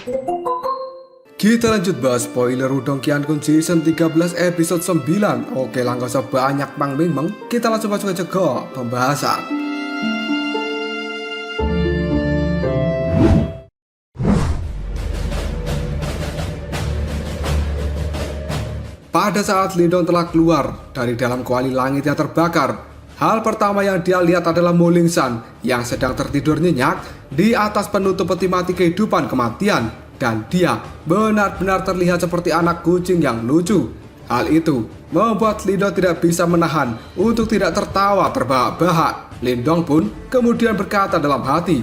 Kita lanjut bahas spoiler Udong Qiankun Season 13 episode 9. Oke lah, gak usah banyak meng, kita langsung masuk aja ke pembahasan. Pada saat Lindong telah keluar dari dalam kuali langit yang terbakar, hal pertama yang dia lihat adalah Mu Lingsan yang sedang tertidur nyenyak di atas penutup peti mati kehidupan kematian. Dan dia benar-benar terlihat seperti anak kucing yang lucu. Hal itu membuat Lindong tidak bisa menahan untuk tidak tertawa terbahak-bahak. Lindong pun kemudian berkata dalam hati,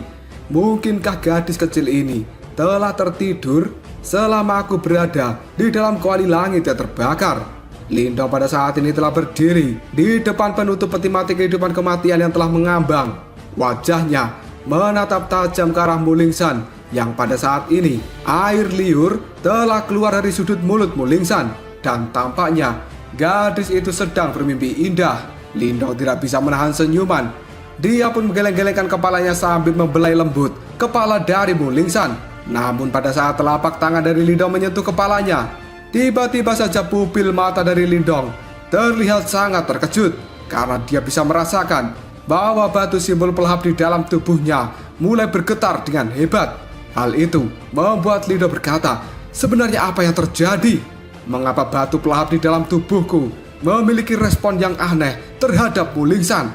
mungkinkah gadis kecil ini telah tertidur selama aku berada di dalam kuali langit yang terbakar? Lindong pada saat ini telah berdiri di depan penutup peti mati kehidupan kematian yang telah mengambang. Wajahnya menatap tajam ke arah Mu Lingsan yang pada saat ini air liur telah keluar dari sudut mulut Mu Lingsan, dan tampaknya gadis itu sedang bermimpi indah. Lindong tidak bisa menahan senyuman. Dia pun menggeleng-gelengkan kepalanya sambil membelai lembut kepala dari Mu Lingsan. Namun pada saat telapak tangan dari Lindong menyentuh kepalanya, tiba-tiba saja pupil mata dari Lindong terlihat sangat terkejut karena dia bisa merasakan bahwa batu simbol pelahap di dalam tubuhnya mulai bergetar dengan hebat. Hal itu membuat Lindong berkata, sebenarnya apa yang terjadi? Mengapa batu pelahap di dalam tubuhku memiliki respon yang aneh terhadap Mu Lingsan?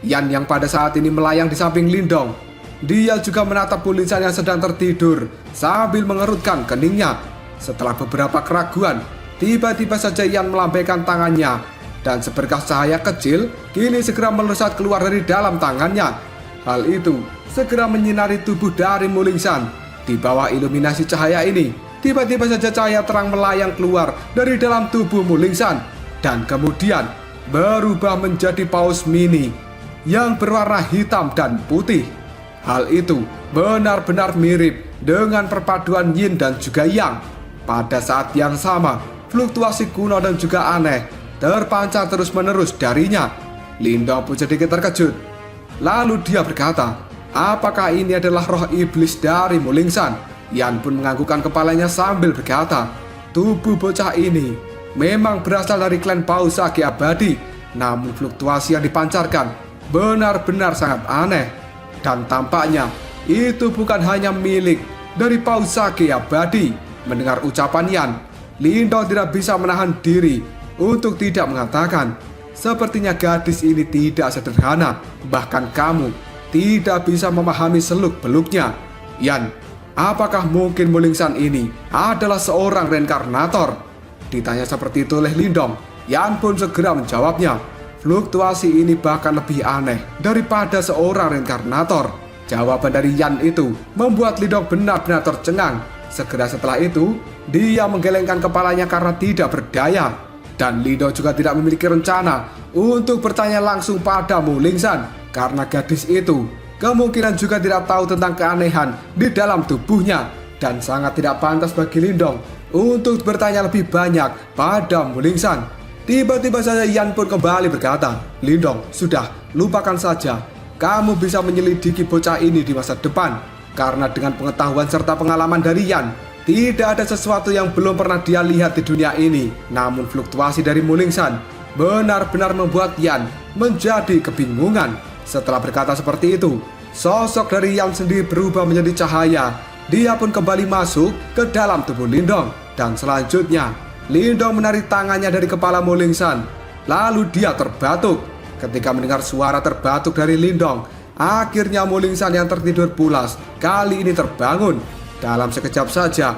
Yan yang pada saat ini melayang di samping Lindong. Dia juga menatap Mu Lingsan yang sedang tertidur sambil mengerutkan keningnya. Setelah beberapa keraguan, tiba-tiba saja Yan melambaikan tangannya dan seberkas cahaya kecil kini segera melesat keluar dari dalam tangannya. Hal itu segera menyinari tubuh dari Mu Lingsan. Di bawah iluminasi cahaya ini, tiba-tiba saja cahaya terang melayang keluar dari dalam tubuh Mu Lingsan dan kemudian berubah menjadi paus mini yang berwarna hitam dan putih. Hal itu benar-benar mirip dengan perpaduan yin dan juga yang. Pada saat yang sama, fluktuasi kuno dan juga aneh terpancar terus-menerus darinya. Lindong pun sedikit terkejut. Lalu dia berkata, apakah ini adalah roh iblis dari Mu Lingsan? Yan pun menganggukkan kepalanya sambil berkata, tubuh bocah ini memang berasal dari klan Paus Sage Abadi, namun fluktuasi yang dipancarkan benar-benar sangat aneh. Dan tampaknya itu bukan hanya milik dari Paus Sage Abadi. Mendengar ucapan Yan, Lindong tidak bisa menahan diri untuk tidak mengatakan, sepertinya gadis ini tidak sederhana, bahkan kamu tidak bisa memahami seluk-beluknya. Yan, apakah mungkin Mu Lingsan ini adalah seorang reinkarnator? Ditanya seperti itu oleh Lindong, Yan pun segera menjawabnya, fluktuasi ini bahkan lebih aneh daripada seorang reinkarnator. Jawaban dari Yan itu membuat Lindong benar-benar tercengang. Segera setelah itu, dia menggelengkan kepalanya karena tidak berdaya. Dan Lindong juga tidak memiliki rencana untuk bertanya langsung pada Mu Lingsan, karena gadis itu kemungkinan juga tidak tahu tentang keanehan di dalam tubuhnya. Dan sangat tidak pantas bagi Lindong untuk bertanya lebih banyak pada Mu Lingsan. Tiba-tiba saja Yan pun kembali berkata, Lindong, sudah, lupakan saja. Kamu bisa menyelidiki bocah ini di masa depan. Karena dengan pengetahuan serta pengalaman dari Yan, tidak ada sesuatu yang belum pernah dia lihat di dunia ini. Namun fluktuasi dari Mu Lingsan benar-benar membuat Yan menjadi kebingungan. Setelah berkata seperti itu, sosok dari Yan sendiri berubah menjadi cahaya. Dia pun kembali masuk ke dalam tubuh Lindong. Dan selanjutnya, Lindong menarik tangannya dari kepala Mu Lingsan. Lalu dia terbatuk. Ketika mendengar suara terbatuk dari Lindong, akhirnya Mu Lingsan yang tertidur pulas kali ini terbangun. Dalam sekejap saja,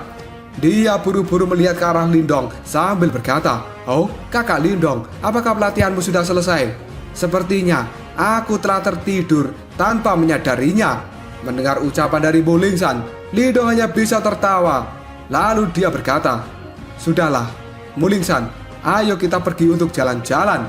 dia buru-buru melihat ke arah Lindong sambil berkata, oh kakak Lindong, apakah pelatihanmu sudah selesai? Sepertinya aku telah tertidur tanpa menyadarinya. Mendengar ucapan dari Mu Lingsan, Lindong hanya bisa tertawa. Lalu dia berkata, sudahlah Mu Lingsan, ayo kita pergi untuk jalan-jalan.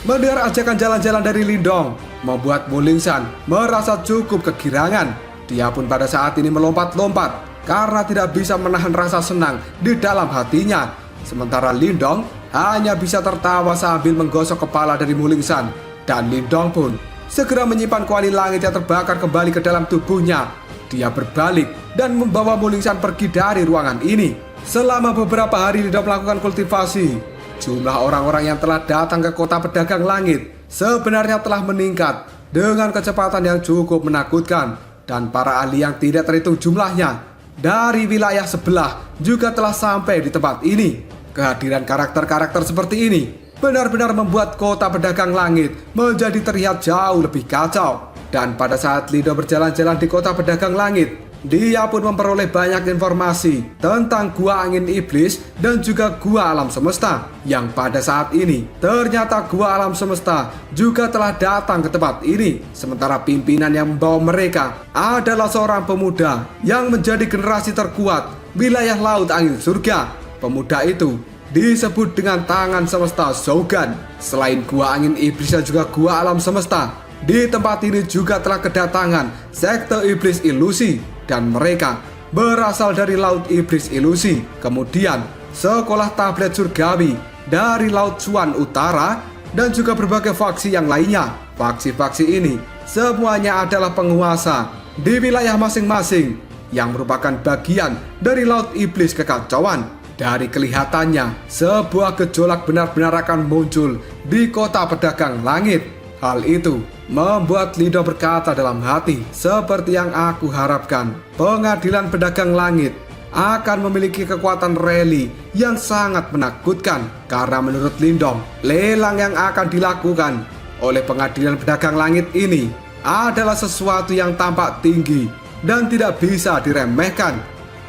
Mendengar ajakan jalan-jalan dari Lindong membuat Mu Lingsan merasa cukup kegirangan. Dia pun pada saat ini melompat-lompat karena tidak bisa menahan rasa senang di dalam hatinya. Sementara Lindong hanya bisa tertawa sambil menggosok kepala dari Mu Lingsan. Dan Lindong pun segera menyimpan kuali langit yang terbakar kembali ke dalam tubuhnya. dia berbalik dan membawa Mulingsan pergi dari ruangan ini. Selama beberapa hari Lindong melakukan kultivasi, jumlah orang-orang yang telah datang ke kota pedagang langit sebenarnya telah meningkat dengan kecepatan yang cukup menakutkan, dan para ahli yang tidak terhitung jumlahnya dari wilayah sebelah juga telah sampai di tempat ini. Kehadiran karakter-karakter seperti ini benar-benar membuat kota pedagang langit menjadi terlihat jauh lebih kacau. Dan pada saat Lindong berjalan-jalan di kota pedagang langit, dia pun memperoleh banyak informasi tentang Gua Angin Iblis dan juga Gua Alam Semesta, yang pada saat ini ternyata Gua Alam Semesta juga telah datang ke tempat ini. Sementara pimpinan yang membawa mereka adalah seorang pemuda yang menjadi generasi terkuat wilayah Laut Angin Surga. Pemuda itu disebut dengan Tangan Semesta Shogun. Selain Gua Angin Iblis dan juga Gua Alam Semesta, di tempat ini juga telah kedatangan sekte Iblis Ilusi, dan mereka berasal dari Laut Iblis Ilusi. Kemudian sekolah tablet surgawi dari Laut Chuan Utara, dan juga berbagai faksi yang lainnya. Faksi-faksi ini semuanya adalah penguasa di wilayah masing-masing yang merupakan bagian dari Laut Iblis Kekacauan. Dari kelihatannya, sebuah gejolak benar-benar akan muncul di kota pedagang langit. Hal itu membuat Lindong berkata dalam hati, seperti yang aku harapkan, pengadilan pedagang langit akan memiliki kekuatan rally yang sangat menakutkan. Karena menurut Lindong, lelang yang akan dilakukan oleh pengadilan pedagang langit ini adalah sesuatu yang tampak tinggi dan tidak bisa diremehkan.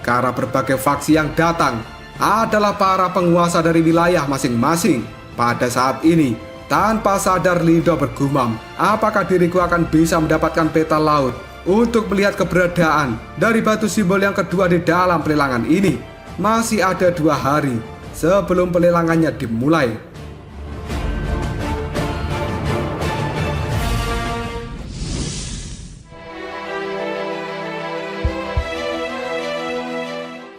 Karena berbagai faksi yang datang adalah para penguasa dari wilayah masing-masing. Pada saat ini, tanpa sadar Lindong bergumam, apakah diriku akan bisa mendapatkan peta laut untuk melihat keberadaan dari batu simbol yang kedua di dalam pelelangan ini. Masih ada 2 hari sebelum pelelangannya dimulai.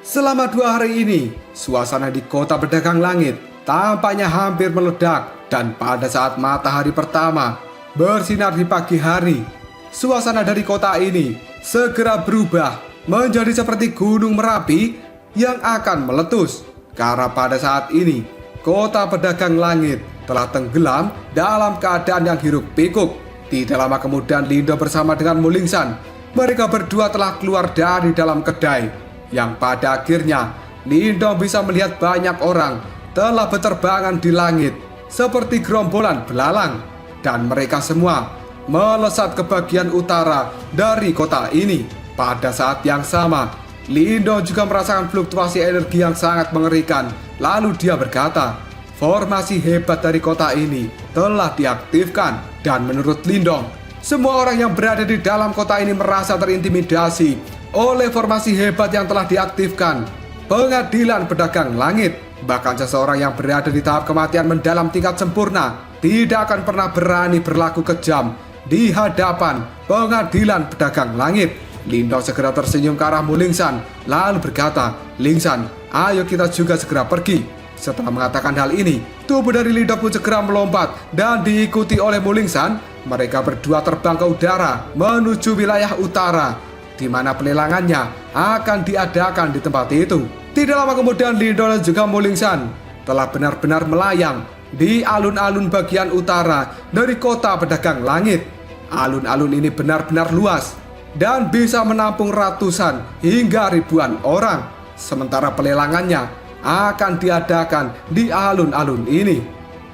Selama 2 hari ini, suasana di kota pedagang langit tampaknya hampir meledak. Dan pada saat matahari pertama bersinar di pagi hari, suasana dari kota ini segera berubah menjadi seperti gunung Merapi yang akan meletus. Karena pada saat ini, kota pedagang langit telah tenggelam dalam keadaan yang hiruk pikuk. Tidak lama kemudian Lindong bersama dengan Mulingsan, mereka berdua telah keluar dari dalam kedai, yang pada akhirnya Lindong bisa melihat banyak orang telah berterbangan di langit seperti gerombolan belalang, dan mereka semua melesat ke bagian utara dari kota ini. Pada saat yang sama, Lindong juga merasakan fluktuasi energi yang sangat mengerikan. Lalu dia berkata, formasi hebat dari kota ini telah diaktifkan, dan menurut Lindong, semua orang yang berada di dalam kota ini merasa terintimidasi oleh formasi hebat yang telah diaktifkan pengadilan pedagang langit. Bahkan seseorang yang berada di tahap kematian mendalam tingkat sempurna tidak akan pernah berani berlaku kejam di hadapan pengadilan pedagang langit. Lindong segera tersenyum ke arah Mulingsan, lalu berkata, "Lingsan, ayo kita juga segera pergi." Setelah mengatakan hal ini, tubuh dari Lindong pun segera melompat dan diikuti oleh Mulingsan. Mereka berdua terbang ke udara menuju wilayah utara, di mana pelelangannya akan diadakan di tempat itu. Tidak lama kemudian Lindong dan juga Mulingsan telah benar-benar melayang di alun-alun bagian utara dari kota pedagang langit. Alun-alun ini benar-benar luas dan bisa menampung ratusan hingga ribuan orang. Sementara pelelangannya akan diadakan di alun-alun ini.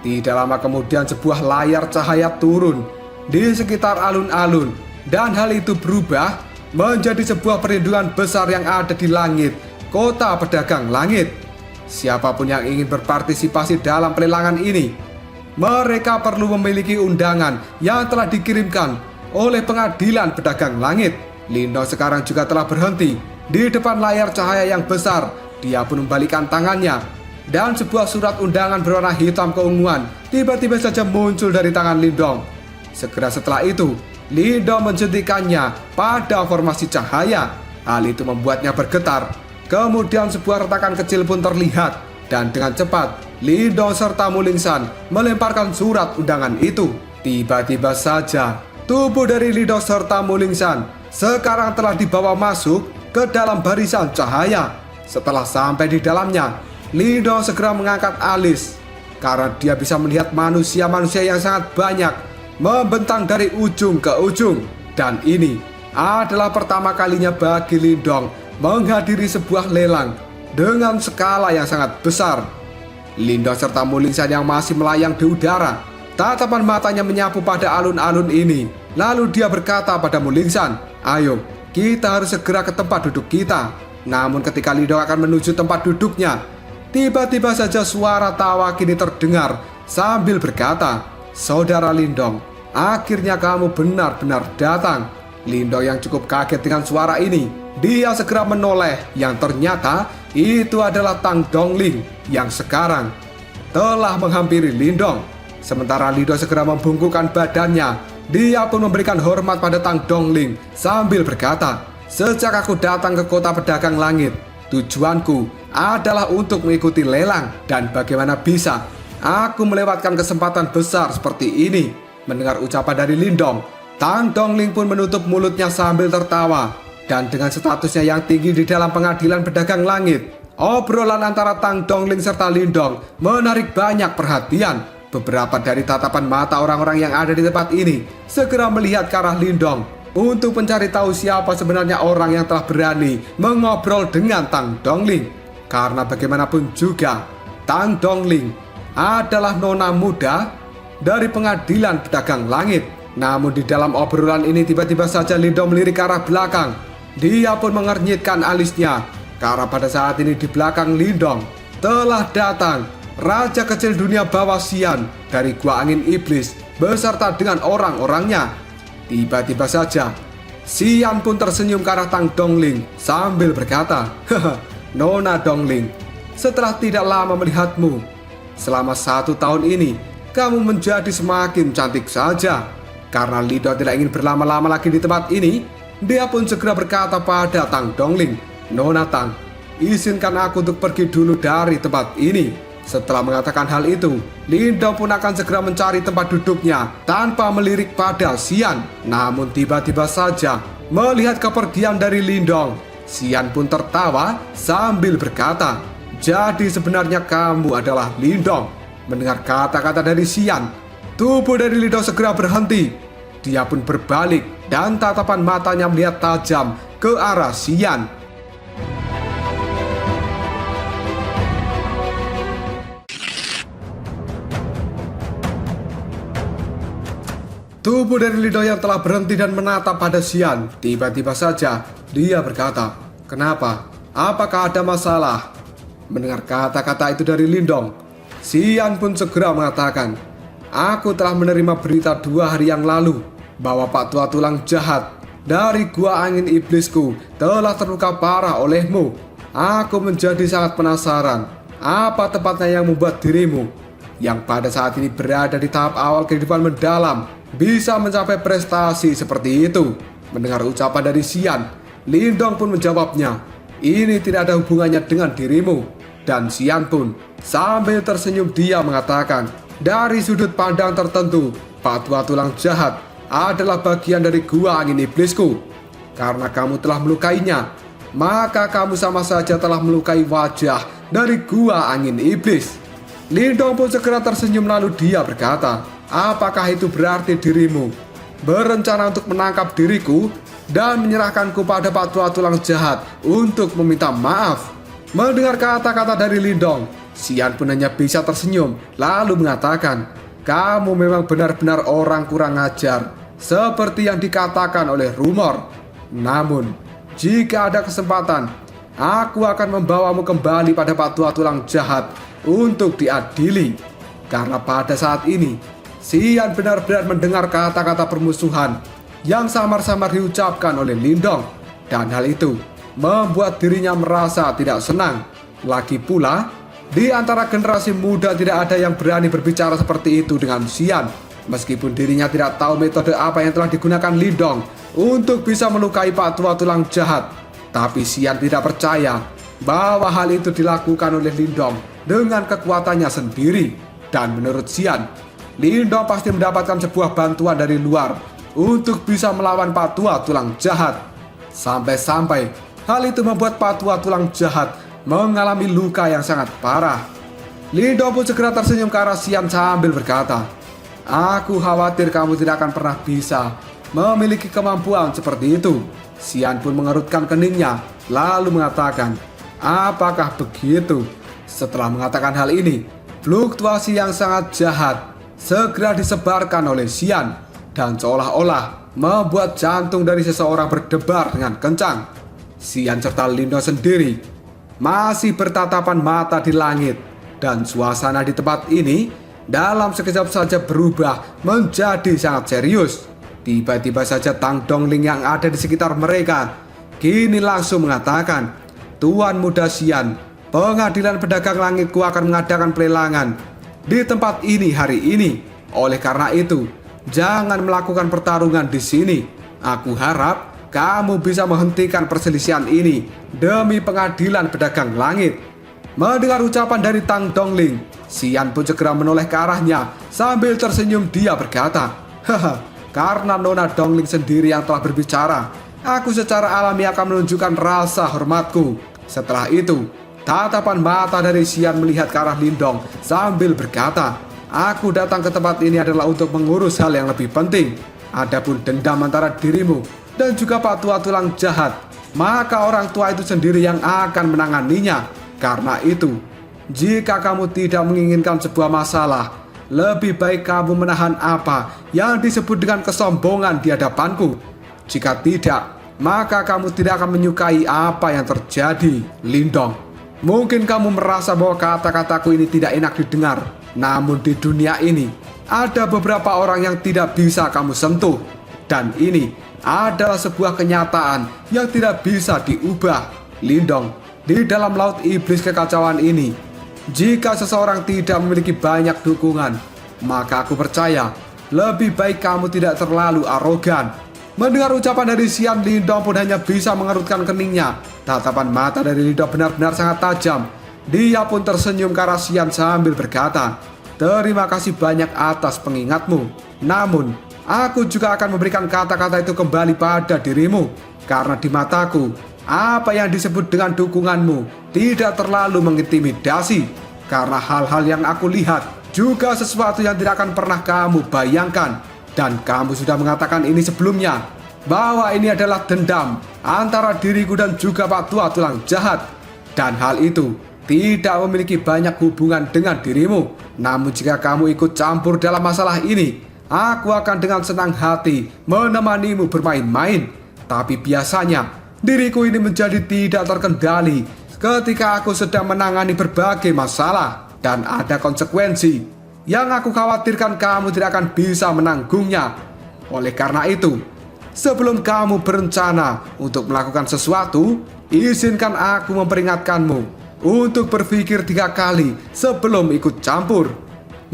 Tidak lama kemudian sebuah layar cahaya turun di sekitar alun-alun, dan hal itu berubah menjadi sebuah perlindungan besar yang ada di langit kota pedagang langit. Siapapun yang ingin berpartisipasi dalam pelelangan ini, mereka perlu memiliki undangan yang telah dikirimkan oleh pengadilan pedagang langit. Lindong sekarang juga telah berhenti di depan layar cahaya yang besar. Dia pun membalikkan tangannya, dan sebuah surat undangan berwarna hitam keunguan tiba-tiba saja muncul dari tangan Lindong. Segera setelah itu, Lindong menjentikannya pada formasi cahaya. Hal itu membuatnya bergetar. Kemudian sebuah retakan kecil pun terlihat, dan dengan cepat Lindong serta Mulingsan melemparkan surat undangan itu. Tiba-tiba saja tubuh dari Lindong serta Mulingsan sekarang telah dibawa masuk ke dalam barisan cahaya. Setelah sampai di dalamnya, Lindong segera mengangkat alis karena dia bisa melihat manusia-manusia yang sangat banyak membentang dari ujung ke ujung. Dan ini adalah pertama kalinya bagi Lindong menghadiri sebuah lelang dengan skala yang sangat besar. Lindong serta Mulingsan yang masih melayang di udara, tatapan matanya menyapu pada alun-alun ini. Lalu dia berkata pada Mulingsan, "Ayo, kita harus segera ke tempat duduk kita." Namun ketika Lindong akan menuju tempat duduknya, tiba-tiba saja suara tawa kini terdengar sambil berkata, "Saudara Lindong, akhirnya kamu benar-benar datang." Lindong yang cukup kaget dengan suara ini, dia segera menoleh yang ternyata itu adalah Tang Dongling yang sekarang telah menghampiri Lindong. Sementara Lindong segera membungkukkan badannya, dia pun memberikan hormat pada Tang Dongling sambil berkata, "Sejak aku datang ke kota pedagang langit, tujuanku adalah untuk mengikuti lelang, dan bagaimana bisa aku melewatkan kesempatan besar seperti ini." Mendengar ucapan dari Lindong, Tang Dongling pun menutup mulutnya sambil tertawa. Dan dengan statusnya yang tinggi di dalam pengadilan pedagang langit, obrolan antara Tang Dongling serta Lindong menarik banyak perhatian. Beberapa dari tatapan mata orang-orang yang ada di tempat ini segera melihat ke arah Lindong untuk mencari tahu siapa sebenarnya orang yang telah berani mengobrol dengan Tang Dongling. Karena bagaimanapun juga, Tang Dongling adalah nona muda dari pengadilan pedagang langit. Namun di dalam obrolan ini tiba-tiba saja Lindong melirik ke arah belakang. Dia pun mengernyitkan alisnya karena pada saat ini di belakang Lindong telah datang raja kecil dunia bawah Xian dari Gua Angin Iblis beserta dengan orang-orangnya. Tiba-tiba saja Xian pun tersenyum ke arah Tang Dongling sambil berkata, "Haha, Nona Dongling, setelah tidak lama melihatmu, selama 1 tahun ini kamu menjadi semakin cantik saja." Karena Lindong tidak ingin berlama-lama lagi di tempat ini, dia pun segera berkata pada Tang Dongling, "Nona Tang, izinkan aku untuk pergi dulu dari tempat ini." Setelah mengatakan hal itu, Lindong pun akan segera mencari tempat duduknya tanpa melirik pada Xian. Namun tiba-tiba saja melihat kepergian dari Lindong, Xian pun tertawa sambil berkata, "Jadi sebenarnya kamu adalah Lindong." Mendengar kata-kata dari Xian, tubuh dari Lindong segera berhenti. Dia pun berbalik dan tatapan matanya melihat tajam ke arah Xian. Tubuh dari Lindong yang telah berhenti dan menatap pada Xian. Tiba-tiba saja dia berkata, "Kenapa? Apakah ada masalah?" Mendengar kata-kata itu dari Lindong, Xian pun segera mengatakan, "Aku telah menerima berita 2 hari yang lalu bahwa Pak Tua Tulang Jahat dari Gua Angin Iblisku telah terluka parah olehmu. Aku menjadi sangat penasaran, apa tepatnya yang membuat dirimu yang pada saat ini berada di tahap awal kehidupan mendalam bisa mencapai prestasi seperti itu?" Mendengar ucapan dari Xian, Lindong pun menjawabnya, "Ini tidak ada hubungannya dengan dirimu." Dan Xian pun sambil tersenyum dia mengatakan, "Dari sudut pandang tertentu, Pak Tua Tulang Jahat adalah bagian dari Gua Angin Iblisku. Karena kamu telah melukainya, maka kamu sama saja telah melukai wajah dari Gua Angin Iblis." Lindong pun segera tersenyum lalu dia berkata, "Apakah itu berarti dirimu berencana untuk menangkap diriku dan menyerahkanku pada Pak Tua Tulang Jahat untuk meminta maaf?" Mendengar kata-kata dari Lindong, Xian pun hanya bisa tersenyum lalu mengatakan, "Kamu memang benar-benar orang kurang ajar, seperti yang dikatakan oleh rumor. Namun, jika ada kesempatan, aku akan membawamu kembali pada Pak Tua Tulang Jahat untuk diadili." Karena pada saat ini, Xian benar-benar mendengar kata-kata permusuhan yang samar-samar diucapkan oleh Lindong. Dan hal itu membuat dirinya merasa tidak senang. Lagi pula, di antara generasi muda tidak ada yang berani berbicara seperti itu dengan Xian. Meskipun dirinya tidak tahu metode apa yang telah digunakan Lindong untuk bisa melukai Pak Tua Tulang Jahat, tapi Xian tidak percaya bahwa hal itu dilakukan oleh Lindong dengan kekuatannya sendiri. Dan menurut Xian, Lindong pasti mendapatkan sebuah bantuan dari luar untuk bisa melawan Pak Tua Tulang Jahat. Sampai-sampai hal itu membuat Pak Tua Tulang Jahat mengalami luka yang sangat parah. Lindong pun segera tersenyum ke arah Xian sambil berkata, "Aku khawatir kamu tidak akan pernah bisa memiliki kemampuan seperti itu." Xian pun mengerutkan keningnya lalu mengatakan, "Apakah begitu?" Setelah mengatakan hal ini, fluktuasi yang sangat jahat segera disebarkan oleh Xian dan seolah-olah membuat jantung dari seseorang berdebar dengan kencang. Xian serta Lindong sendiri masih bertatapan mata di langit, dan suasana di tempat ini dalam sekejap saja berubah menjadi sangat serius. Tiba-tiba saja Tang Dongling yang ada di sekitar mereka kini langsung mengatakan, "Tuan Muda Xian, Pengadilan Pedagang Langitku akan mengadakan pelelangan di tempat ini hari ini. Oleh karena itu, jangan melakukan pertarungan di sini. Aku harap kamu bisa menghentikan perselisihan ini demi Pengadilan Pedagang Langit." Mendengar ucapan dari Tang Dongling, Xian pun segera menoleh ke arahnya sambil tersenyum. Dia berkata, "Haha, karena Nona Dongling sendiri yang telah berbicara, aku secara alami akan menunjukkan rasa hormatku." Setelah itu, tatapan mata dari Xian melihat ke arah Lindong sambil berkata, "Aku datang ke tempat ini adalah untuk mengurus hal yang lebih penting. Adapun dendam antara dirimu dan juga Pak Tua Tulang Jahat, maka orang tua itu sendiri yang akan menanganinya. Karena itu, jika kamu tidak menginginkan sebuah masalah, lebih baik kamu menahan apa yang disebut dengan kesombongan di hadapanku. Jika tidak, maka kamu tidak akan menyukai apa yang terjadi." Lindong, mungkin kamu merasa bahwa kata-kataku ini tidak enak didengar, namun di dunia ini ada beberapa orang yang tidak bisa kamu sentuh, dan ini adalah sebuah kenyataan yang tidak bisa diubah. Lindong, di dalam laut iblis kekacauan ini, jika seseorang tidak memiliki banyak dukungan, maka aku percaya lebih baik kamu tidak terlalu arogan. Mendengar ucapan dari Xian, Lindong pun hanya bisa mengerutkan keningnya. Tatapan mata dari Lindong benar-benar sangat tajam. Dia pun tersenyum ke arah Xian sambil berkata, "Terima kasih banyak atas pengingatmu. Namun, aku juga akan memberikan kata-kata itu kembali pada dirimu. Karena di mataku, apa yang disebut dengan dukunganmu tidak terlalu mengintimidasi. Karena hal-hal yang aku lihat juga sesuatu yang tidak akan pernah kamu bayangkan. Dan kamu sudah mengatakan ini sebelumnya, bahwa ini adalah dendam antara diriku dan juga Pak Tua Tulang Jahat. Dan hal itu tidak memiliki banyak hubungan dengan dirimu. Namun jika kamu ikut campur dalam masalah ini, aku akan dengan senang hati menemanimu bermain-main. Tapi biasanya diriku ini menjadi tidak terkendali ketika aku sedang menangani berbagai masalah, dan ada konsekuensi yang aku khawatirkan kamu tidak akan bisa menanggungnya. Oleh karena itu, sebelum kamu berencana untuk melakukan sesuatu, izinkan aku memperingatkanmu untuk berpikir 3 kali sebelum ikut campur."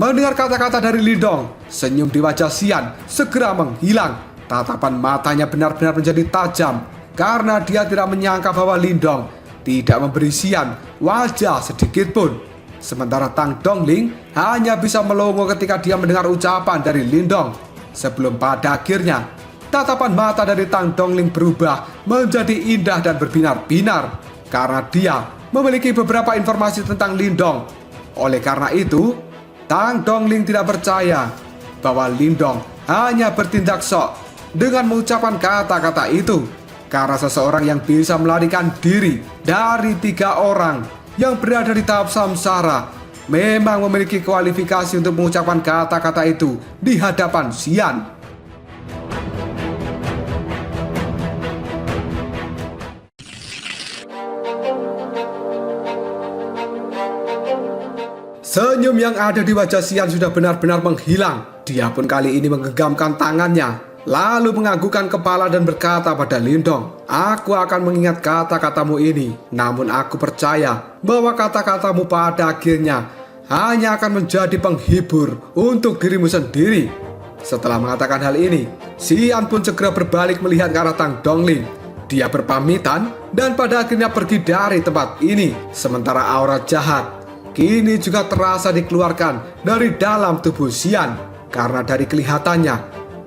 Mendengar kata-kata dari Lindong, senyum di wajah Xian segera menghilang. Tatapan matanya benar-benar menjadi tajam karena dia tidak menyangka bahwa Lindong tidak memberi Xian wajah sedikit pun. Sementara Tang Dongling hanya bisa melongo ketika dia mendengar ucapan dari Lindong. Sebelum pada akhirnya, tatapan mata dari Tang Dongling berubah menjadi indah dan berbinar-binar karena dia memiliki beberapa informasi tentang Lindong. Oleh karena itu, Tang Dongling tidak percaya bahwa Lindong hanya bertindak sok dengan mengucapkan kata-kata itu. Karena seseorang yang bisa melarikan diri dari 3 orang yang berada di tahap samsara memang memiliki kualifikasi untuk mengucapkan kata-kata itu di hadapan Xian. Senyum yang ada di wajah Xian sudah benar-benar menghilang. Dia pun kali ini menggenggamkan tangannya, lalu menganggukkan kepala dan berkata pada Lindong, "Aku akan mengingat kata-katamu ini. Namun aku percaya bahwa kata-katamu pada akhirnya hanya akan menjadi penghibur untuk dirimu sendiri." Setelah mengatakan hal ini, Xian pun segera berbalik melihat ke arah Tang Dongling. Dia berpamitan dan pada akhirnya pergi dari tempat ini. Sementara aura jahat kini juga terasa dikeluarkan dari dalam tubuh Xian. Karena dari kelihatannya,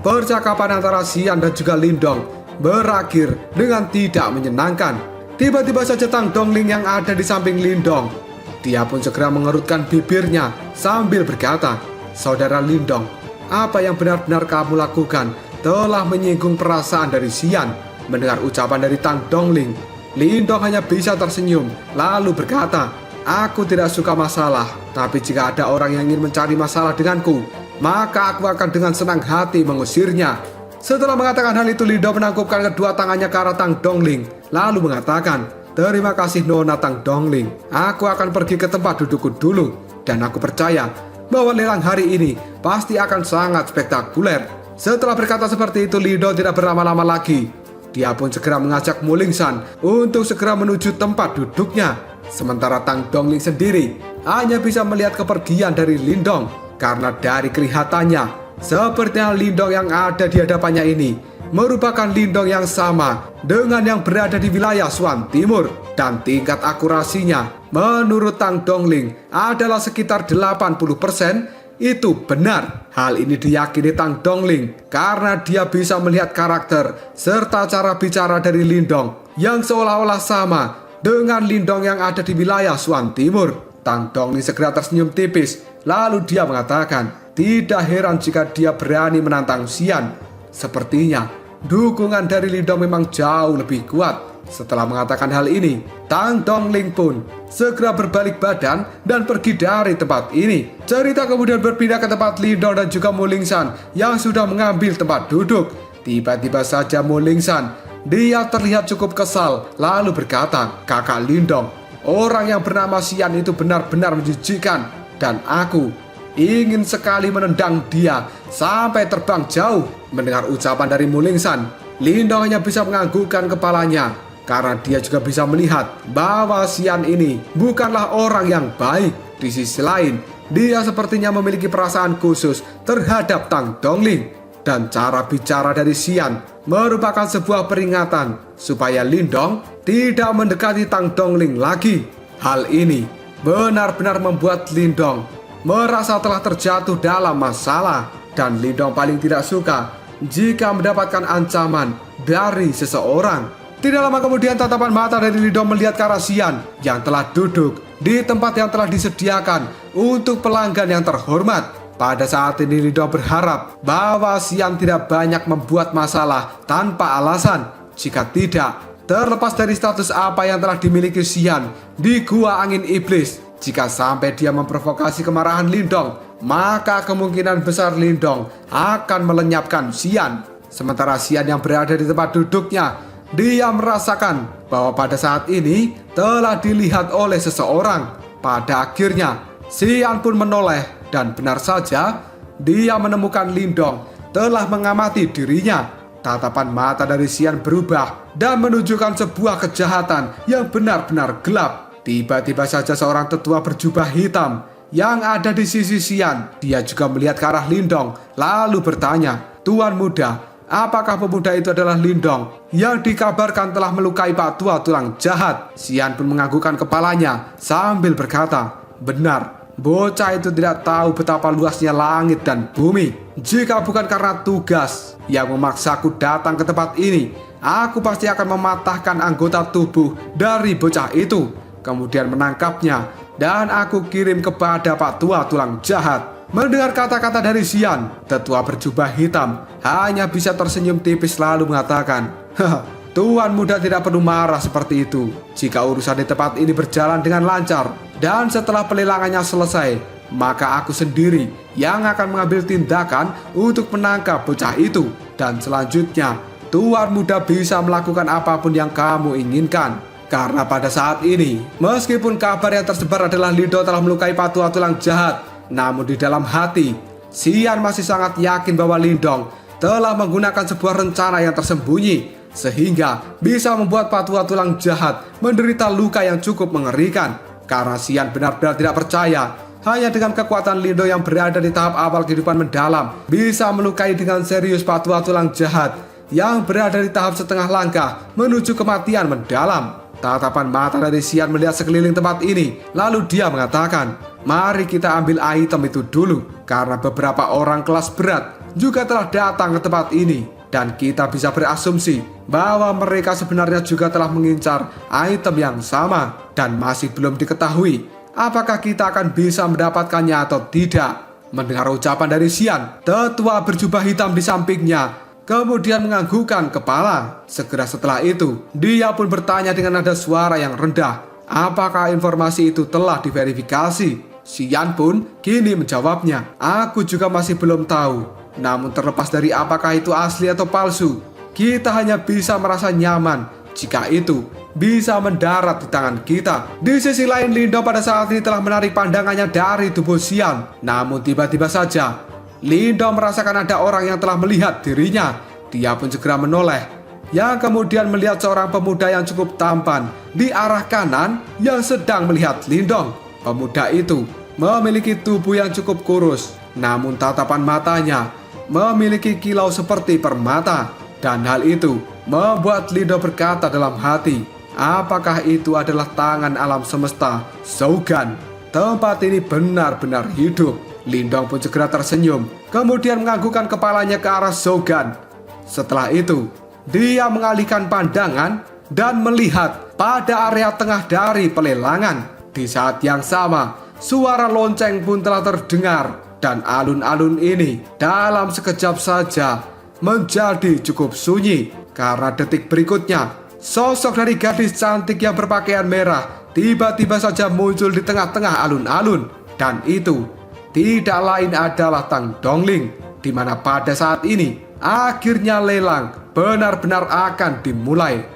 Percakapan antara Xian dan juga Lindong berakhir dengan tidak menyenangkan. Tiba-tiba saja Tang Dongling yang ada di samping Lindong, dia pun segera mengerutkan bibirnya sambil berkata, "Saudara Lindong, apa yang benar-benar kamu lakukan telah menyinggung perasaan dari Xian." Mendengar ucapan dari Tang Dongling, Lindong hanya bisa tersenyum lalu berkata, "Aku tidak suka masalah, tapi jika ada orang yang ingin mencari masalah denganku, maka aku akan dengan senang hati mengusirnya." Setelah mengatakan hal itu, Lindong menangkupkan kedua tangannya ke arah Tang Dongling lalu mengatakan, "Terima kasih Nona Tang Dongling, aku akan pergi ke tempat dudukku dulu, dan aku percaya bahwa lelang hari ini pasti akan sangat spektakuler." Setelah berkata seperti itu, Lindong tidak berlama-lama lagi. Dia pun segera mengajak Mu Lingsan untuk segera menuju tempat duduknya. Sementara Tang Dongling sendiri hanya bisa melihat kepergian dari Lindong, karena dari kelihatannya sepertinya Lindong yang ada di hadapannya ini merupakan Lindong yang sama dengan yang berada di wilayah Swan Timur, dan tingkat akurasinya menurut Tang Dongling adalah sekitar 80%. Itu benar. Hal ini diyakini Tang Dongling karena dia bisa melihat karakter serta cara bicara dari Lindong yang seolah-olah sama dengan Lindong yang ada di wilayah Swan Timur. Tang Dongling segera tersenyum tipis lalu dia mengatakan, tidak heran jika dia berani menantang Xian. Sepertinya dukungan dari Lindong memang jauh lebih kuat. Setelah mengatakan hal ini, Tang Dongling pun segera berbalik badan dan pergi dari tempat ini. Cerita kemudian berpindah ke tempat Lindong dan juga Mu Lingsan yang sudah mengambil tempat duduk. Tiba-tiba saja Mu Lingsan, dia terlihat cukup kesal lalu berkata, "Kakak Lindong, orang yang bernama Xian itu benar-benar menjijikkan, dan aku ingin sekali menendang dia sampai terbang jauh." Mendengar ucapan dari Mu Lingsan, Lindong hanya bisa menganggukkan kepalanya karena dia juga bisa melihat bahwa Xian ini bukanlah orang yang baik. Di sisi lain, dia sepertinya memiliki perasaan khusus terhadap Tang Dongling, dan cara bicara dari Xian merupakan sebuah peringatan supaya Lindong tidak mendekati Tang Dongling lagi. Hal ini benar-benar membuat Lindong merasa telah terjatuh dalam masalah, dan Lindong paling tidak suka jika mendapatkan ancaman dari seseorang. Tidak lama kemudian tatapan mata dari Lindong melihat ke arah Xian yang telah duduk di tempat yang telah disediakan untuk pelanggan yang terhormat. Pada saat ini Lindong berharap bahwa Xian tidak banyak membuat masalah tanpa alasan. Jika tidak, terlepas dari status apa yang telah dimiliki Xian di Gua Angin Iblis, jika sampai dia memprovokasi kemarahan Lindong, maka kemungkinan besar Lindong akan melenyapkan Xian. Sementara Xian yang berada di tempat duduknya, dia merasakan bahwa pada saat ini telah dilihat oleh seseorang. Pada akhirnya, Xian pun menoleh dan benar saja dia menemukan Lindong telah mengamati dirinya. Tatapan mata dari Xian berubah dan menunjukkan sebuah kejahatan yang benar-benar gelap. Tiba-tiba saja seorang tetua berjubah hitam yang ada di sisi Xian, dia juga melihat ke arah Lindong lalu bertanya, "Tuan muda, apakah pemuda itu adalah Lindong yang dikabarkan telah melukai Pak Tua tulang jahat?" Xian pun menganggukkan kepalanya sambil berkata, "Benar, bocah itu tidak tahu betapa luasnya langit dan bumi. Jika bukan karena tugas yang memaksaku datang ke tempat ini, aku pasti akan mematahkan anggota tubuh dari bocah itu, kemudian menangkapnya dan aku kirim kepada Pak Tua tulang jahat." Mendengar kata-kata dari Xian, tetua berjubah hitam hanya bisa tersenyum tipis lalu mengatakan, "Haha, Tuan muda tidak perlu marah seperti itu. Jika urusan di tempat ini berjalan dengan lancar dan setelah pelelangannya selesai, maka aku sendiri yang akan mengambil tindakan untuk menangkap bocah itu. Dan selanjutnya, Tuan muda bisa melakukan apapun yang kamu inginkan. Karena pada saat ini, meskipun kabar yang tersebar adalah Lindong telah melukai Pak Tua tulang jahat, namun di dalam hati, Xian masih sangat yakin bahwa Lindong telah menggunakan sebuah rencana yang tersembunyi, sehingga bisa membuat Pak Tua tulang jahat menderita luka yang cukup mengerikan. Karena Xian benar-benar tidak percaya hanya dengan kekuatan Lindong yang berada di tahap awal kehidupan mendalam bisa melukai dengan serius Pak Tua tulang jahat yang berada di tahap setengah langkah menuju kematian mendalam. Tatapan mata dari Xian melihat sekeliling tempat ini, lalu dia mengatakan, "Mari kita ambil item itu dulu, karena beberapa orang kelas berat juga telah datang ke tempat ini. Dan kita bisa berasumsi bahwa mereka sebenarnya juga telah mengincar item yang sama. Dan masih belum diketahui apakah kita akan bisa mendapatkannya atau tidak. Mendengar ucapan dari Xian, tetua berjubah hitam di sampingnya kemudian menganggukkan kepala. Segera setelah itu, dia pun bertanya dengan nada suara yang rendah, apakah informasi itu telah diverifikasi? Xian pun kini menjawabnya, aku juga masih belum tahu. Namun terlepas dari apakah itu asli atau palsu, kita hanya bisa merasa nyaman jika itu bisa mendarat di tangan kita. Di sisi lain, Lindong pada saat ini telah menarik pandangannya dari tubuh Xian. Namun tiba-tiba saja Lindong merasakan ada orang yang telah melihat dirinya. Dia pun segera menoleh, yang kemudian melihat seorang pemuda yang cukup tampan di arah kanan yang sedang melihat Lindong. Pemuda itu memiliki tubuh yang cukup kurus, namun tatapan matanya memiliki kilau seperti permata. Dan hal itu membuat Lindong berkata dalam hati, apakah itu adalah tangan alam semesta Zougan? Tempat ini benar-benar hidup. Lindong pun segera tersenyum, kemudian menganggukkan kepalanya ke arah Zougan. Setelah itu, dia mengalihkan pandangan dan melihat pada area tengah dari pelelangan. Di saat yang sama, suara lonceng pun telah terdengar, dan alun-alun ini dalam sekejap saja menjadi cukup sunyi. Karena detik berikutnya, sosok dari gadis cantik yang berpakaian merah tiba-tiba saja muncul di tengah-tengah alun-alun. Dan itu tidak lain adalah Tang Dongling, di mana pada saat ini akhirnya lelang benar-benar akan dimulai.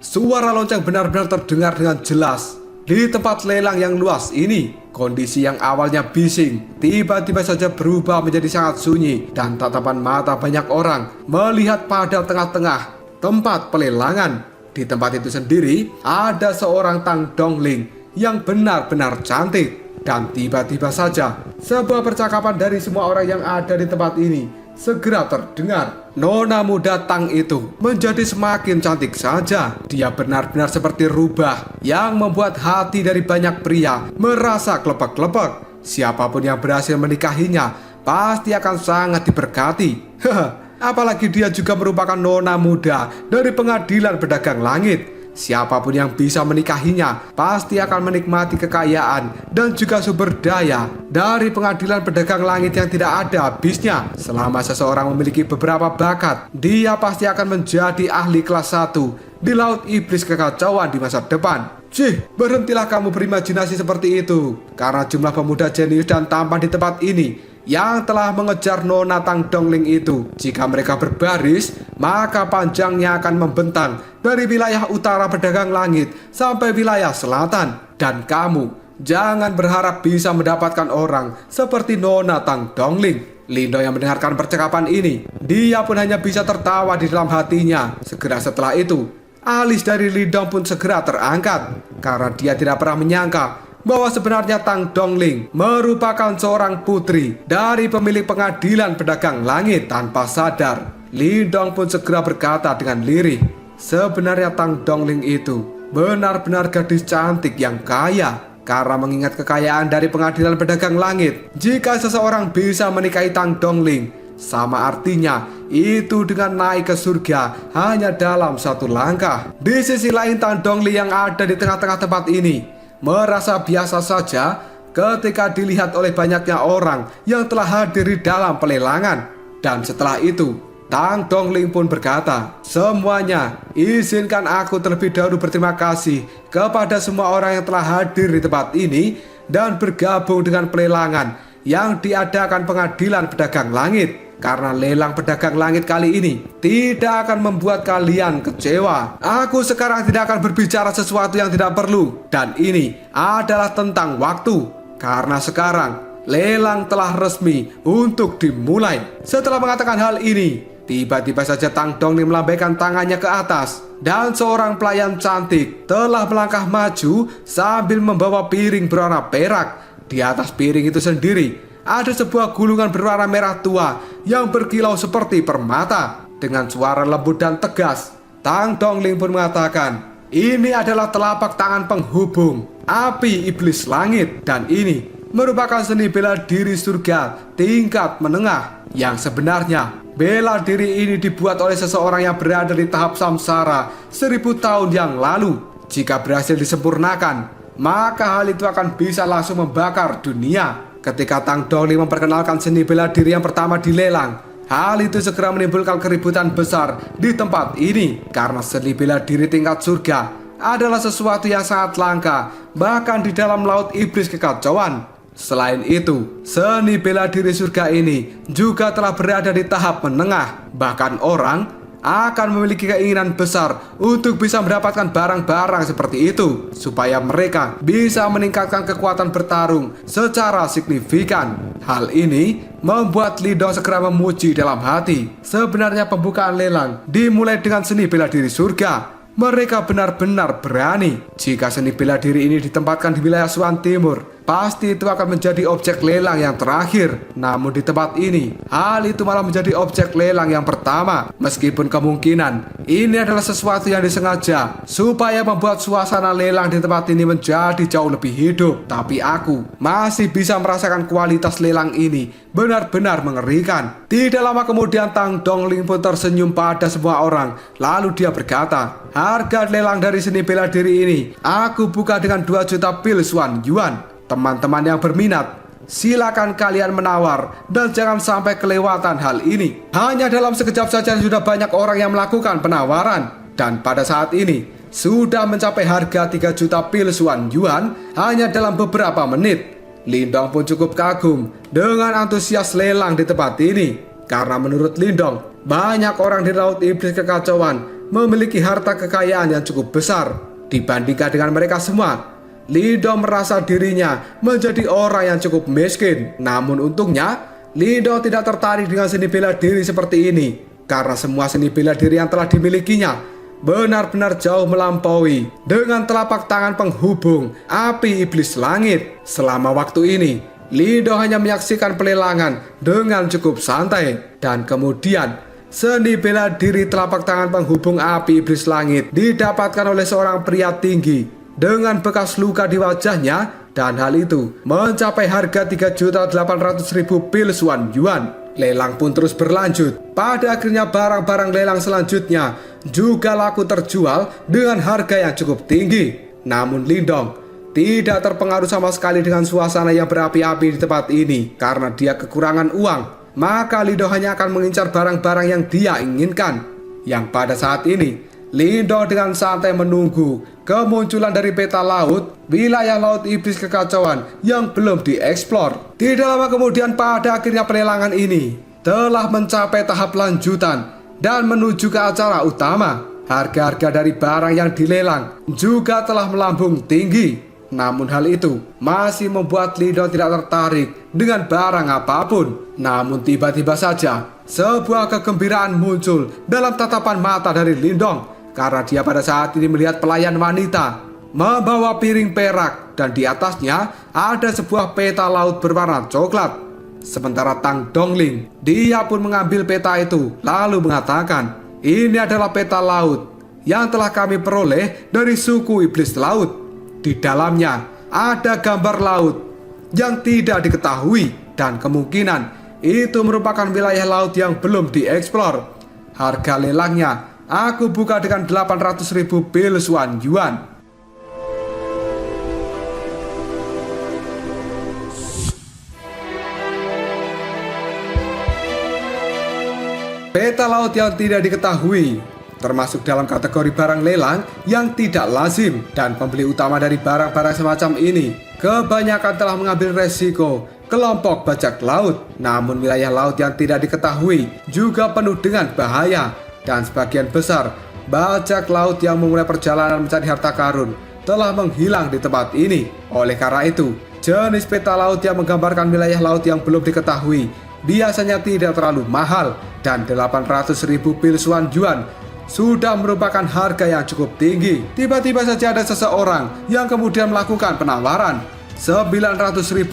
Suara lonceng benar-benar terdengar dengan jelas. Di tempat lelang yang luas ini, kondisi yang awalnya bising tiba-tiba saja berubah menjadi sangat sunyi, dan tatapan mata banyak orang melihat pada tengah-tengah tempat pelelangan. Di tempat itu sendiri ada seorang Tang Dongling yang benar-benar cantik. Dan tiba-tiba saja sebuah percakapan dari semua orang yang ada di tempat ini segera terdengar. Nona muda Tang itu menjadi semakin cantik saja. Dia benar-benar seperti rubah yang membuat hati dari banyak pria merasa klepek-klepek. Siapapun yang berhasil menikahinya pasti akan sangat diberkati. Apalagi dia juga merupakan nona muda dari pengadilan pedagang langit. Siapapun yang bisa menikahinya pasti akan menikmati kekayaan dan juga sumber daya dari pengadilan pedagang langit yang tidak ada habisnya. Selama seseorang memiliki beberapa bakat, dia pasti akan menjadi ahli kelas 1 di laut iblis kekacauan di masa depan. Cih, berhentilah kamu berimajinasi seperti itu, karena jumlah pemuda jenius dan tampan di tempat ini yang telah mengejar Nona Tang Dongling itu, jika mereka berbaris, maka panjangnya akan membentang dari wilayah utara pedagang langit sampai wilayah selatan. Dan kamu jangan berharap bisa mendapatkan orang seperti Nona Tang Dongling. Lindong yang mendengarkan percakapan ini, dia pun hanya bisa tertawa di dalam hatinya. Segera setelah itu, alis dari Lindong pun segera terangkat, karena dia tidak pernah menyangka bahwa sebenarnya Tang Dongling merupakan seorang putri dari pemilik pengadilan pedagang langit. Tanpa sadar, Lindong pun segera berkata dengan lirih, sebenarnya Tang Dongling itu benar-benar gadis cantik yang kaya. Karena mengingat kekayaan dari pengadilan pedagang langit, jika seseorang bisa menikahi Tang Dongling, sama artinya itu dengan naik ke surga hanya dalam satu langkah. Di sisi lain, Tang Dongling yang ada di tengah-tengah tempat ini merasa biasa saja ketika dilihat oleh banyaknya orang yang telah hadir di dalam pelelangan. Dan setelah itu, Tang Dongling pun berkata, semuanya, izinkan aku terlebih dahulu berterima kasih kepada semua orang yang telah hadir di tempat ini dan bergabung dengan pelelangan yang diadakan pengadilan pedagang langit. Karena lelang pedagang langit kali ini tidak akan membuat kalian kecewa. Aku sekarang tidak akan berbicara sesuatu yang tidak perlu. Dan ini adalah tentang waktu. Karena sekarang lelang telah resmi untuk dimulai. Setelah mengatakan hal ini, tiba-tiba saja Tang Dongling melambaikan tangannya ke atas. Dan seorang pelayan cantik telah melangkah maju sambil membawa piring berwarna perak. Di atas piring itu sendiri ada sebuah gulungan berwarna merah tua yang berkilau seperti permata. Dengan suara lembut dan tegas, Tang Dongling pun mengatakan, ini adalah telapak tangan penghubung api iblis langit, dan ini merupakan seni bela diri surga tingkat menengah. Yang sebenarnya bela diri ini dibuat oleh seseorang yang berada di tahap samsara 1000 tahun yang lalu. Jika berhasil disempurnakan, maka hal itu akan bisa langsung membakar dunia. Ketika Tang Dongling memperkenalkan seni bela diri yang pertama di lelang, hal itu segera menimbulkan keributan besar di tempat ini, karena seni bela diri tingkat surga adalah sesuatu yang sangat langka, bahkan di dalam laut iblis kekacauan. Selain itu, seni bela diri surga ini juga telah berada di tahap menengah. Bahkan orang akan memiliki keinginan besar untuk bisa mendapatkan barang-barang seperti itu, supaya mereka bisa meningkatkan kekuatan bertarung secara signifikan. Hal ini membuat Li Dong segera memuji dalam hati. Sebenarnya pembukaan lelang dimulai dengan seni bela diri surga. Mereka benar-benar berani. Jika seni bela diri ini ditempatkan di wilayah Suan Timur, pasti itu akan menjadi objek lelang yang terakhir. Namun di tempat ini, hal itu malah menjadi objek lelang yang pertama. Meskipun kemungkinan ini adalah sesuatu yang disengaja supaya membuat suasana lelang di tempat ini menjadi jauh lebih hidup, tapi aku masih bisa merasakan kualitas lelang ini benar-benar mengerikan. Tidak lama kemudian Tang Dongling pun tersenyum pada semua orang. Lalu dia berkata, harga lelang dari seni bela diri ini aku buka dengan 2 juta pil Suan Yuan. Teman-teman yang berminat, silakan kalian menawar dan jangan sampai kelewatan hal ini. Hanya dalam sekejap saja sudah banyak orang yang melakukan penawaran, dan pada saat ini sudah mencapai harga 3 juta pil Suan Yuan hanya dalam beberapa menit. Li Dong pun cukup kagum dengan antusias lelang di tempat ini, karena menurut Li Dong, banyak orang di laut iblis kekacauan memiliki harta kekayaan yang cukup besar. Dibandingkan dengan mereka semua, Li Dong merasa dirinya menjadi orang yang cukup miskin. Namun untungnya, Li Dong tidak tertarik dengan seni bela diri seperti ini, karena semua seni bela diri yang telah dimilikinya benar-benar jauh melampaui dengan telapak tangan penghubung api iblis langit. Selama waktu ini, Li Dong hanya menyaksikan pelelangan dengan cukup santai, dan kemudian seni bela diri telapak tangan penghubung api iblis langit didapatkan oleh seorang pria tinggi dengan bekas luka di wajahnya, dan hal itu mencapai harga 3.800.000 pil Suan Yuan. Lelang pun terus berlanjut. Pada akhirnya barang-barang lelang selanjutnya juga laku terjual dengan harga yang cukup tinggi. Namun Li Dong tidak terpengaruh sama sekali dengan suasana yang berapi-api di tempat ini, karena dia kekurangan uang. Maka Li Dong hanya akan mengincar barang-barang yang dia inginkan. Yang pada saat ini Li Dong dengan santai menunggu kemunculan dari peta laut wilayah laut iblis kekacauan yang belum dieksplor. Tidak lama kemudian pada akhirnya pelelangan ini telah mencapai tahap lanjutan dan menuju ke acara utama. Harga-harga dari barang yang dilelang juga telah melambung tinggi. Namun hal itu masih membuat Li Dong tidak tertarik dengan barang apapun. Namun tiba-tiba saja sebuah kegembiraan muncul dalam tatapan mata dari Li Dong, karena dia pada saat ini melihat pelayan wanita membawa piring perak, dan di atasnya ada sebuah peta laut berwarna coklat. Sementara Tang Dongling, dia pun mengambil peta itu lalu mengatakan, ini adalah peta laut yang telah kami peroleh dari suku iblis laut. Di dalamnya ada gambar laut yang tidak diketahui, dan kemungkinan itu merupakan wilayah laut yang belum dieksplor. Harga lelangnya aku buka dengan 800.000 pil Suan Yuan. Peta laut yang tidak diketahui termasuk dalam kategori barang lelang yang tidak lazim, dan pembeli utama dari barang-barang semacam ini kebanyakan telah mengambil resiko kelompok bajak laut. Namun wilayah laut yang tidak diketahui juga penuh dengan bahaya, dan sebagian besar bajak laut yang memulai perjalanan mencari harta karun telah menghilang di tempat ini. Oleh karena itu, jenis peta laut yang menggambarkan wilayah laut yang belum diketahui biasanya tidak terlalu mahal, dan 800.000 pil Suan Yuan sudah merupakan harga yang cukup tinggi. Tiba-tiba saja ada seseorang yang kemudian melakukan penawaran 900.000,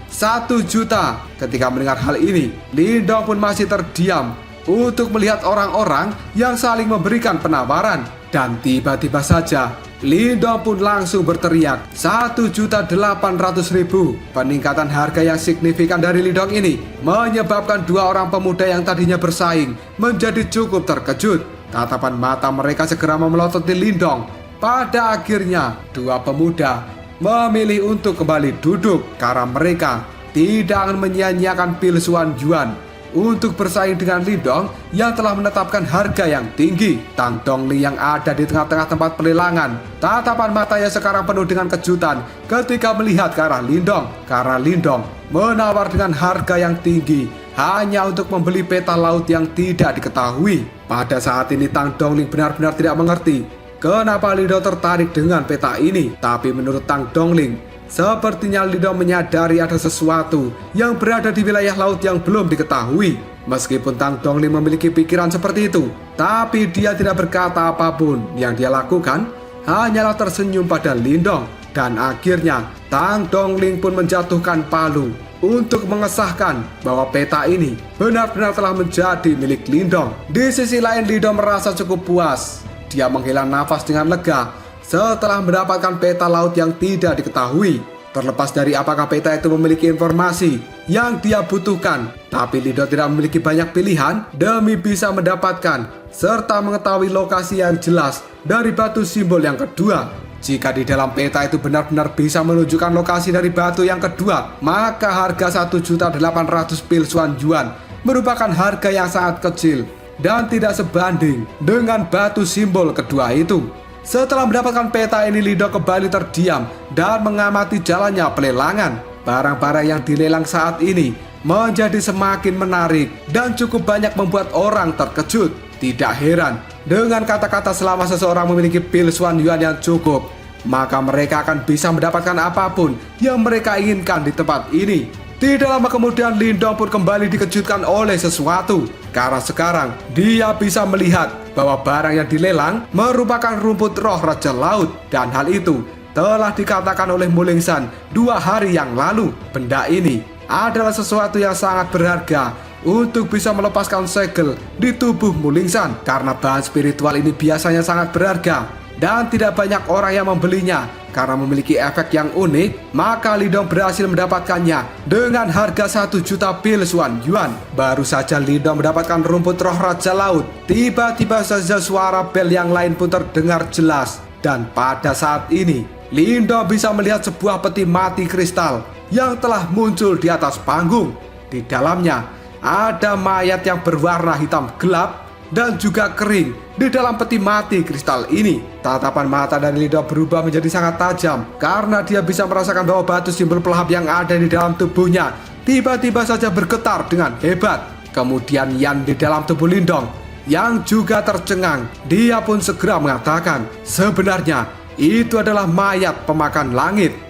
1 juta. Ketika mendengar hal ini, Li Dong pun masih terdiam untuk melihat orang-orang yang saling memberikan penawaran. Dan tiba-tiba saja Lindong pun langsung berteriak 1.800.000. Peningkatan harga yang signifikan dari Lindong ini menyebabkan dua orang pemuda yang tadinya bersaing menjadi cukup terkejut. Tatapan mata mereka segera memelototi Lindong. Pada akhirnya dua pemuda memilih untuk kembali duduk karena mereka tidak akan menyia-nyiakan pil Xuan Yuan untuk bersaing dengan Lindong yang telah menetapkan harga yang tinggi. Tang Dongling yang ada di tengah-tengah tempat pelelangan, tatapan matanya sekarang penuh dengan kejutan ketika melihat ke arah Lindong, karena Lindong menawar dengan harga yang tinggi hanya untuk membeli peta laut yang tidak diketahui. Pada saat ini Tang Dongling benar-benar tidak mengerti kenapa Lindong tertarik dengan peta ini. Tapi menurut Tang Dongling, sepertinya Lindong menyadari ada sesuatu yang berada di wilayah laut yang belum diketahui. Meskipun Tang Dongling memiliki pikiran seperti itu, tapi dia tidak berkata apapun. Yang dia lakukan hanyalah tersenyum pada Lindong. Dan akhirnya Tang Dongling pun menjatuhkan palu untuk mengesahkan bahwa peta ini benar-benar telah menjadi milik Lindong. Di sisi lain, Lindong merasa cukup puas. Dia menghela nafas dengan lega setelah mendapatkan peta laut yang tidak diketahui. Terlepas dari apakah peta itu memiliki informasi yang dia butuhkan, tapi Lindong tidak memiliki banyak pilihan demi bisa mendapatkan serta mengetahui lokasi yang jelas dari batu simbol yang kedua. Jika di dalam peta itu benar-benar bisa menunjukkan lokasi dari batu yang kedua, maka harga 1.800.000 pil Xuan Yuan merupakan harga yang sangat kecil dan tidak sebanding dengan batu simbol kedua itu. Setelah mendapatkan peta ini, Lindong kembali terdiam dan mengamati jalannya pelelangan. Barang-barang yang dilelang saat ini menjadi semakin menarik dan cukup banyak membuat orang terkejut. Tidak heran, dengan kata-kata selama seseorang memiliki pil Xuan Yuan yang cukup, maka mereka akan bisa mendapatkan apapun yang mereka inginkan di tempat ini. Tidak lama kemudian Lindong pun kembali dikejutkan oleh sesuatu, karena sekarang dia bisa melihat bahwa barang yang dilelang merupakan rumput roh Raja Laut. Dan hal itu telah dikatakan oleh Mu Lingsan 2 hari yang lalu. Benda ini adalah sesuatu yang sangat berharga untuk bisa melepaskan segel di tubuh Mu Lingsan, karena bahan spiritual ini biasanya sangat berharga dan tidak banyak orang yang membelinya. Karena memiliki efek yang unik, maka Lindong berhasil mendapatkannya dengan harga 1 juta pil Xuan Yuan. Baru saja Lindong mendapatkan rumput roh Raja Laut, tiba-tiba saja suara bel yang lain pun terdengar jelas. Dan pada saat ini Lindong bisa melihat sebuah peti mati kristal yang telah muncul di atas panggung. Di dalamnya ada mayat yang berwarna hitam gelap dan juga kering. Di dalam peti mati kristal ini, tatapan mata dari Lindong berubah menjadi sangat tajam karena dia bisa merasakan bahwa batu simbol pelahap yang ada di dalam tubuhnya tiba-tiba saja bergetar dengan hebat. Kemudian Yan di dalam tubuh Lindong yang juga tercengang. Dia pun segera mengatakan, sebenarnya itu adalah mayat pemakan langit.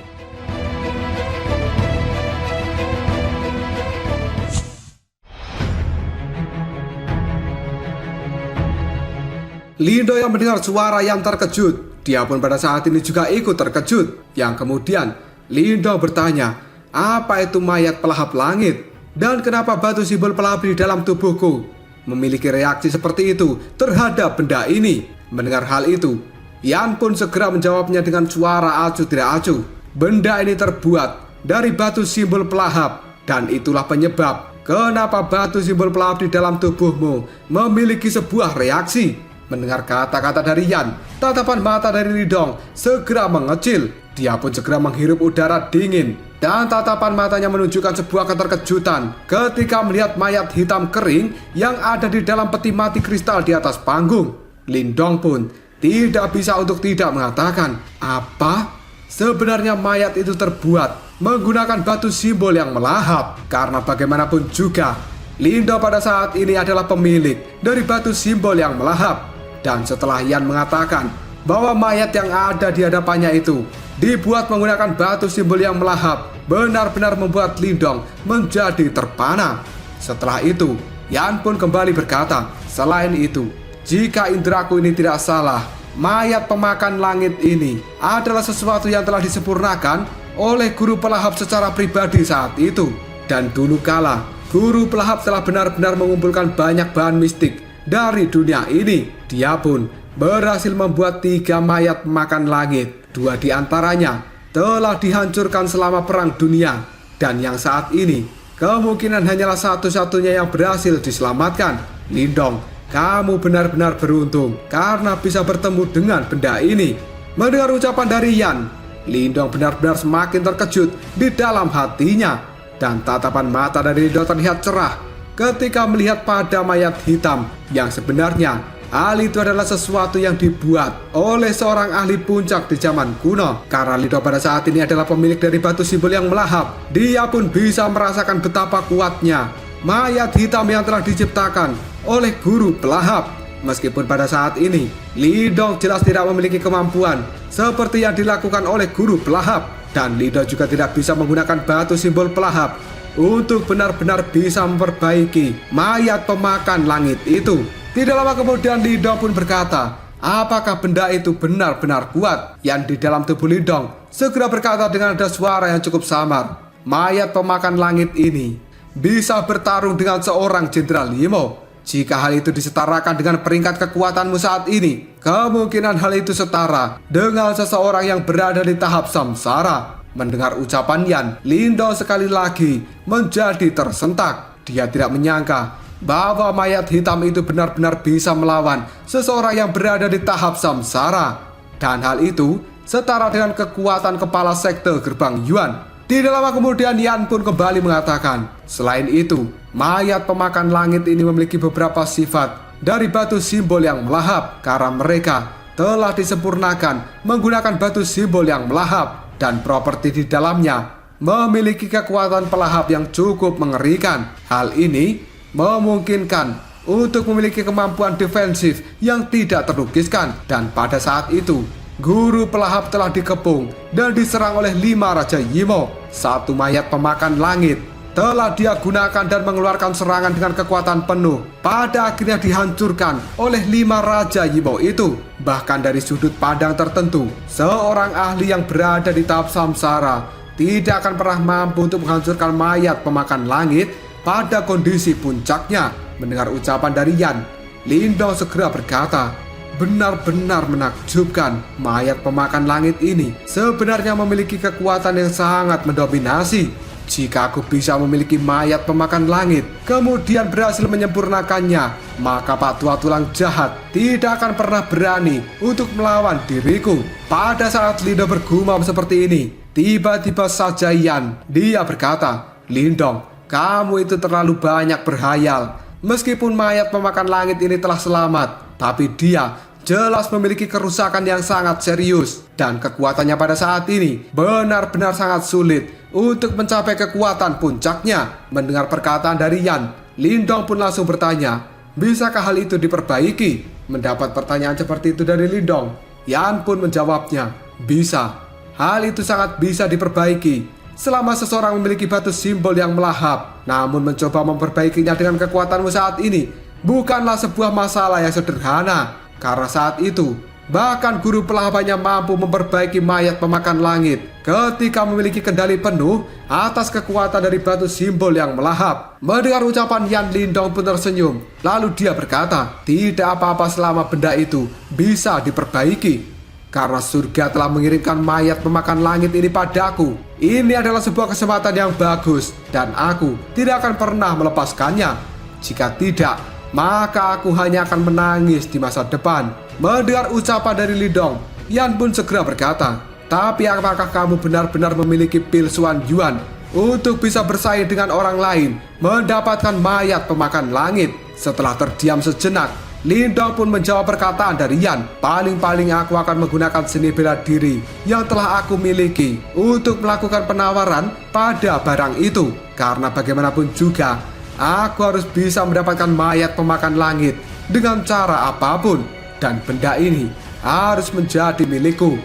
Lindong yang mendengar suara yang terkejut, dia pun pada saat ini juga ikut terkejut. Yang kemudian Lindong bertanya, apa itu mayat pelahap langit? Dan kenapa batu simbol pelahap di dalam tubuhku memiliki reaksi seperti itu terhadap benda ini? Mendengar hal itu, Yan pun segera menjawabnya dengan suara acuh tidak acuh. Benda ini terbuat dari batu simbol pelahap, dan itulah penyebab kenapa batu simbol pelahap di dalam tubuhmu memiliki sebuah reaksi. Mendengar kata-kata dari Yan, tatapan mata dari Lindong segera mengecil. Dia pun segera menghirup udara dingin, dan tatapan matanya menunjukkan sebuah keterkejutan ketika melihat mayat hitam kering yang ada di dalam peti mati kristal di atas panggung. Lindong pun tidak bisa untuk tidak mengatakan, apa? Sebenarnya mayat itu terbuat menggunakan batu simbol yang melahap. Karena bagaimanapun juga, Lindong pada saat ini adalah pemilik dari batu simbol yang melahap. Dan setelah Yan mengatakan bahwa mayat yang ada di hadapannya itu dibuat menggunakan batu simbol yang melahap, benar-benar membuat Lindong menjadi terpana. Setelah itu, Yan pun kembali berkata, selain itu, jika indraku ini tidak salah, mayat pemakan langit ini adalah sesuatu yang telah disempurnakan oleh guru pelahap secara pribadi saat itu. Dan dulu kala, Guru pelahap telah benar-benar mengumpulkan banyak bahan mistik dari dunia ini. Dia pun berhasil membuat 3 mayat pemakan langit. 2 di antaranya telah dihancurkan selama perang dunia, dan yang saat ini kemungkinan hanyalah satu-satunya yang berhasil diselamatkan. Lindong, kamu benar-benar beruntung karena bisa bertemu dengan benda ini. Mendengar ucapan dari Yan, Lindong benar-benar semakin terkejut di dalam hatinya, dan tatapan mata dari Lindong terlihat cerah ketika melihat pada mayat hitam yang sebenarnya hal itu adalah sesuatu yang dibuat oleh seorang ahli puncak di zaman kuno. Karena Lindong pada saat ini adalah pemilik dari batu simbol yang melahap, dia pun bisa merasakan betapa kuatnya mayat hitam yang telah diciptakan oleh guru pelahap. Meskipun pada saat ini Lindong jelas tidak memiliki kemampuan seperti yang dilakukan oleh guru pelahap, dan Lindong juga tidak bisa menggunakan batu simbol pelahap untuk benar-benar bisa memperbaiki mayat pemakan langit itu. Tidak lama kemudian Lindong pun berkata, apakah benda itu benar-benar kuat? Yang di dalam tubuh Lindong segera berkata dengan ada suara yang cukup samar, mayat pemakan langit ini bisa bertarung dengan seorang Jenderal Yimo. Jika hal itu disetarakan dengan peringkat kekuatanmu saat ini, kemungkinan hal itu setara dengan seseorang yang berada di tahap samsara. Mendengar ucapan Yan, Lindong sekali lagi menjadi tersentak. Dia tidak menyangka bahwa mayat hitam itu benar-benar bisa melawan seseorang yang berada di tahap samsara. Dan hal itu setara dengan kekuatan kepala sekte gerbang Yuan. Tidak lama kemudian Yan pun kembali mengatakan, selain itu, mayat pemakan langit ini memiliki beberapa sifat dari batu simbol yang melahap karena mereka telah disempurnakan menggunakan batu simbol yang melahap, dan properti di dalamnya memiliki kekuatan pelahap yang cukup mengerikan. Hal ini memungkinkan untuk memiliki kemampuan defensif yang tidak terlukiskan, dan pada saat itu guru pelahap telah dikepung dan diserang oleh 5 Raja Yimo. 1 mayat pemakan langit telah dia gunakan dan mengeluarkan serangan dengan kekuatan penuh. Pada akhirnya dihancurkan oleh 5 Raja Yimo itu. Bahkan dari sudut pandang tertentu, seorang ahli yang berada di tahap samsara tidak akan pernah mampu untuk menghancurkan mayat pemakan langit pada kondisi puncaknya. Mendengar ucapan dari Yan, Lindong segera berkata, benar-benar menakjubkan. Mayat pemakan langit ini sebenarnya memiliki kekuatan yang sangat mendominasi. Jika aku bisa memiliki mayat pemakan langit, kemudian berhasil menyempurnakannya, maka Pak Tua Tulang Jahat tidak akan pernah berani untuk melawan diriku. Pada saat Lindong bergumam seperti ini, tiba-tiba saja Yan, dia berkata, Lindong, kamu itu terlalu banyak berhayal. Meskipun mayat pemakan langit ini telah selamat, tapi dia jelas memiliki kerusakan yang sangat serius, dan kekuatannya pada saat ini benar-benar sangat sulit untuk mencapai kekuatan puncaknya. Mendengar perkataan dari Yan, Lindong pun langsung bertanya, bisakah hal itu diperbaiki? Mendapat pertanyaan seperti itu dari Lindong, Yan pun menjawabnya, bisa. Hal itu sangat bisa diperbaiki selama seseorang memiliki batu simbol yang melahap. Namun mencoba memperbaikinya dengan kekuatanmu saat ini bukanlah sebuah masalah yang sederhana. Karena saat itu, bahkan guru pelahap hanya mampu memperbaiki mayat pemakan langit ketika memiliki kendali penuh atas kekuatan dari batu simbol yang melahap. Mendengar ucapan Yan, Lindong pun tersenyum. Lalu dia berkata, tidak apa-apa selama benda itu bisa diperbaiki. Karena surga telah mengirimkan mayat pemakan langit ini padaku. Ini adalah sebuah kesempatan yang bagus, dan aku tidak akan pernah melepaskannya. Jika tidak, maka aku hanya akan menangis di masa depan. Mendengar ucapan dari Lindong, Yan pun segera berkata, tapi apakah kamu benar-benar memiliki pil Xuan Yuan untuk bisa bersaing dengan orang lain mendapatkan mayat pemakan langit? Setelah terdiam sejenak, Lindong pun menjawab perkataan dari Yan, paling-paling aku akan menggunakan seni bela diri yang telah aku miliki untuk melakukan penawaran pada barang itu. Karena bagaimanapun juga, aku harus bisa mendapatkan mayat pemakan langit dengan cara apapun, dan benda ini harus menjadi milikku.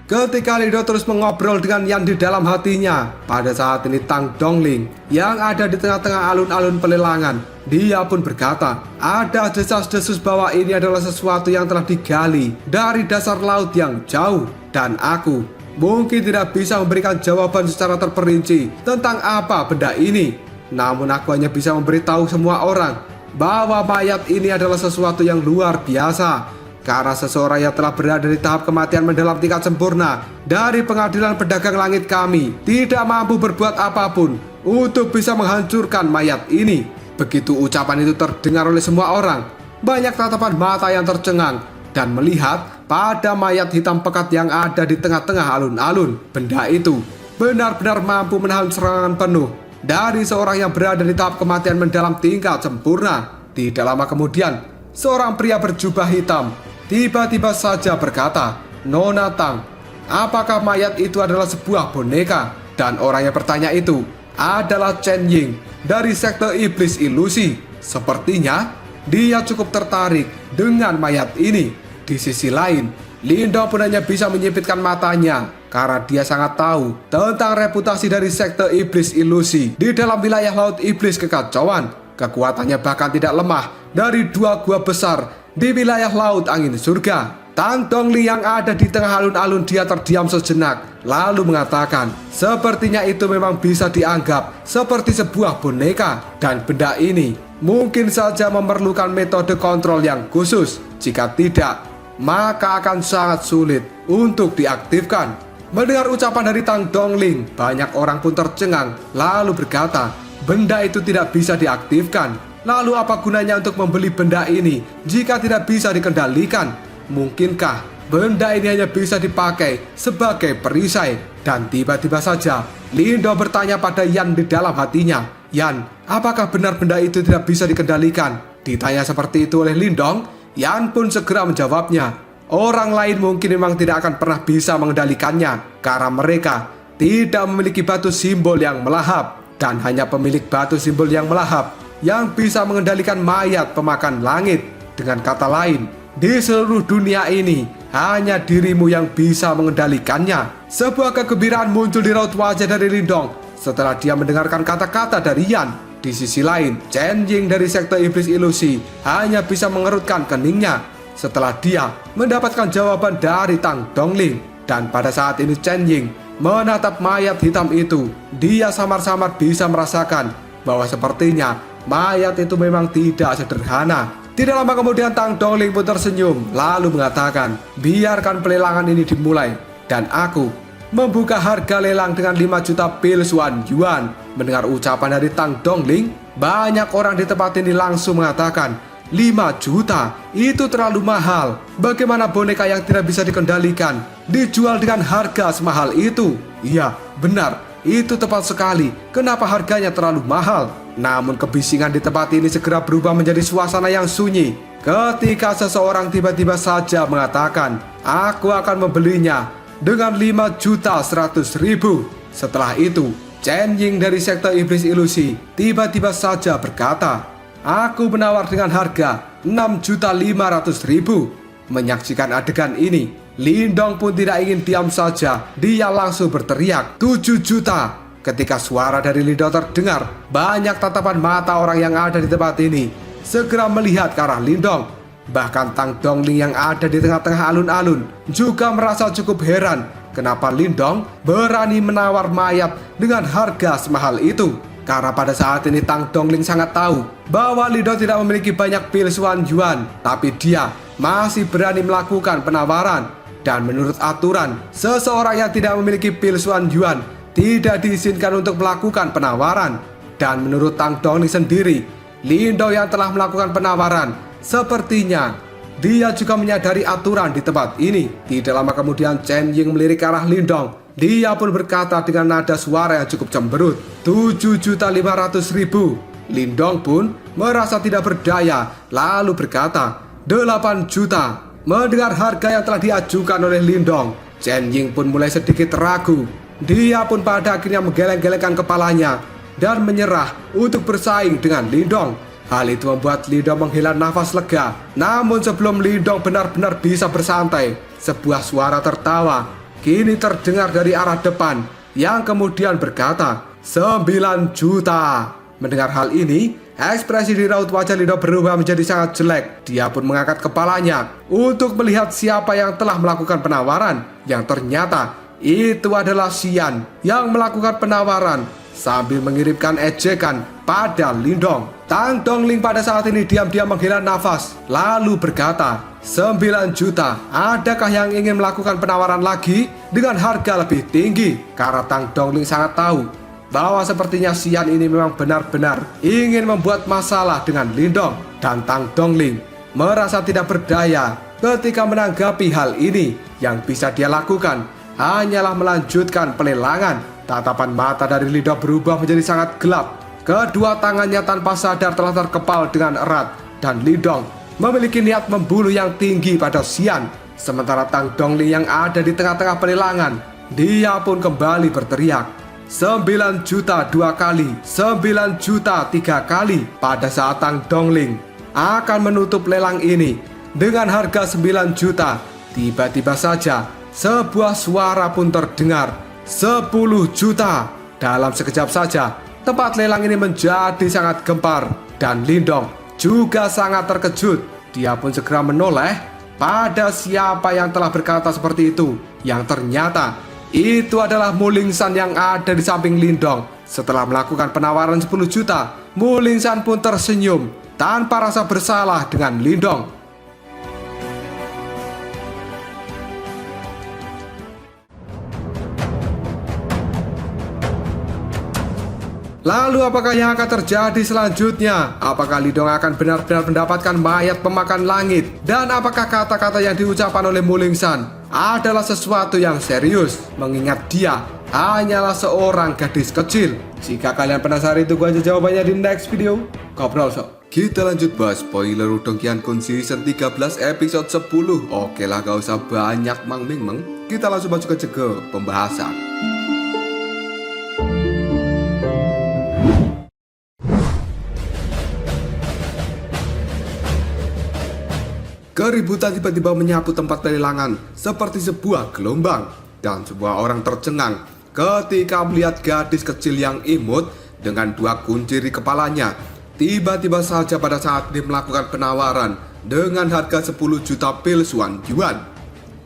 Ketika Lindong terus mengobrol dengan Yan di dalam hatinya, pada saat ini Tang Dongling yang ada di tengah-tengah alun-alun pelelangan, dia pun berkata, ada desas-desus bahwa ini adalah sesuatu yang telah digali dari dasar laut yang jauh, dan aku mungkin tidak bisa memberikan jawaban secara terperinci tentang apa benda ini. Namun aku hanya bisa memberitahu semua orang bahwa mayat ini adalah sesuatu yang luar biasa. Karena seseorang yang telah berada di tahap kematian mendalam tingkat sempurna dari pengadilan pedagang langit kami tidak mampu berbuat apapun untuk bisa menghancurkan mayat ini. Begitu ucapan itu terdengar oleh semua orang, banyak tatapan mata yang tercengang dan melihat pada mayat hitam pekat yang ada di tengah-tengah alun-alun. Benda itu benar-benar mampu menahan serangan penuh dari seorang yang berada di tahap kematian mendalam tingkat sempurna. Tidak lama kemudian, seorang pria berjubah hitam tiba-tiba saja berkata, "Nona Tang, apakah mayat itu adalah sebuah boneka?" Dan orang yang bertanya itu adalah Chen Ying dari sekte iblis ilusi. Sepertinya dia cukup tertarik dengan mayat ini. Di sisi lain, Lindong pun hanya bisa menyipitkan matanya karena dia sangat tahu tentang reputasi dari sekte iblis ilusi di dalam wilayah laut iblis kekacauan. Kekuatannya bahkan tidak lemah dari 2 gua besar di wilayah laut angin surga. Tang Dongling yang ada di tengah alun-alun dia terdiam sejenak, lalu mengatakan, sepertinya itu memang bisa dianggap seperti sebuah boneka, dan benda ini mungkin saja memerlukan metode kontrol yang khusus. Jika tidak, maka akan sangat sulit untuk diaktifkan. Mendengar ucapan dari Tang Dongling, banyak orang pun tercengang, lalu berkata, benda itu tidak bisa diaktifkan. Lalu apa gunanya untuk membeli benda ini jika tidak bisa dikendalikan? Mungkinkah benda ini hanya bisa dipakai sebagai perisai? Dan tiba-tiba saja Lindong bertanya pada Yan di dalam hatinya, "Yan, apakah benar benda itu tidak bisa dikendalikan?" Ditanya seperti itu oleh Lindong, Yan pun segera menjawabnya, orang lain mungkin memang tidak akan pernah bisa mengendalikannya karena mereka tidak memiliki batu simbol yang melahap, dan hanya pemilik batu simbol yang melahap yang bisa mengendalikan mayat pemakan langit. Dengan kata lain, di seluruh dunia ini hanya dirimu yang bisa mengendalikannya. Sebuah kegembiraan muncul di raut wajah dari Lindong setelah dia mendengarkan kata-kata dari Yan. Di sisi lain, Chen Ying dari sekte iblis ilusi hanya bisa mengerutkan keningnya setelah dia mendapatkan jawaban dari Tang Dongling. Dan pada saat ini Chen Ying menatap mayat hitam itu. Dia samar-samar bisa merasakan bahwa sepertinya mayat itu memang tidak sederhana. Tidak lama kemudian Tang Dongling pun tersenyum lalu mengatakan, biarkan pelelangan ini dimulai dan aku membuka harga lelang dengan 5 juta pil Xuan Yuan. Mendengar ucapan dari Tang Dongling, banyak orang di tempat ini langsung mengatakan, 5 juta itu terlalu mahal. Bagaimana boneka yang tidak bisa dikendalikan dijual dengan harga semahal itu? Iya, benar, itu tepat sekali. Kenapa harganya terlalu mahal? Namun kebisingan di tempat ini segera berubah menjadi suasana yang sunyi ketika seseorang tiba-tiba saja mengatakan, aku akan membelinya dengan 5.100.000. Setelah itu, Chen Ying dari sekte iblis ilusi tiba-tiba saja berkata, aku menawar dengan harga 6.500.000. Menyaksikan adegan ini, Lindong pun tidak ingin diam saja. Dia langsung berteriak 7 juta. Ketika suara dari Lindong terdengar, banyak tatapan mata orang yang ada di tempat ini segera melihat ke arah Lindong. Bahkan Tang Dongling yang ada di tengah-tengah alun-alun juga merasa cukup heran kenapa Lindong berani menawar mayat dengan harga semahal itu. Karena pada saat ini Tang Dongling sangat tahu bahwa Lindong tidak memiliki banyak pil Xuan Yuan, tapi dia masih berani melakukan penawaran. Dan menurut aturan, seseorang yang tidak memiliki pil Xuan Yuan tidak diizinkan untuk melakukan penawaran. Dan menurut Tang Dongling sendiri, Lindong yang telah melakukan penawaran, sepertinya dia juga menyadari aturan di tempat ini. Tidak lama kemudian Chen Ying melirik ke arah Lindong. Dia pun berkata dengan nada suara yang cukup cemberut, 7.500.000. Lindong pun merasa tidak berdaya, lalu berkata, 8 juta. Mendengar harga yang telah diajukan oleh Lindong, Chen Ying pun mulai sedikit ragu. Dia pun pada akhirnya menggeleng-gelengkan kepalanya dan menyerah untuk bersaing dengan Lindong. Hal itu membuat Lindong menghela nafas lega. Namun sebelum Lindong benar-benar bisa bersantai, sebuah suara tertawa kini terdengar dari arah depan yang kemudian berkata, 9 juta. Mendengar hal ini, ekspresi di raut wajah Lindong berubah menjadi sangat jelek. Dia pun mengangkat kepalanya untuk melihat siapa yang telah melakukan penawaran, yang ternyata itu adalah Xian yang melakukan penawaran sambil mengirimkan ejekan pada Lindong. Tang Dongling pada saat ini diam-diam menghela nafas lalu berkata, 9 juta, adakah yang ingin melakukan penawaran lagi dengan harga lebih tinggi? Karena Tang Dongling sangat tahu bahwa sepertinya Xian ini memang benar-benar ingin membuat masalah dengan Lindong. Dan Tang Dongling merasa tidak berdaya ketika menanggapi hal ini. Yang bisa dia lakukan hanyalah melanjutkan pelelangan. Tatapan mata dari Lindong berubah menjadi sangat gelap. Kedua tangannya tanpa sadar telah terkepal dengan erat. Dan Lindong memiliki niat membunuh yang tinggi pada Xian. Sementara Tang Dongling yang ada di tengah-tengah pelelangan, dia pun kembali berteriak, 9 juta 2 kali, 9 juta 3 kali. Pada saat Tang Dongling akan menutup lelang ini dengan harga 9 juta, tiba-tiba saja sebuah suara pun terdengar, 10 juta. Dalam sekejap saja tempat lelang ini menjadi sangat gempar dan Lindong juga sangat terkejut. Dia pun segera menoleh pada siapa yang telah berkata seperti itu, yang ternyata itu adalah Muling San yang ada di samping Lindong. Setelah melakukan penawaran 10 juta, Muling San pun tersenyum tanpa rasa bersalah dengan Lindong. Lalu apakah yang akan terjadi selanjutnya? Apakah Lindong akan benar-benar mendapatkan mayat pemakan langit? Dan apakah kata-kata yang diucapkan oleh Muling San adalah sesuatu yang serius, mengingat dia hanyalah seorang gadis kecil? Jika kalian penasaran, tunggu aja jawabannya di next video. Ngobrol sok. Kita lanjut bahas spoiler Wudong Qiankun season 13 episode 10. Oke lah, gak usah banyak meng. Kita langsung masuk ke pembahasan. Keributan tiba-tiba menyapu tempat pelelangan seperti sebuah gelombang, dan sebuah orang tercengang ketika melihat gadis kecil yang imut dengan 2 kunci di kepalanya. Tiba-tiba saja pada saat dia melakukan penawaran dengan harga 10 juta pil Xuan Yuan.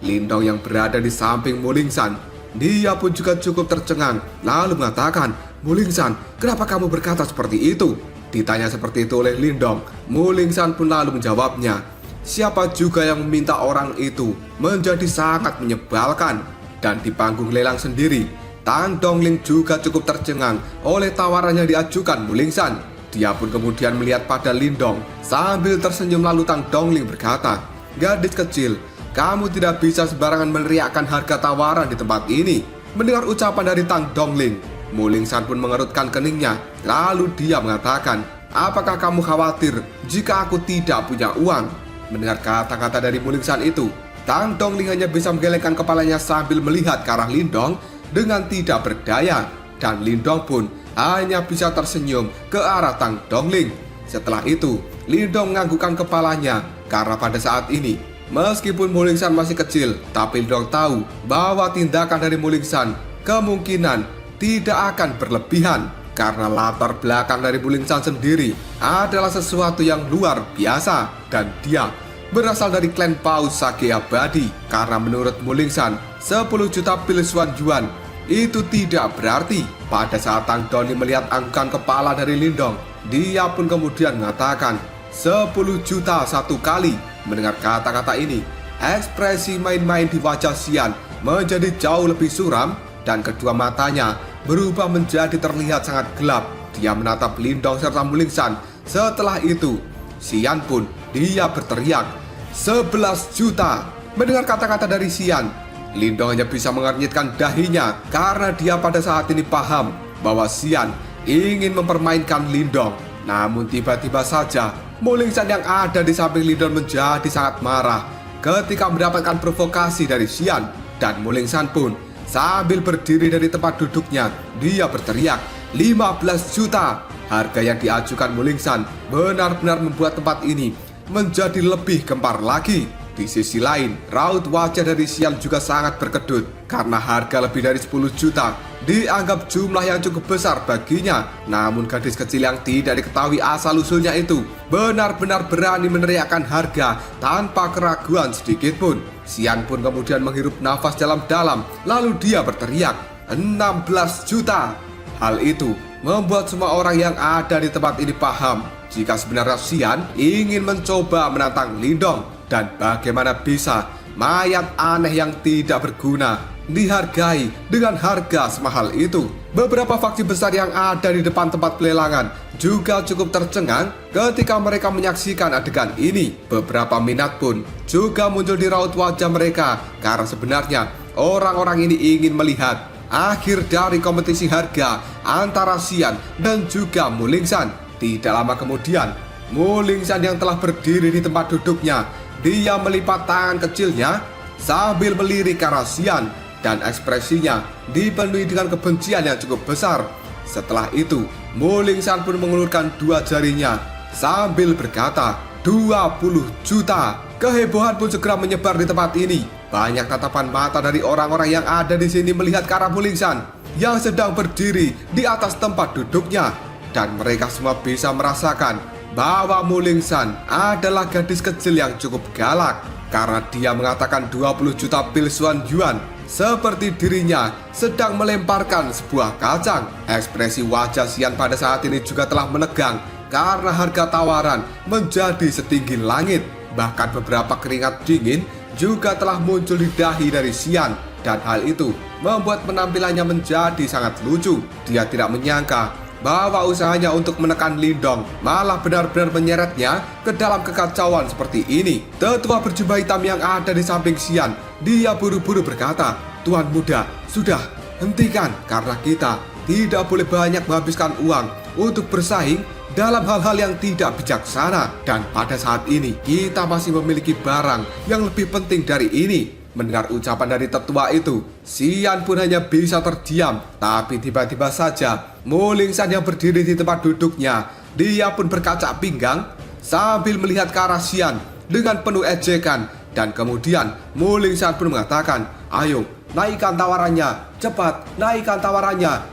Lindong yang berada di samping Muling San, dia pun juga cukup tercengang lalu mengatakan, "Muling San, kenapa kamu berkata seperti itu?" Ditanya seperti itu oleh Lindong, Muling San pun lalu menjawabnya, "Siapa juga yang meminta orang itu menjadi sangat menyebalkan." Dan di panggung lelang sendiri, Tang Dongling juga cukup tercengang oleh tawaran yang diajukan Muling San. Dia pun kemudian melihat pada Lindong sambil tersenyum lalu Tang Dongling berkata, "Gadis kecil, kamu tidak bisa sembarangan meneriakkan harga tawaran di tempat ini." Mendengar ucapan dari Tang Dongling, Muling San pun mengerutkan keningnya lalu dia mengatakan, "Apakah kamu khawatir jika aku tidak punya uang?" Mendengar kata-kata dari Muling San itu, Tang Dongling hanya bisa menggelengkan kepalanya sambil melihat ke arah Lindong dengan tidak berdaya. Dan Lindong pun hanya bisa tersenyum ke arah Tang Dongling. Setelah itu, Lindong menganggukkan kepalanya karena pada saat ini, meskipun Muling San masih kecil, tapi Lindong tahu bahwa tindakan dari Muling San kemungkinan tidak akan berlebihan. Karena latar belakang dari Muling San sendiri adalah sesuatu yang luar biasa, dan dia berasal dari klan Paus Sage Abadi. Karena menurut Muling San, 10 juta pil Xuan Yuan itu tidak berarti. Pada saat Tang Dongling melihat anggukan kepala dari Lindong, dia pun kemudian mengatakan 10 juta 1 kali. Mendengar kata-kata ini, ekspresi main-main di wajah Xian menjadi jauh lebih suram dan kedua matanya berubah menjadi terlihat sangat gelap. Dia menatap Lindong serta Muling San. Setelah itu, Xian pun dia berteriak, 11 juta. Mendengar kata-kata dari Xian, Lindong hanya bisa mengernyitkan dahinya karena dia pada saat ini paham bahwa Xian ingin mempermainkan Lindong. Namun tiba-tiba saja Muling San yang ada di samping Lindong menjadi sangat marah ketika mendapatkan provokasi dari Xian. Dan Muling San pun sambil berdiri dari tempat duduknya, dia berteriak, 15 juta. Harga yang diajukan Muling San benar-benar membuat tempat ini menjadi lebih gempar lagi. Di sisi lain, raut wajah dari Xian juga sangat berkedut karena harga lebih dari 10 juta dianggap jumlah yang cukup besar baginya. Namun gadis kecil yang tidak diketahui asal-usulnya itu benar-benar berani meneriakkan harga tanpa keraguan sedikit pun. Xian pun kemudian menghirup nafas dalam-dalam, lalu dia berteriak, 16 juta. Hal itu membuat semua orang yang ada di tempat ini paham jika sebenarnya Xian ingin mencoba menantang Lindong. Dan bagaimana bisa mayat aneh yang tidak berguna dihargai dengan harga semahal itu. Beberapa faksi besar yang ada di depan tempat pelelangan juga cukup tercengang ketika mereka menyaksikan adegan ini. Beberapa minat pun juga muncul di raut wajah mereka karena sebenarnya orang-orang ini ingin melihat akhir dari kompetisi harga antara Xian dan juga Mulingsan. Tidak lama kemudian, Mulingsan yang telah berdiri di tempat duduknya, dia melipat tangan kecilnya sambil melirik ke arah Xian dan ekspresinya dipenuhi dengan kebencian yang cukup besar. Setelah itu, Mulingsan pun mengulurkan dua jarinya sambil berkata, 20 juta. Kehebohan pun segera menyebar di tempat ini. Banyak tatapan mata dari orang-orang yang ada di sini melihat ke arah Mulingsan yang sedang berdiri di atas tempat duduknya. Dan mereka semua bisa merasakan bahwa Mulingsan adalah gadis kecil yang cukup galak karena dia mengatakan 20 juta pil Xuan Yuan seperti dirinya sedang melemparkan sebuah kacang. Ekspresi wajah Xian pada saat ini juga telah menegang karena harga tawaran menjadi setinggi langit. Bahkan beberapa keringat dingin juga telah muncul di dahi dari Xian dan hal itu membuat penampilannya menjadi sangat lucu. Dia tidak menyangka bahwa usahanya untuk menekan Lindong malah benar-benar menyeretnya ke dalam kekacauan seperti ini. Tetua berjubah hitam yang ada di samping Xian, dia buru-buru berkata, "Tuan muda, sudah, hentikan karena kita tidak boleh banyak menghabiskan uang untuk bersaing dalam hal-hal yang tidak bijaksana. Dan pada saat ini kita masih memiliki barang yang lebih penting dari ini." Mendengar ucapan dari tetua itu, Xian pun hanya bisa terdiam. Tapi tiba-tiba saja Mulingsan yang berdiri di tempat duduknya, dia pun berkacak pinggang sambil melihat ke arah Xian dengan penuh ejekan. Dan kemudian Mulingsan pun mengatakan, "Ayo, naikkan tawarannya, cepat naikkan tawarannya.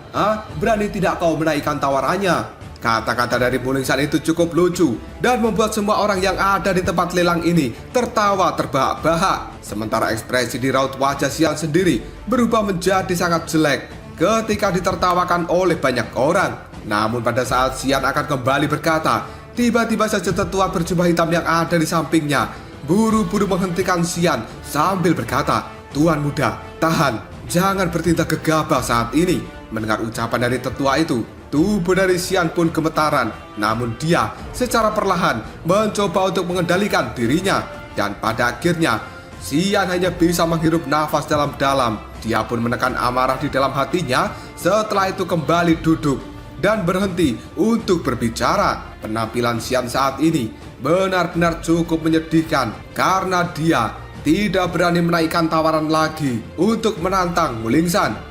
Berani tidak kau menaikkan tawarannya?" Kata-kata dari Mulingsan itu cukup lucu dan membuat semua orang yang ada di tempat lelang ini tertawa terbahak-bahak. Sementara ekspresi di raut wajah Xian sendiri berubah menjadi sangat jelek ketika ditertawakan oleh banyak orang. Namun pada saat Xian akan kembali berkata, tiba-tiba saja tetua berjubah hitam yang ada di sampingnya buru-buru menghentikan Xian sambil berkata, "Tuan muda, tahan, jangan bertindak gegabah saat ini." Mendengar ucapan dari tetua itu, tubuh dari Xian pun gemetaran. Namun dia secara perlahan mencoba untuk mengendalikan dirinya. Dan pada akhirnya Xian hanya bisa menghirup nafas dalam-dalam. Dia pun menekan amarah di dalam hatinya. Setelah itu kembali duduk dan berhenti untuk berbicara. Penampilan Xian saat ini benar-benar cukup menyedihkan karena dia tidak berani menaikkan tawaran lagi untuk menantang Mulingsan.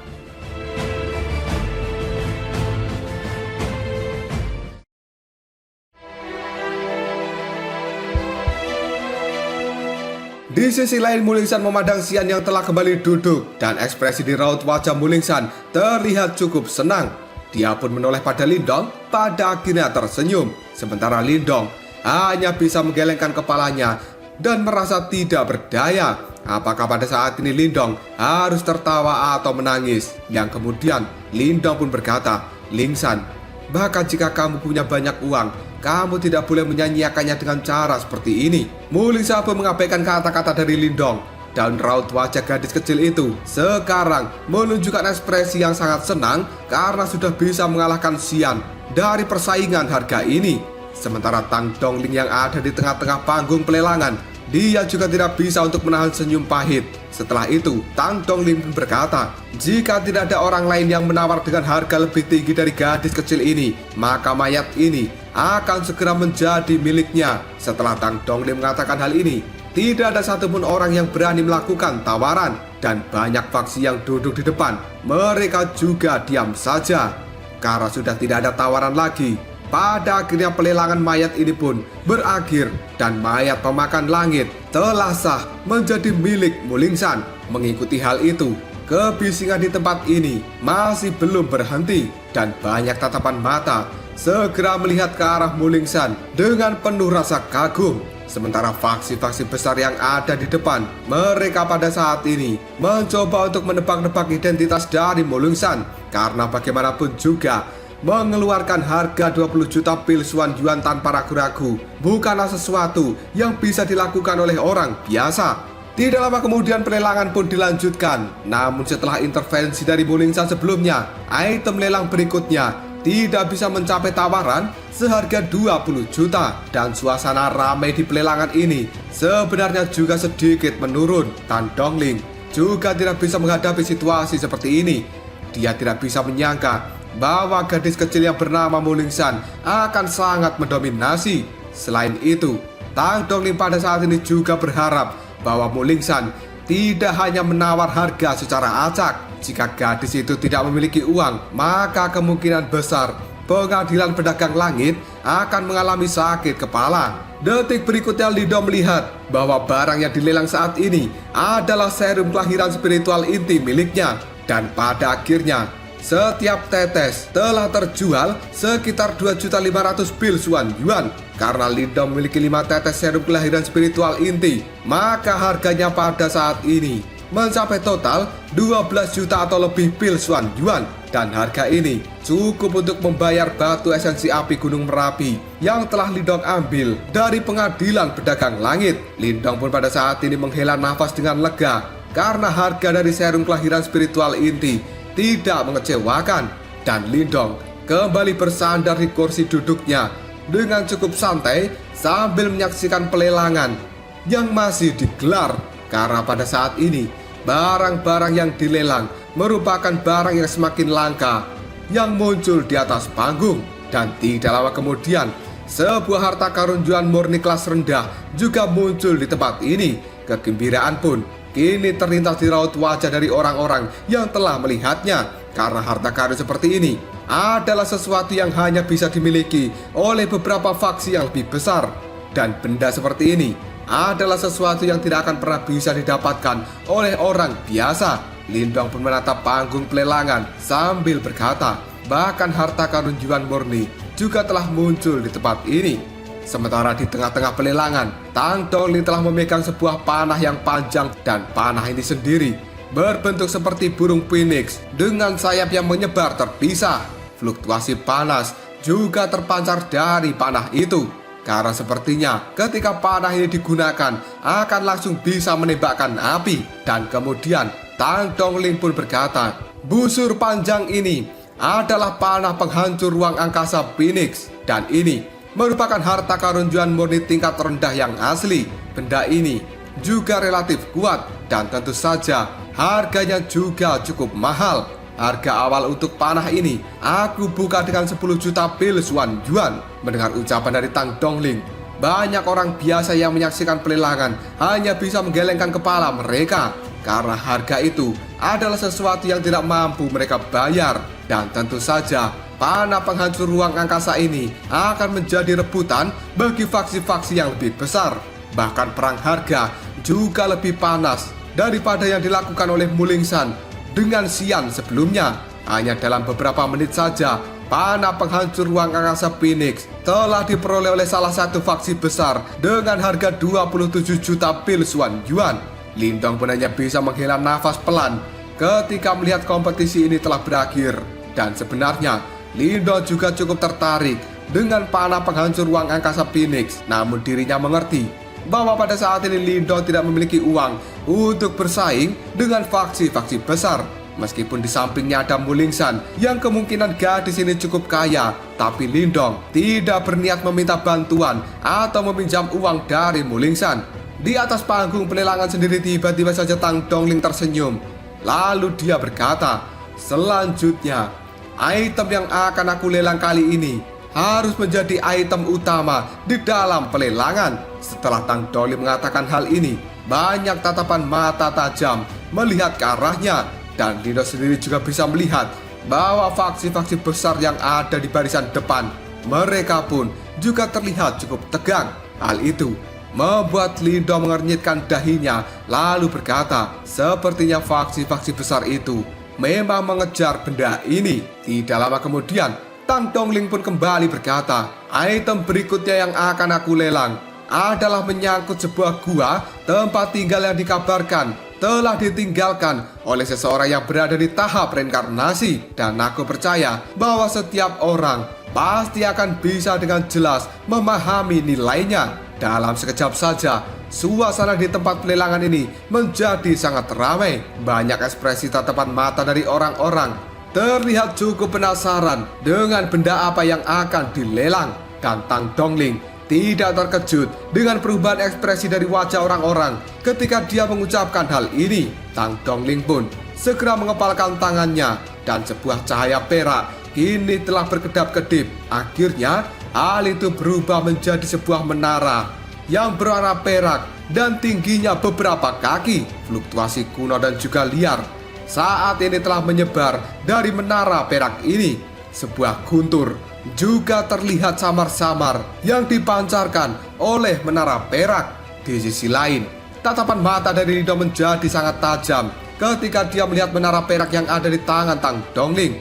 Di sisi lain, Mulingsan memandang Xian yang telah kembali duduk dan ekspresi di raut wajah Mulingsan terlihat cukup senang. Dia pun menoleh pada Lindong, pada akhirnya tersenyum. Sementara Lindong hanya bisa menggelengkan kepalanya dan merasa tidak berdaya. Apakah pada saat ini Lindong harus tertawa atau menangis? Yang kemudian Lindong pun berkata, "Lingsan, bahkan jika kamu punya banyak uang, kamu tidak boleh menyanyiakannya dengan cara seperti ini." Mulingsan pun mengabaikan kata-kata dari Lindong. Dan raut wajah gadis kecil itu sekarang menunjukkan ekspresi yang sangat senang karena sudah bisa mengalahkan Xian dari persaingan harga ini. Sementara Tang Dongling yang ada di tengah-tengah panggung pelelangan, dia juga tidak bisa untuk menahan senyum pahit. Setelah itu, Tang Dongling pun berkata, jika tidak ada orang lain yang menawar dengan harga lebih tinggi dari gadis kecil ini, maka mayat ini akan segera menjadi miliknya. Setelah Tang Dongling mengatakan hal ini, tidak ada satupun orang yang berani melakukan tawaran. Dan banyak faksi yang duduk di depan, mereka juga diam saja. Karena sudah tidak ada tawaran lagi, pada akhirnya pelelangan mayat ini pun berakhir dan mayat pemakan langit telah sah menjadi milik Mulingsan. Mengikuti hal itu, kebisingan di tempat ini masih belum berhenti dan banyak tatapan mata segera melihat ke arah Mulingsan dengan penuh rasa kagum. Sementara faksi-faksi besar yang ada di depan, mereka pada saat ini mencoba untuk menebak-nebak identitas dari Mulingsan. Karena bagaimanapun juga, mengeluarkan harga 20 juta pil Xuan Yuan tanpa ragu-ragu bukanlah sesuatu yang bisa dilakukan oleh orang biasa. Tidak lama kemudian pelelangan pun dilanjutkan. Namun setelah intervensi dari Mulingsan sebelumnya, item lelang berikutnya tidak bisa mencapai tawaran seharga 20 juta dan suasana ramai di pelelangan ini sebenarnya juga sedikit menurun. Tang Dongling juga tidak bisa menghadapi situasi seperti ini. Dia tidak bisa menyangka bahwa gadis kecil yang bernama Mulingsan akan sangat mendominasi. Selain itu, Tang Dongling pada saat ini juga berharap bahwa Mulingsan tidak hanya menawar harga secara acak. Jika gadis itu tidak memiliki uang, maka kemungkinan besar pengadilan pedagang langit akan mengalami sakit kepala. Detik berikutnya Lindong melihat bahwa barang yang dilelang saat ini adalah serum kelahiran spiritual inti miliknya. Dan pada akhirnya, setiap tetes telah terjual sekitar 2.500.000 pil Xuan Yuan. Karena Lindong memiliki 5 tetes serum kelahiran spiritual inti, maka harganya pada saat ini mencapai total 12 juta atau lebih pil Xuan Yuan. Dan harga ini cukup untuk membayar batu esensi api Gunung Merapi yang telah Lindong ambil dari pengadilan pedagang langit. Lindong pun pada saat ini menghela nafas dengan lega karena harga dari serum kelahiran spiritual inti tidak mengecewakan. Dan Lindong kembali bersandar di kursi duduknya dengan cukup santai sambil menyaksikan pelelangan yang masih digelar. Karena pada saat ini, barang-barang yang dilelang merupakan barang yang semakin langka yang muncul di atas panggung. Dan tidak lama kemudian, sebuah harta karun Yuan murni kelas rendah juga muncul di tempat ini. Kegembiraan pun kini terlintas di raut wajah dari orang-orang yang telah melihatnya. Karena harta karun seperti ini adalah sesuatu yang hanya bisa dimiliki oleh beberapa faksi yang lebih besar. Dan benda seperti ini adalah sesuatu yang tidak akan pernah bisa didapatkan oleh orang biasa. Lindong pun menatap panggung pelelangan sambil berkata, bahkan harta karun Yuan murni juga telah muncul di tempat ini. Sementara di tengah-tengah pelelangan, Tang Dongling telah memegang sebuah panah yang panjang, dan panah ini sendiri berbentuk seperti burung phoenix dengan sayap yang menyebar terpisah. Fluktuasi panas juga terpancar dari panah itu. Karena sepertinya ketika panah ini digunakan akan langsung bisa menembakkan api. Dan kemudian Tang Dongling pun berkata, busur panjang ini adalah panah penghancur ruang angkasa Phoenix. Dan ini merupakan harta karun Yuan murni tingkat rendah yang asli. Benda ini juga relatif kuat dan tentu saja harganya juga cukup mahal. Harga awal untuk panah ini aku buka dengan 10 juta pil Xuan Yuan. Mendengar ucapan dari Tang Dongling, banyak orang biasa yang menyaksikan pelelangan hanya bisa menggelengkan kepala mereka. Karena harga itu adalah sesuatu yang tidak mampu mereka bayar. Dan tentu saja panah penghancur ruang angkasa ini akan menjadi rebutan bagi faksi-faksi yang lebih besar. Bahkan perang harga juga lebih panas daripada yang dilakukan oleh Mulingsan dengan Xian sebelumnya. Hanya dalam beberapa menit saja, panah penghancur ruang angkasa Phoenix telah diperoleh oleh salah satu faksi besar dengan harga 27 juta pil Xuan Yuan. Lindong pun hanya bisa menghela nafas pelan ketika melihat kompetisi ini telah berakhir. Dan sebenarnya Lindong juga cukup tertarik dengan panah penghancur ruang angkasa Phoenix. Namun dirinya mengerti bahwa pada saat ini Lindong tidak memiliki uang untuk bersaing dengan faksi-faksi besar. Meskipun di sampingnya ada Mulingsan yang kemungkinan gadis ini cukup kaya, tapi Lindong tidak berniat meminta bantuan atau meminjam uang dari Mulingsan. Di atas panggung pelelangan sendiri tiba-tiba saja Tang Dongling tersenyum. Lalu dia berkata, selanjutnya, item yang akan aku lelang kali ini harus menjadi item utama di dalam pelelangan. Setelah Tang Dongling mengatakan hal ini, banyak tatapan mata tajam melihat ke arahnya. Dan Lindong sendiri juga bisa melihat bahwa faksi-faksi besar yang ada di barisan depan, mereka pun juga terlihat cukup tegang. Hal itu membuat Lindong mengernyitkan dahinya lalu berkata, sepertinya faksi-faksi besar itu memang mengejar benda ini. Tidak lama kemudian, Tang Dongling pun kembali berkata, item berikutnya yang akan aku lelang adalah menyangkut sebuah gua tempat tinggal yang dikabarkan telah ditinggalkan oleh seseorang yang berada di tahap reinkarnasi. Dan aku percaya bahwa setiap orang pasti akan bisa dengan jelas memahami nilainya. Dalam sekejap saja, suasana di tempat pelelangan ini menjadi sangat ramai. Banyak ekspresi tatapan mata dari orang-orang terlihat cukup penasaran dengan benda apa yang akan dilelang. Dan Tang Dongling tidak terkejut dengan perubahan ekspresi dari wajah orang-orang ketika dia mengucapkan hal ini. Tang Dongling pun segera mengepalkan tangannya dan sebuah cahaya perak kini telah berkedap-kedip. Akhirnya hal itu berubah menjadi sebuah menara yang berwarna perak dan tingginya beberapa kaki. Fluktuasi kuno dan juga liar saat ini telah menyebar dari menara perak ini. Sebuah guntur juga terlihat samar-samar yang dipancarkan oleh menara perak. Di sisi lain, tatapan mata dari Lindong menjadi sangat tajam ketika dia melihat menara perak yang ada di tangan Tang Dongling.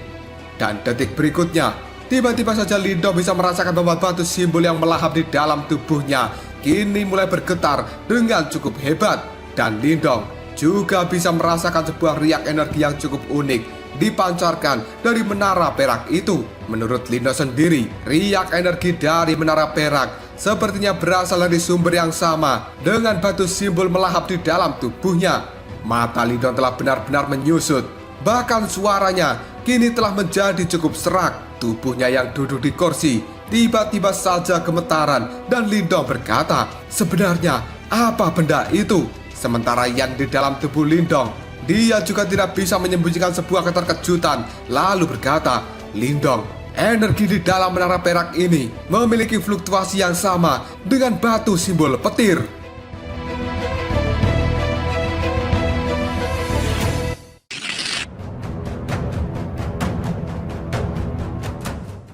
Dan detik berikutnya, tiba-tiba saja Lindong bisa merasakan bahwa batu simbol yang melahap di dalam tubuhnya kini mulai bergetar dengan cukup hebat. Dan Lindong juga bisa merasakan sebuah riak energi yang cukup unik dipancarkan dari menara perak itu. Menurut Lindong sendiri, riak energi dari menara perak sepertinya berasal dari sumber yang sama dengan batu simbol melahap di dalam tubuhnya. Mata Lindong telah benar-benar menyusut, bahkan suaranya kini telah menjadi cukup serak. Tubuhnya yang duduk di kursi tiba-tiba saja gemetaran dan Lindong berkata, sebenarnya apa benda itu? Sementara yang di dalam tubuh Lindong, dia juga tidak bisa menyembunyikan sebuah keterkejutan lalu berkata, Lindong, energi di dalam menara perak ini memiliki fluktuasi yang sama dengan batu simbol petir.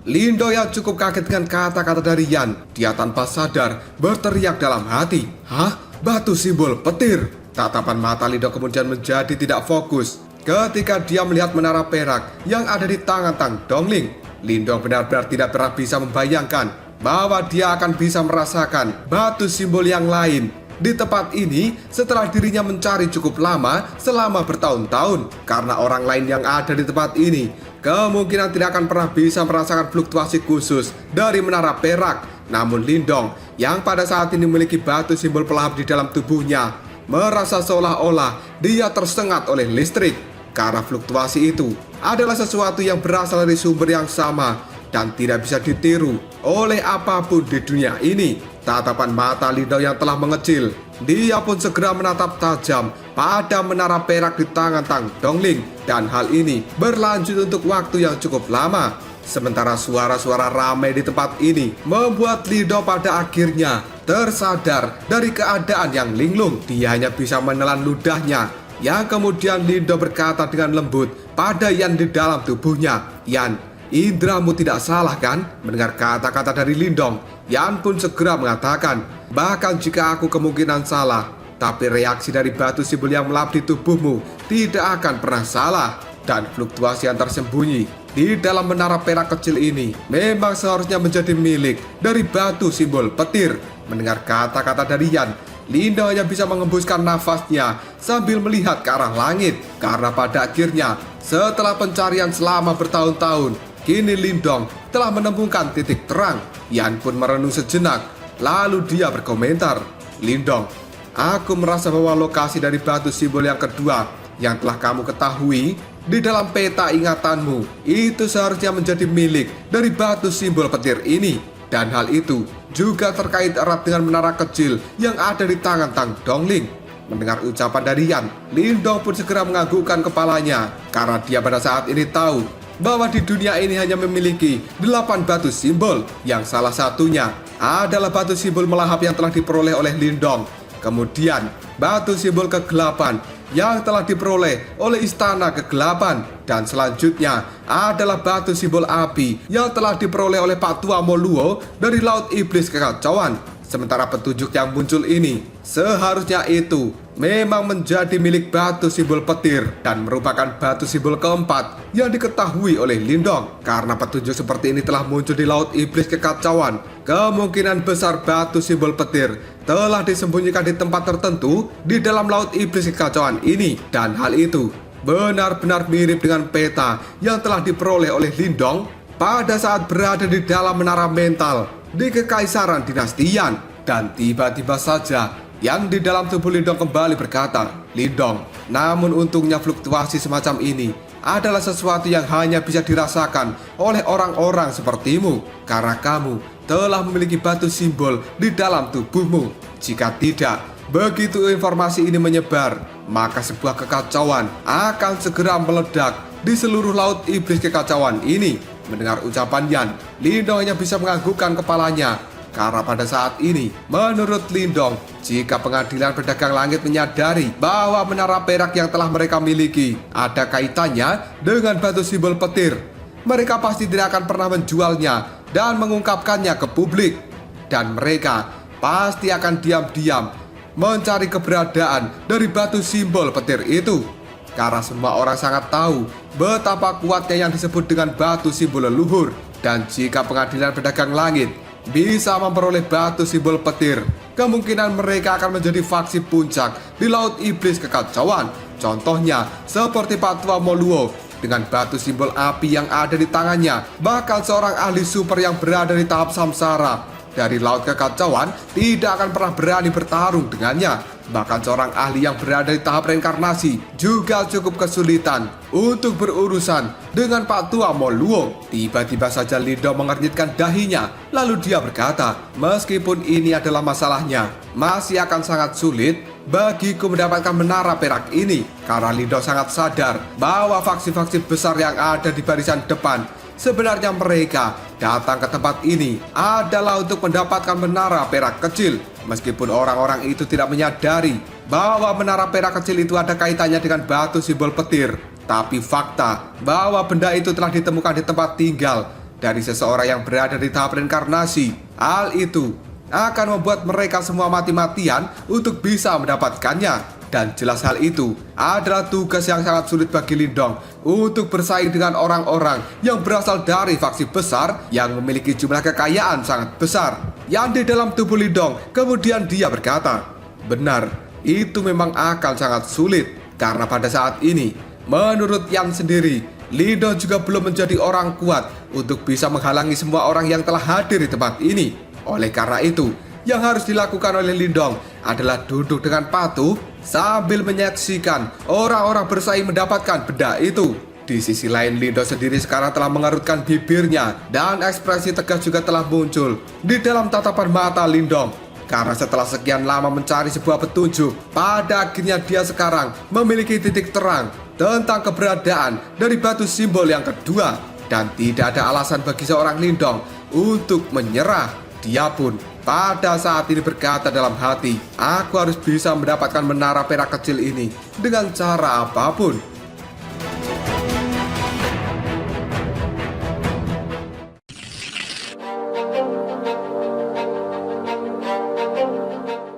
Lindong yang cukup kaget dengan kata-kata dari Yan, dia tanpa sadar berteriak dalam hati, hah? Batu simbol petir? Tatapan mata Lindong kemudian menjadi tidak fokus ketika dia melihat menara perak yang ada di tangan Tang Dongling. Lindong benar-benar tidak pernah bisa membayangkan bahwa dia akan bisa merasakan batu simbol yang lain di tempat ini setelah dirinya mencari cukup lama selama bertahun-tahun. Karena orang lain yang ada di tempat ini kemungkinan tidak akan pernah bisa merasakan fluktuasi khusus dari menara perak. Namun Lindong yang pada saat ini memiliki batu simbol pelahap di dalam tubuhnya merasa seolah-olah dia tersengat oleh listrik. Karena fluktuasi itu adalah sesuatu yang berasal dari sumber yang sama dan tidak bisa ditiru oleh apapun di dunia ini. Tatapan mata Lindong yang telah mengecil, dia pun segera menatap tajam pada menara perak di tangan Tang Dongling. Dan hal ini berlanjut untuk waktu yang cukup lama. Sementara suara-suara ramai di tempat ini membuat Lindong pada akhirnya tersadar dari keadaan yang linglung. Dia hanya bisa menelan ludahnya, yang kemudian Lindong berkata dengan lembut pada Yan di dalam tubuhnya, Yan, indramu tidak salah kan? Mendengar kata-kata dari Lindong, Yan pun segera mengatakan, bahkan jika aku kemungkinan salah, tapi reaksi dari batu simbol yang melahap di tubuhmu tidak akan pernah salah. Dan fluktuasi yang tersembunyi di dalam menara perak kecil ini memang seharusnya menjadi milik dari batu simbol petir. Mendengar kata-kata dari Yan, Lindong hanya bisa mengembuskan nafasnya sambil melihat ke arah langit. Karena pada akhirnya setelah pencarian selama bertahun-tahun, kini Lindong telah menemukan titik terang. Yan pun merenung sejenak, lalu dia berkomentar, Lindong, aku merasa bahwa lokasi dari batu simbol yang kedua yang telah kamu ketahui di dalam peta ingatanmu itu seharusnya menjadi milik dari batu simbol petir ini. Dan hal itu juga terkait erat dengan menara kecil yang ada di tangan Tang Dongling. Mendengar ucapan dari Yan, Lindong pun segera menganggukkan kepalanya karena dia pada saat ini tahu bahwa di dunia ini hanya memiliki 8 batu simbol, yang salah satunya adalah batu simbol melahap yang telah diperoleh oleh Lindong. Kemudian batu simbol kegelapan yang telah diperoleh oleh Istana Kegelapan, dan selanjutnya adalah batu simbol api yang telah diperoleh oleh Pak Tua Moluo dari Laut Iblis Kekacauan. Sementara petunjuk yang muncul ini seharusnya itu memang menjadi milik batu simbol petir dan merupakan batu simbol keempat yang diketahui oleh Lindong. Karena petunjuk seperti ini telah muncul di Laut Iblis Kekacauan, kemungkinan besar batu simbol petir telah disembunyikan di tempat tertentu di dalam Laut Iblis Kekacauan ini. Dan hal itu benar-benar mirip dengan peta yang telah diperoleh oleh Lindong pada saat berada di dalam menara mental di Kekaisaran Dinastian. Dan tiba-tiba saja yang di dalam tubuh Lindong kembali berkata, "Lindong, namun untungnya fluktuasi semacam ini adalah sesuatu yang hanya bisa dirasakan oleh orang-orang sepertimu, karena kamu telah memiliki batu simbol di dalam tubuhmu. Jika tidak, begitu informasi ini menyebar, maka sebuah kekacauan akan segera meledak di seluruh Laut Iblis Kekacauan ini." Mendengar ucapan Yan, Lindong hanya bisa menganggukkan kepalanya. Karena pada saat ini, menurut Lindong, jika pengadilan pedagang langit menyadari bahwa menara perak yang telah mereka miliki ada kaitannya dengan batu simbol petir, mereka pasti tidak akan pernah menjualnya dan mengungkapkannya ke publik. Dan mereka pasti akan diam-diam mencari keberadaan dari batu simbol petir itu. Karena semua orang sangat tahu betapa kuatnya yang disebut dengan batu simbol leluhur. Dan jika pengadilan pedagang langit bisa memperoleh batu simbol petir, kemungkinan mereka akan menjadi faksi puncak di Laut Iblis Kekacauan. Contohnya seperti Pak Tua Moluo dengan batu simbol api yang ada di tangannya. Bahkan seorang ahli super yang berada di tahap samsara dari Laut Kekacauan tidak akan pernah berani bertarung dengannya. Bahkan seorang ahli yang berada di tahap reinkarnasi juga cukup kesulitan untuk berurusan dengan Pak Tua Moluo. Tiba-tiba saja Lindong mengernyitkan dahinya, lalu dia berkata, "Meskipun ini adalah masalahnya, masih akan sangat sulit bagiku mendapatkan menara perak ini." Karena Lindong sangat sadar bahwa faksi-faksi besar yang ada di barisan depan, sebenarnya mereka datang ke tempat ini adalah untuk mendapatkan menara perak kecil. Meskipun orang-orang itu tidak menyadari bahwa menara perak kecil itu ada kaitannya dengan batu simbol petir, tapi fakta bahwa benda itu telah ditemukan di tempat tinggal dari seseorang yang berada di tahap reinkarnasi, hal itu akan membuat mereka semua mati-matian untuk bisa mendapatkannya. Dan jelas hal itu adalah tugas yang sangat sulit bagi Lindong untuk bersaing dengan orang-orang yang berasal dari faksi besar yang memiliki jumlah kekayaan sangat besar yang di dalam tubuh Lindong. Kemudian dia berkata, "Benar, itu memang akan sangat sulit." Karena pada saat ini, menurut Yan sendiri, Lindong juga belum menjadi orang kuat untuk bisa menghalangi semua orang yang telah hadir di tempat ini. Oleh karena itu, yang harus dilakukan oleh Lindong adalah duduk dengan patuh sambil menyaksikan orang-orang bersaing mendapatkan benda itu. Di sisi lain, Lindong sendiri sekarang telah mengerutkan bibirnya dan ekspresi tegas juga telah muncul di dalam tatapan mata Lindong. Karena setelah sekian lama mencari sebuah petunjuk, pada akhirnya dia sekarang memiliki titik terang tentang keberadaan dari batu simbol yang kedua. Dan tidak ada alasan bagi seorang Lindong untuk menyerah. Dia pun pada saat ini berkata dalam hati, "Aku harus bisa mendapatkan menara perak kecil ini dengan cara apapun."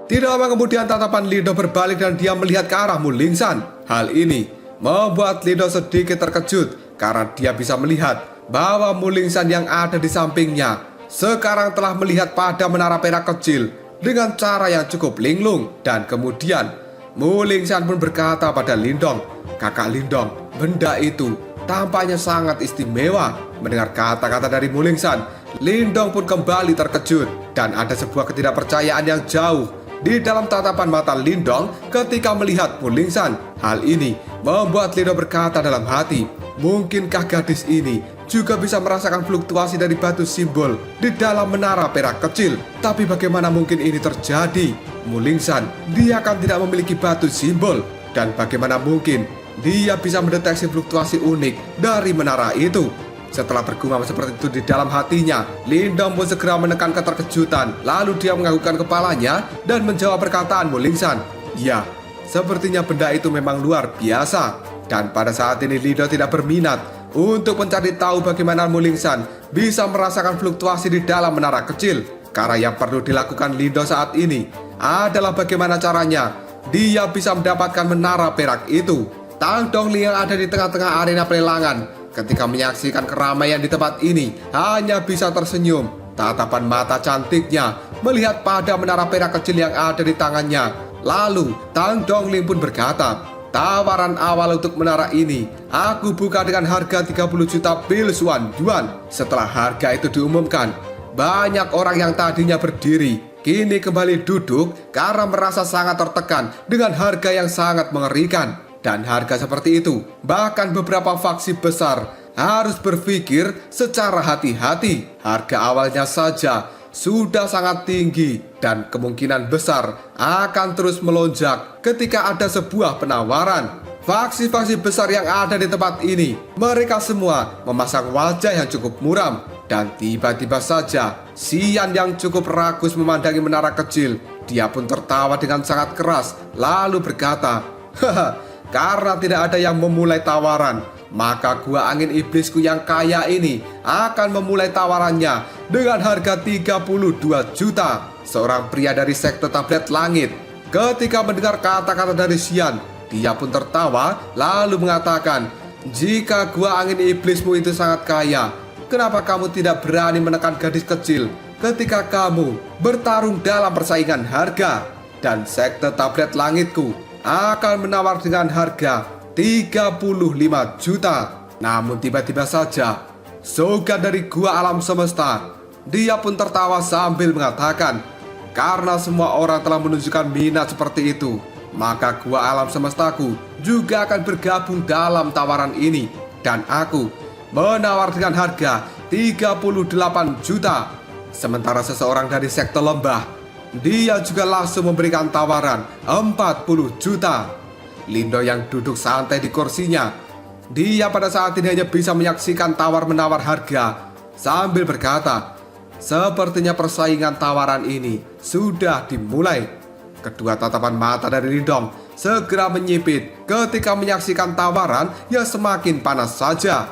Tidak lama kemudian tatapan Lindong berbalik dan dia melihat ke arah Mulingsan. Hal ini membuat Lindong sedikit terkejut karena dia bisa melihat bahwa Mulingsan yang ada di sampingnya sekarang telah melihat pada menara perak kecil dengan cara yang cukup linglung. Dan kemudian Mulingsan pun berkata pada Lindong, "Kakak Lindong, benda itu tampaknya sangat istimewa." Mendengar kata-kata dari Mulingsan, Lindong pun kembali terkejut. Dan ada sebuah ketidakpercayaan yang jauh di dalam tatapan mata Lindong ketika melihat Mulingsan. Hal ini membuat Lindong berkata dalam hati, "Mungkinkah gadis ini juga bisa merasakan fluktuasi dari batu simbol di dalam menara perak kecil? Tapi bagaimana mungkin ini terjadi? Mulingsan, dia kan tidak memiliki batu simbol. Dan bagaimana mungkin dia bisa mendeteksi fluktuasi unik dari menara itu?" Setelah bergumam seperti itu di dalam hatinya, Lindong pun segera menekan keterkejutan. Lalu dia menganggukkan kepalanya dan menjawab perkataan Mulingsan. "Ya, sepertinya benda itu memang luar biasa." Dan pada saat ini Lindong tidak berminat untuk mencari tahu bagaimana Mulingsan bisa merasakan fluktuasi di dalam menara kecil. Karena yang perlu dilakukan Lindo saat ini adalah bagaimana caranya dia bisa mendapatkan menara perak itu. Tang Dongling yang ada di tengah-tengah arena pelelangan ketika menyaksikan keramaian di tempat ini hanya bisa tersenyum. Tatapan mata cantiknya melihat pada menara perak kecil yang ada di tangannya. Lalu Tang Dongling pun berkata, "Tawaran awal untuk menara ini aku buka dengan harga 30 juta pil Xuan Yuan." Setelah harga itu diumumkan, banyak orang yang tadinya berdiri kini kembali duduk karena merasa sangat tertekan dengan harga yang sangat mengerikan. Dan harga seperti itu, bahkan beberapa faksi besar harus berpikir secara hati-hati. Harga awalnya saja sudah sangat tinggi dan kemungkinan besar akan terus melonjak ketika ada sebuah penawaran. Faksi-faksi besar yang ada di tempat ini, mereka semua memasang wajah yang cukup muram. Dan tiba-tiba saja Xian yang cukup ragus memandangi menara kecil. Dia pun tertawa dengan sangat keras lalu berkata, "Haha, karena tidak ada yang memulai tawaran, maka gua angin iblisku yang kaya ini akan memulai tawarannya dengan harga 32 juta. Seorang pria dari sekte tablet langit. Ketika mendengar kata-kata dari Xian, dia pun tertawa lalu mengatakan, "Jika gua angin iblismu itu sangat kaya, kenapa kamu tidak berani menekan gadis kecil ketika kamu bertarung dalam persaingan harga? Dan sekte tablet langitku akan menawar dengan harga 35 juta. Namun tiba-tiba saja Shogun dari gua alam semesta, dia pun tertawa sambil mengatakan, "Karena semua orang telah menunjukkan minat seperti itu, maka gua alam semestaku juga akan bergabung dalam tawaran ini. Dan aku menawar dengan harga 38 juta. Sementara seseorang dari sekte lembah, dia juga langsung memberikan tawaran 40 juta. Lindo yang duduk santai di kursinya, dia pada saat ini hanya bisa menyaksikan tawar-menawar harga sambil berkata, "Sepertinya persaingan tawaran ini sudah dimulai." Kedua tatapan mata dari Lindong segera menyipit ketika menyaksikan tawaran yang semakin panas saja.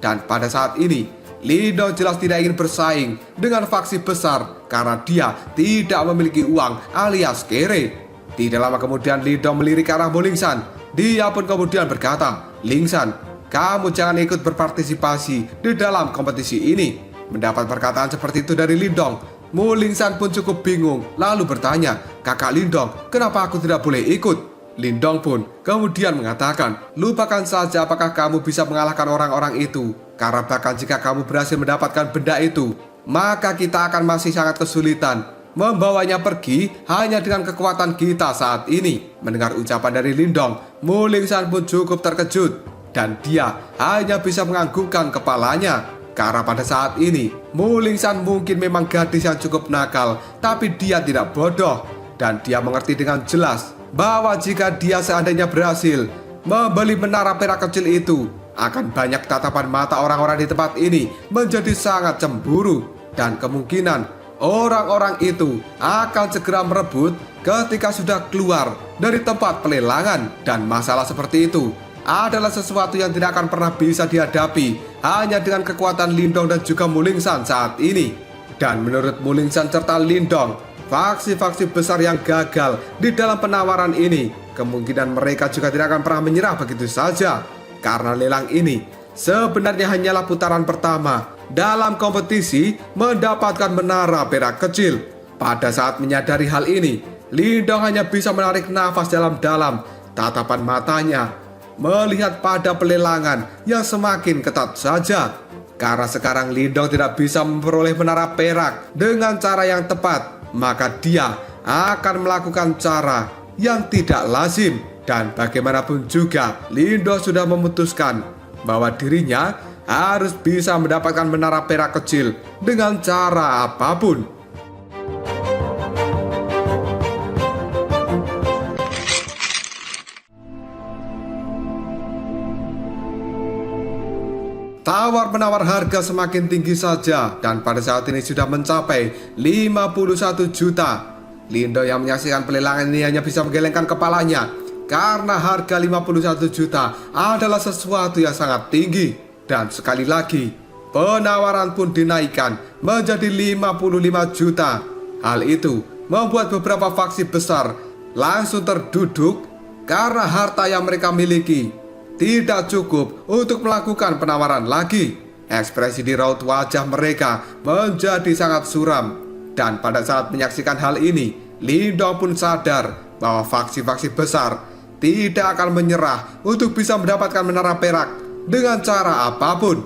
Dan pada saat ini, Lindong jelas tidak ingin bersaing dengan faksi besar karena dia tidak memiliki uang alias kere. Tidak lama kemudian Lindong melirik ke arah Mo Lingsan. Dia pun kemudian berkata, "Lingsan, kamu jangan ikut berpartisipasi di dalam kompetisi ini." Mendapat perkataan seperti itu dari Lindong, Mo Lingsan pun cukup bingung lalu bertanya, "Kakak Lindong, kenapa aku tidak boleh ikut?" Lindong pun kemudian mengatakan, "Lupakan saja apakah kamu bisa mengalahkan orang-orang itu. Karena bahkan jika kamu berhasil mendapatkan benda itu, maka kita akan masih sangat kesulitan membawanya pergi hanya dengan kekuatan kita saat ini." Mendengar ucapan dari Lindong, Mo Lingsan pun cukup terkejut dan dia hanya bisa menganggukkan kepalanya. Karena pada saat ini, Mo Lingsan mungkin memang gadis yang cukup nakal, tapi dia tidak bodoh. Dan dia mengerti dengan jelas bahwa jika dia seandainya berhasil membeli menara perak kecil itu, akan banyak tatapan mata orang-orang di tempat ini menjadi sangat cemburu. Dan kemungkinan orang-orang itu akan segera merebut ketika sudah keluar dari tempat pelelangan. Dan masalah seperti itu adalah sesuatu yang tidak akan pernah bisa dihadapi hanya dengan kekuatan Lindong dan juga Mo Lingsan saat ini. Dan menurut Mo Lingsan serta Lindong, faksi-faksi besar yang gagal di dalam penawaran ini, kemungkinan mereka juga tidak akan pernah menyerah begitu saja. Karena lelang ini sebenarnya hanyalah putaran pertama dalam kompetisi mendapatkan menara perak kecil. Pada saat menyadari hal ini, Lindong hanya bisa menarik nafas dalam-dalam. Tatapan matanya melihat pada pelelangan yang semakin ketat saja. Karena sekarang Lindong tidak bisa memperoleh menara perak dengan cara yang tepat, maka dia akan melakukan cara yang tidak lazim. Dan bagaimanapun juga, Lindong sudah memutuskan bahwa dirinya harus bisa mendapatkan menara perak kecil dengan cara apapun. Tawar-menawar harga semakin tinggi saja dan pada saat ini sudah mencapai 51 juta. Lindong yang menyaksikan pelelangan ini hanya bisa menggelengkan kepalanya karena harga 51 juta adalah sesuatu yang sangat tinggi. Dan sekali lagi, Penawaran pun dinaikkan menjadi 55 juta. Hal itu membuat beberapa faksi besar langsung terduduk karena harta yang mereka miliki tidak cukup untuk melakukan penawaran lagi. Ekspresi di raut wajah mereka menjadi sangat suram. Dan pada saat menyaksikan hal ini, Lindong pun sadar bahwa faksi-faksi besar tidak akan menyerah untuk bisa mendapatkan menara perak dengan cara apapun.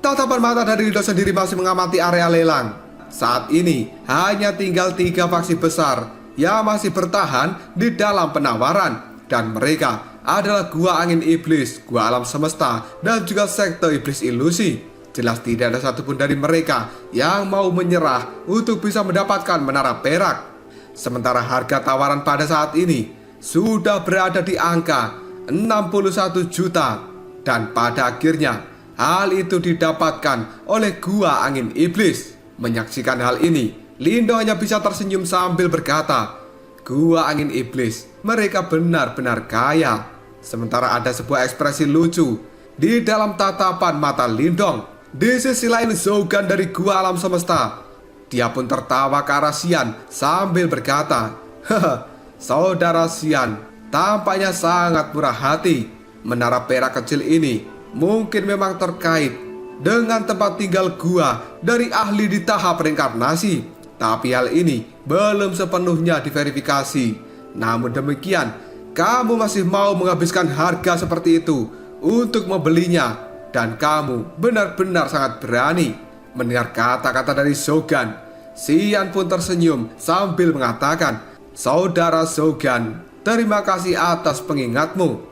Tatapan mata dari Lindong sendiri masih mengamati area lelang. Saat ini hanya tinggal 3 faksi besar yang masih bertahan di dalam penawaran. Dan mereka adalah Gua Angin Iblis, Gua Alam Semesta, dan juga Sekte Iblis Ilusi. Jelas tidak ada satupun dari mereka yang mau menyerah untuk bisa mendapatkan menara perak. Sementara harga tawaran pada saat ini sudah berada di angka 61 juta. Dan pada akhirnya hal itu didapatkan oleh Gua Angin Iblis. Menyaksikan hal ini, Lindong hanya bisa tersenyum sambil berkata, Gua Angin Iblis, mereka benar-benar kaya. Sementara ada sebuah ekspresi lucu di dalam tatapan mata Lindong. Di sisi lain, Zougan dari Gua Alam Semesta, dia pun tertawa ke arah Xian sambil berkata, Haha, saudara Xian tampaknya sangat murah hati. Menara perak kecil ini mungkin memang terkait dengan tempat tinggal gua dari ahli di tahap reinkarnasi. Tapi hal ini belum sepenuhnya diverifikasi. Namun demikian, kamu masih mau menghabiskan harga seperti itu untuk membelinya. Dan kamu benar-benar sangat berani. Mendengar kata-kata dari Zougan, Xian pun tersenyum sambil mengatakan, Saudara Zougan, terima kasih atas pengingatmu.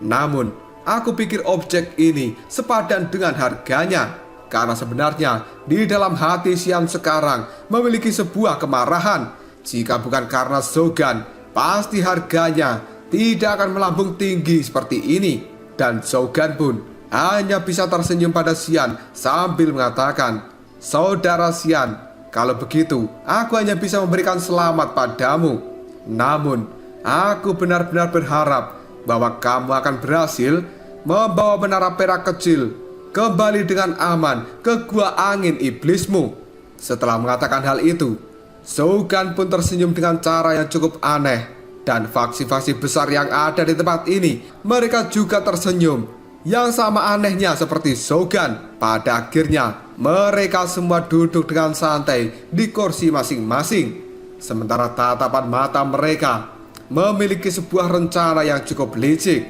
Namun, aku pikir objek ini sepadan dengan harganya. Karena sebenarnya di dalam hati Xian sekarang memiliki sebuah kemarahan. Jika bukan karena Zougan, pasti harganya tidak akan melambung tinggi seperti ini. Dan Zougan pun hanya bisa tersenyum pada Xian sambil mengatakan, Saudara Xian, kalau begitu aku hanya bisa memberikan selamat padamu. Namun, aku benar-benar berharap bahwa kamu akan berhasil membawa menara perak kecil kembali dengan aman ke Gua Angin Iblismu. Setelah mengatakan hal itu, Zougan pun tersenyum dengan cara yang cukup aneh. Dan faksi-faksi besar yang ada di tempat ini, mereka juga tersenyum yang sama anehnya seperti Zougan. Pada akhirnya mereka semua duduk dengan santai di kursi masing-masing. Sementara tatapan mata mereka memiliki sebuah rencana yang cukup licik.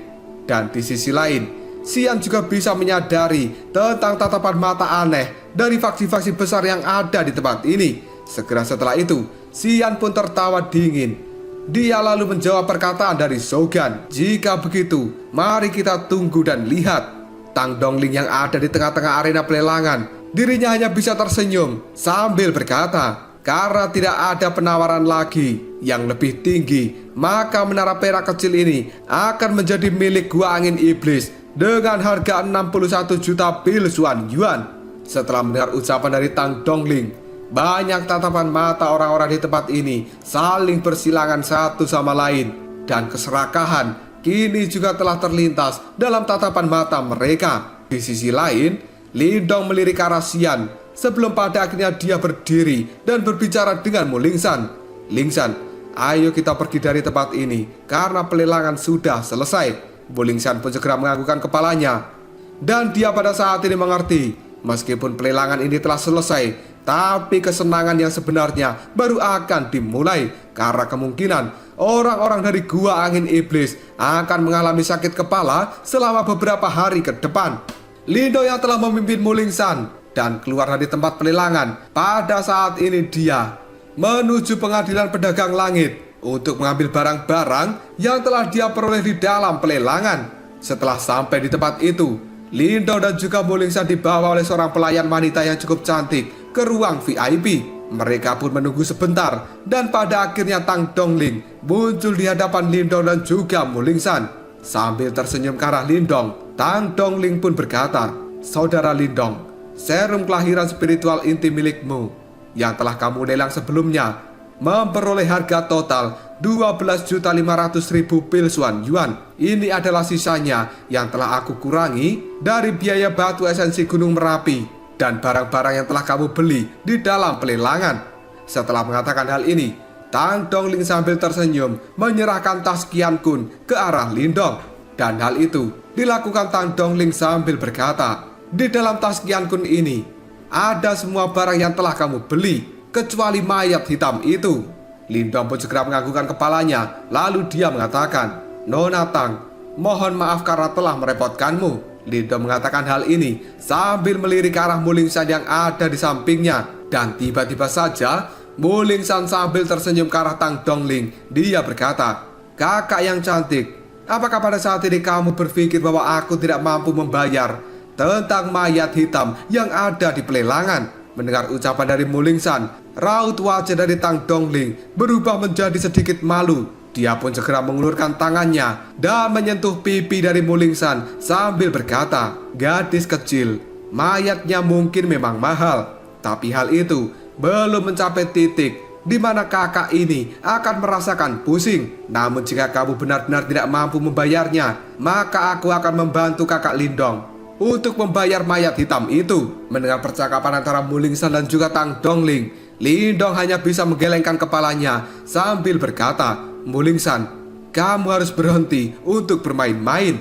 Dan di sisi lain, Xian juga bisa menyadari tentang tatapan mata aneh dari faksi-faksi besar yang ada di tempat ini. Segera setelah itu, Xian pun tertawa dingin. Dia lalu menjawab perkataan dari Zougan. Jika begitu, mari kita tunggu dan lihat. Tang Dongling yang ada di tengah-tengah arena pelelangan, dirinya hanya bisa tersenyum sambil berkata, karena tidak ada penawaran lagi yang lebih tinggi, maka menara perak kecil ini akan menjadi milik Gua Angin Iblis dengan harga 61 juta pil Xuan Yuan. Setelah mendengar ucapan dari Tang Dongling, banyak tatapan mata orang-orang di tempat ini saling bersilangan satu sama lain. Dan keserakahan kini juga telah terlintas dalam tatapan mata mereka. Di sisi lain, Lindong melirik arah Xian sebelum pada akhirnya dia berdiri dan berbicara dengan Mu Lingsan. Lingsan, ayo kita pergi dari tempat ini karena pelelangan sudah selesai. Mu Lingsan pun segera menganggukkan kepalanya. Dan dia pada saat ini mengerti, meskipun pelelangan ini telah selesai, tapi kesenangan yang sebenarnya baru akan dimulai. Karena kemungkinan orang-orang dari Gua Angin Iblis akan mengalami sakit kepala selama beberapa hari ke depan. Lindong yang telah memimpin Mu Lingsan dan keluar dari tempat pelelangan, pada saat ini dia menuju pengadilan pedagang langit untuk mengambil barang-barang yang telah dia peroleh di dalam pelelangan. Setelah sampai di tempat itu, Lindong dan juga Mu Lingsan dibawa oleh seorang pelayan wanita yang cukup cantik ke ruang VIP. Mereka pun menunggu sebentar dan pada akhirnya Tang Dongling muncul di hadapan Lindong dan juga Mu Lingsan. Sambil tersenyum ke arah Lindong, Tang Dongling pun berkata, Saudara Lindong, serum kelahiran spiritual inti milikmu yang telah kamu lelang sebelumnya memperoleh harga total 12.500.000 pil Xuan Yuan. Ini adalah sisanya yang telah aku kurangi dari biaya batu esensi Gunung Merapi dan barang-barang yang telah kamu beli di dalam pelelangan." Setelah mengatakan hal ini, Tang Dongling sambil tersenyum menyerahkan tas Qian Kun ke arah Lindong. Dan hal itu dilakukan Tang Dongling sambil berkata, "Di dalam tas Qian Kun ini ada semua barang yang telah kamu beli, kecuali mayat hitam itu." Lindong pun segera menganggukkan kepalanya, lalu dia mengatakan, "Nona Tang, mohon maaf karena telah merepotkanmu." Lindong mengatakan hal ini sambil melirik ke arah Mulingshan yang ada di sampingnya. Dan tiba-tiba saja Mulingshan sambil tersenyum ke arah Tang Dongling. Dia berkata, "Kakak yang cantik, apakah pada saat ini kamu berpikir bahwa aku tidak mampu membayar tentang mayat hitam yang ada di pelelangan?" Mendengar ucapan dari Mulingshan, raut wajah dari Tang Dongling berubah menjadi sedikit malu. Dia pun segera mengulurkan tangannya dan menyentuh pipi dari Mulingshan sambil berkata, "Gadis kecil, mayatnya mungkin memang mahal, tapi hal itu belum mencapai titik di mana kakak ini akan merasakan pusing. Namun jika kamu benar-benar tidak mampu membayarnya, maka aku akan membantu kakak Lindong untuk membayar mayat hitam itu." Mendengar percakapan antara Mulingshan dan juga Tang Dongling, Lindong hanya bisa menggelengkan kepalanya sambil berkata, "Mulingshan, kamu harus berhenti untuk bermain-main."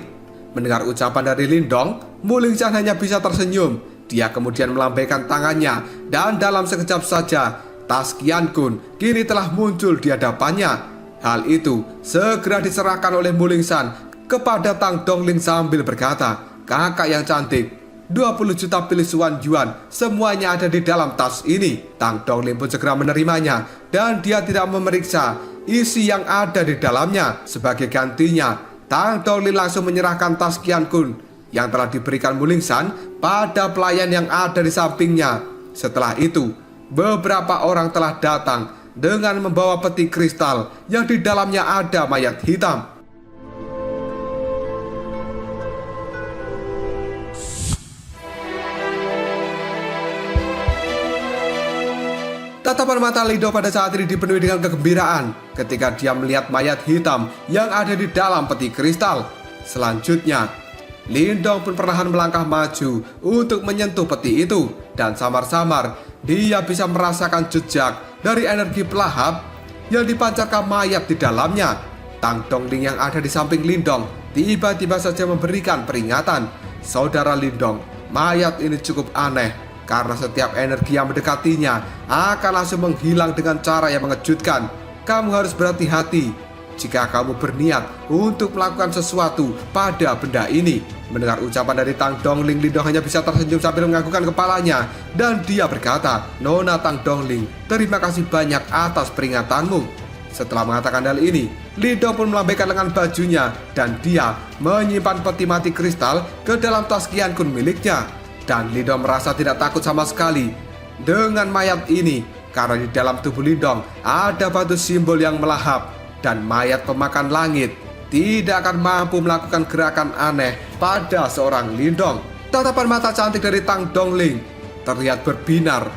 Mendengar ucapan dari Lindong, Mulingshan hanya bisa tersenyum. Dia kemudian melambaikan tangannya dan dalam sekejap saja tas Qian Kun kini telah muncul di hadapannya. Hal itu segera diserahkan oleh Mulingshan kepada Tang Dongling sambil berkata, "Kakak yang cantik, 20 juta pilisuan yuan semuanya ada di dalam tas ini." Tang Dongling pun segera menerimanya dan dia tidak memeriksa isi yang ada di dalamnya. Sebagai gantinya, Tang Dongling langsung menyerahkan tas Qian Kun yang telah diberikan Mulingshan pada pelayan yang ada di sampingnya. Setelah itu, beberapa orang telah datang dengan membawa peti kristal yang di dalamnya ada mayat hitam. Tatapan mata Lindong pada saat ini dipenuhi dengan kegembiraan ketika dia melihat mayat hitam yang ada di dalam peti kristal. Selanjutnya, Lindong pun perlahan melangkah maju untuk menyentuh peti itu. Dan samar-samar dia bisa merasakan jejak dari energi pelahap yang dipancarkan mayat di dalamnya. Tang Dongling yang ada di samping Lindong tiba-tiba saja memberikan peringatan, "Saudara Lindong, mayat ini cukup aneh karena setiap energi yang mendekatinya akan langsung menghilang dengan cara yang mengejutkan. Kamu harus berhati-hati jika kamu berniat untuk melakukan sesuatu pada benda ini." Mendengar ucapan dari Tang Dongling, Lindong hanya bisa tersenyum sambil menganggukkan kepalanya. Dan dia berkata, "Nona Tang Dongling, terima kasih banyak atas peringatanmu." Setelah mengatakan hal ini, Lindong pun melambaikan lengan bajunya dan dia menyimpan peti mati kristal ke dalam tas Qian Kun miliknya. Dan Lindong merasa tidak takut sama sekali dengan mayat ini karena di dalam tubuh Lindong ada batu simbol yang melahap. Dan mayat pemakan langit tidak akan mampu melakukan gerakan aneh pada seorang Lindong. Tatapan mata cantik dari Tang Dongling terlihat berbinar.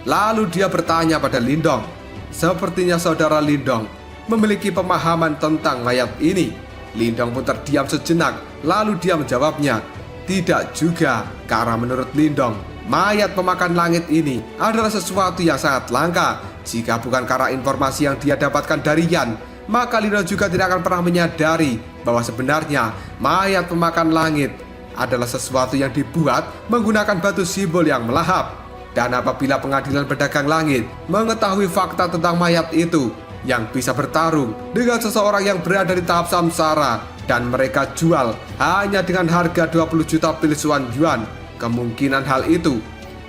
Lalu dia bertanya pada Lindong, "Sepertinya saudara Lindong memiliki pemahaman tentang mayat ini." Lindong pun terdiam sejenak, lalu dia menjawabnya, "Tidak juga, karena menurut Lindong, mayat pemakan langit ini adalah sesuatu yang sangat langka. Jika bukan karena informasi yang dia dapatkan dari Yan, maka Lindong juga tidak akan pernah menyadari bahwa sebenarnya mayat pemakan langit adalah sesuatu yang dibuat menggunakan batu simbol yang melahap. Dan apabila pengadilan pedagang langit mengetahui fakta tentang mayat itu yang bisa bertarung dengan seseorang yang berada di tahap samsara dan mereka jual hanya dengan harga 20 juta pilisuan yuan, kemungkinan hal itu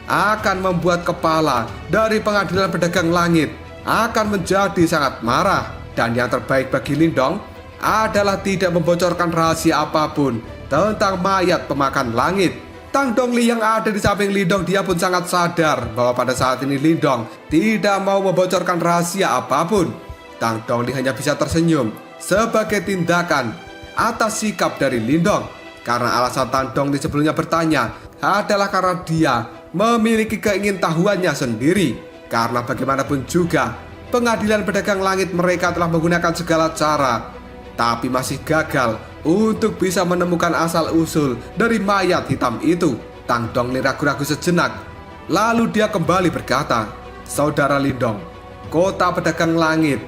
akan membuat kepala dari pengadilan pedagang langit akan menjadi sangat marah. Dan yang terbaik bagi Lindong adalah tidak membocorkan rahasia apapun tentang mayat pemakan langit." Tang Dongling yang ada di samping Lindong, dia pun sangat sadar bahwa pada saat ini Lindong tidak mau membocorkan rahasia apapun. Tang Dongling hanya bisa tersenyum sebagai tindakan atas sikap dari Lindong. Karena alasan Tang Dongling sebelumnya bertanya adalah karena dia memiliki keingintahuannya sendiri. Karena bagaimanapun juga pengadilan pedagang langit mereka telah menggunakan segala cara, tapi masih gagal untuk bisa menemukan asal-usul dari mayat hitam itu. Tang Dongling ragu-ragu sejenak Lalu dia kembali berkata, "Saudara Lindong, kota pedagang langit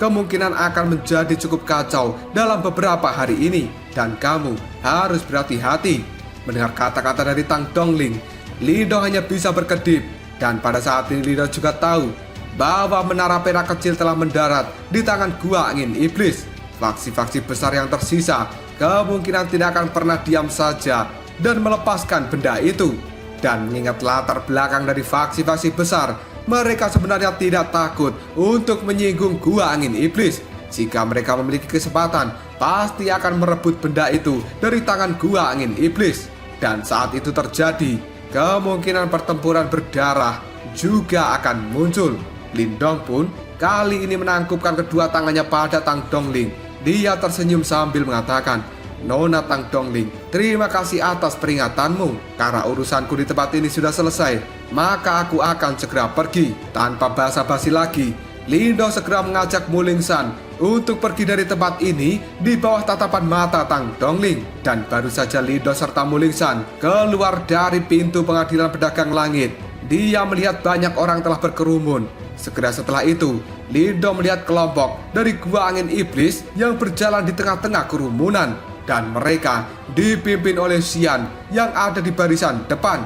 kemungkinan akan menjadi cukup kacau dalam beberapa hari ini, dan kamu harus berhati-hati." Mendengar kata-kata dari Tang Dongling, Lindong hanya bisa berkedip, dan pada saat ini Lindong juga tahu bahwa menara perak kecil telah mendarat di tangan Gua Angin Iblis. Faksi-faksi besar yang tersisa kemungkinan tidak akan pernah diam saja dan melepaskan benda itu. Dan mengingat latar belakang dari faksi-faksi besar, mereka sebenarnya tidak takut untuk menyinggung Gua Angin Iblis. Jika mereka memiliki kesempatan, pasti akan merebut benda itu dari tangan Gua Angin Iblis. Dan saat itu terjadi, kemungkinan pertempuran berdarah juga akan muncul. Lindong pun kali ini menangkupkan kedua tangannya pada Tang Dongling. Dia tersenyum sambil mengatakan, "Nona Tang Dongling, terima kasih atas peringatanmu. Karena urusanku di tempat ini sudah selesai, maka aku akan segera pergi." Tanpa basa-basi lagi, Lindong segera mengajak Mulingsan untuk pergi dari tempat ini di bawah tatapan mata Tang Dongling. Dan baru saja Lindong serta Mulingsan keluar dari pintu pengadilan pedagang langit, dia melihat banyak orang telah berkerumun. Segera setelah itu, Lindong melihat kelompok dari Gua Angin Iblis yang berjalan di tengah-tengah kerumunan. Dan mereka dipimpin oleh Xian yang ada di barisan depan.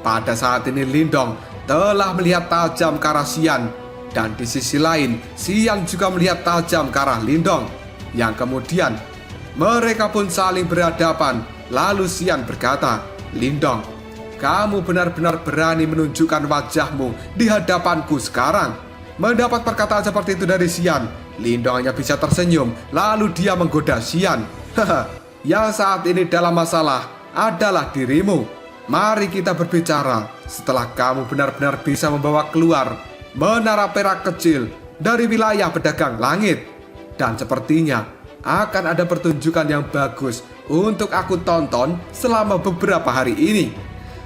Pada saat ini Lindong telah melihat tajam ke arah Xian, dan di sisi lain Xian juga melihat tajam ke arah Lindong. Yang kemudian mereka pun saling berhadapan. Lalu Xian berkata, "Lindong, kamu benar-benar berani menunjukkan wajahmu di hadapanku sekarang." Mendapat perkataan seperti itu dari Xian, Lindong hanya bisa tersenyum. Lalu dia menggoda Xian, "Yang saat ini dalam masalah adalah dirimu. Mari kita berbicara setelah kamu benar-benar bisa membawa keluar menara perak kecil dari wilayah pedagang langit. Dan sepertinya akan ada pertunjukan yang bagus untuk aku tonton selama beberapa hari ini."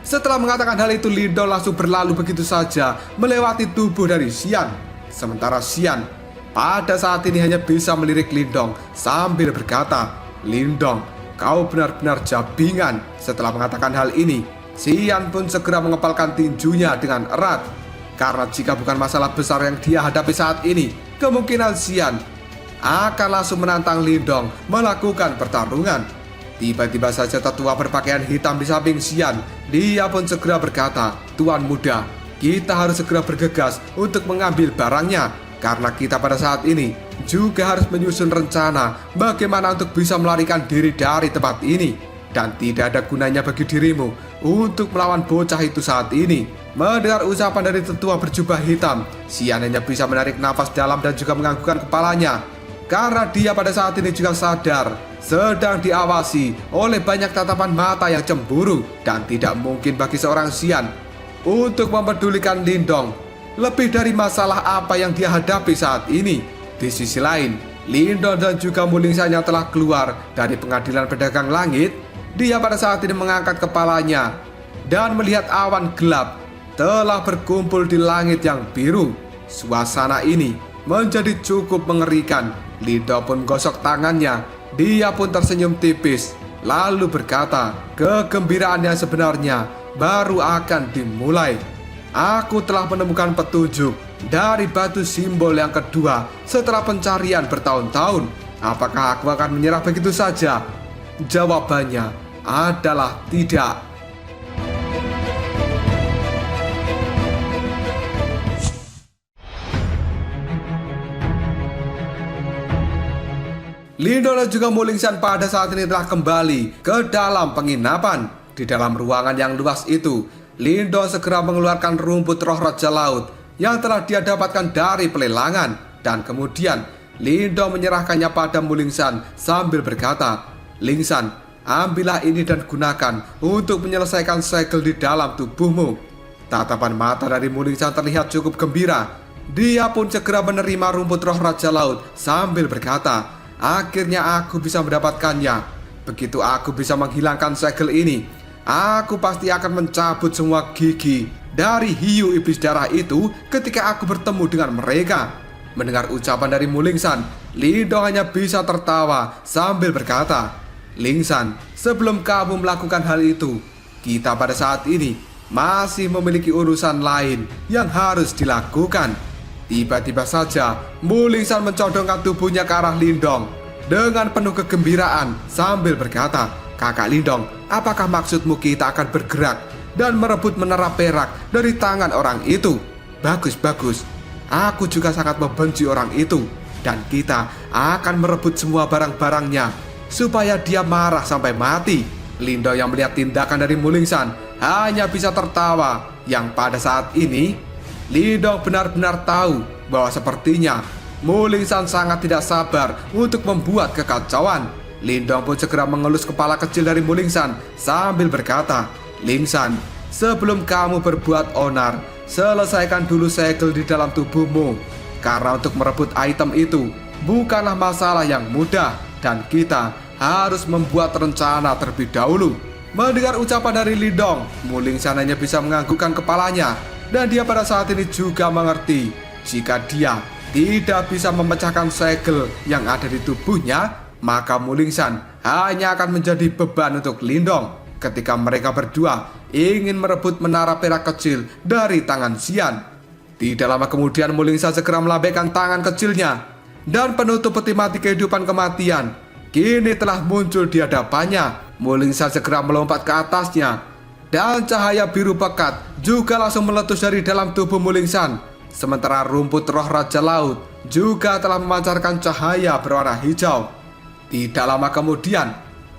Setelah mengatakan hal itu, Lindong langsung berlalu begitu saja melewati tubuh dari Xian. Sementara Xian pada saat ini hanya bisa melirik Lindong sambil berkata, "Lindong, kau benar-benar jabingan." Setelah mengatakan hal ini, Xian pun segera mengepalkan tinjunya dengan erat. Karena jika bukan masalah besar yang dia hadapi saat ini, kemungkinan Xian akan langsung menantang Lindong melakukan pertarungan. Tiba-tiba saja tetua berpakaian hitam di samping Xian. Dia pun segera berkata, "Tuan muda, kita harus segera bergegas untuk mengambil barangnya. Karena kita pada saat ini juga harus menyusun rencana bagaimana untuk bisa melarikan diri dari tempat ini. Dan tidak ada gunanya bagi dirimu untuk melawan bocah itu saat ini." Mendengar ucapan dari tetua berjubah hitam, Xian hanya bisa menarik nafas dalam dan juga menganggukkan kepalanya. Karena dia pada saat ini juga sadar sedang diawasi oleh banyak tatapan mata yang cemburu. Dan tidak mungkin bagi seorang Xian untuk mempedulikan Lindong lebih dari masalah apa yang dia hadapi saat ini. Di sisi lain, Lindong dan juga Mulingsan yang telah keluar dari pengadilan pedagang langit, dia pada saat ini mengangkat kepalanya dan melihat awan gelap telah berkumpul di langit yang biru. Suasana ini menjadi cukup mengerikan. Lindong pun gosok tangannya. Dia pun tersenyum tipis, lalu berkata, "Kegembiraan yang sebenarnya baru akan dimulai. Aku telah menemukan petunjuk dari batu simbol yang kedua setelah pencarian bertahun-tahun. Apakah aku akan menyerah begitu saja?" Jawabannya adalah tidak. Lindong dan juga Mulingsan pada saat ini telah kembali ke dalam penginapan. Di dalam ruangan yang luas itu, Lindong segera mengeluarkan rumput roh Raja Laut yang telah dia dapatkan dari pelelangan. Dan kemudian Lindong menyerahkannya pada Mulingsan sambil berkata, "Lingsan, ambillah ini dan gunakan untuk menyelesaikan segel di dalam tubuhmu." Tatapan mata dari Mulingsan terlihat cukup gembira. Dia pun segera menerima rumput roh Raja Laut sambil berkata, "Akhirnya aku bisa mendapatkannya. Begitu aku bisa menghilangkan segel ini, aku pasti akan mencabut semua gigi dari hiu iblis darah itu ketika aku bertemu dengan mereka." Mendengar ucapan dari Mulingsan, Lindong hanya bisa tertawa sambil berkata, "Lingsan, sebelum kamu melakukan hal itu, kita pada saat ini masih memiliki urusan lain yang harus dilakukan. Tiba-tiba saja Mulingsan mencodongkan tubuhnya ke arah Lindong dengan penuh kegembiraan sambil berkata, "Kakak Lindong, apakah maksudmu kita akan bergerak dan merebut menara perak dari tangan orang itu? Bagus. Aku juga sangat membenci orang itu. Dan kita akan merebut semua barang-barangnya supaya dia marah sampai mati." Lindong yang melihat tindakan dari Mulingsan hanya bisa tertawa. Yang pada saat ini Lindong benar-benar tahu bahwa sepertinya Mulingsan sangat tidak sabar untuk membuat kekacauan. Lindong pun segera mengelus kepala kecil dari Mulingsan sambil berkata, "Lingsan, sebelum kamu berbuat onar, selesaikan dulu segel di dalam tubuhmu. Karena untuk merebut item itu bukanlah masalah yang mudah dan kita harus membuat rencana terlebih dahulu." Mendengar ucapan dari Lindong, Mulingsan hanya bisa menganggukkan kepalanya, dan dia pada saat ini juga mengerti jika dia tidak bisa memecahkan segel yang ada di tubuhnya, maka Mulingsan hanya akan menjadi beban untuk Lindong ketika mereka berdua ingin merebut menara perak kecil dari tangan Xian. Tidak lama kemudian Mulingsan segera melambaikan tangan kecilnya, dan penutup peti mati kehidupan kematian kini telah muncul di hadapannya. Mulingsan segera melompat ke atasnya, dan cahaya biru pekat juga langsung meletus dari dalam tubuh Mulingsan. Sementara rumput roh Raja Laut juga telah memancarkan cahaya berwarna hijau. Tidak lama kemudian,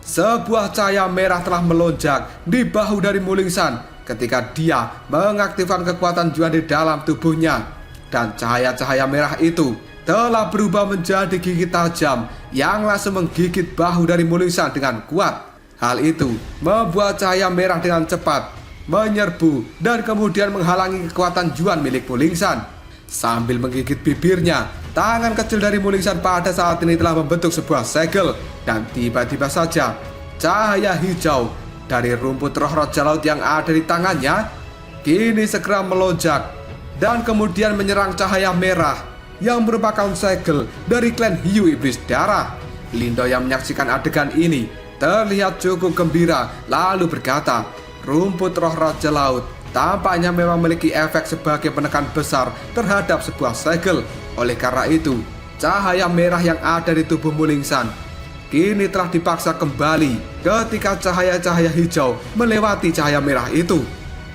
sebuah cahaya merah telah melonjak di bahu dari Mulingsan ketika dia mengaktifkan kekuatan Juan di dalam tubuhnya. Dan cahaya-cahaya merah itu telah berubah menjadi gigi tajam yang langsung menggigit bahu dari Mulingsan dengan kuat. Hal itu membuat cahaya merah dengan cepat menyerbu dan kemudian menghalangi kekuatan Juan milik Mulingsan. Sambil menggigit bibirnya, tangan kecil dari Mulingsan pada saat ini telah membentuk sebuah segel, dan tiba-tiba saja cahaya hijau dari rumput roh Raja Laut yang ada di tangannya kini segera melonjak dan kemudian menyerang cahaya merah yang merupakan segel dari klan Hiu Iblis Darah. Lindong yang menyaksikan adegan ini terlihat cukup gembira lalu berkata, "Rumput roh Raja Laut tampaknya memang memiliki efek sebagai penekan besar terhadap sebuah segel. Oleh karena itu, cahaya merah yang ada di tubuh Mulingsan kini telah dipaksa kembali ketika cahaya-cahaya hijau melewati cahaya merah itu.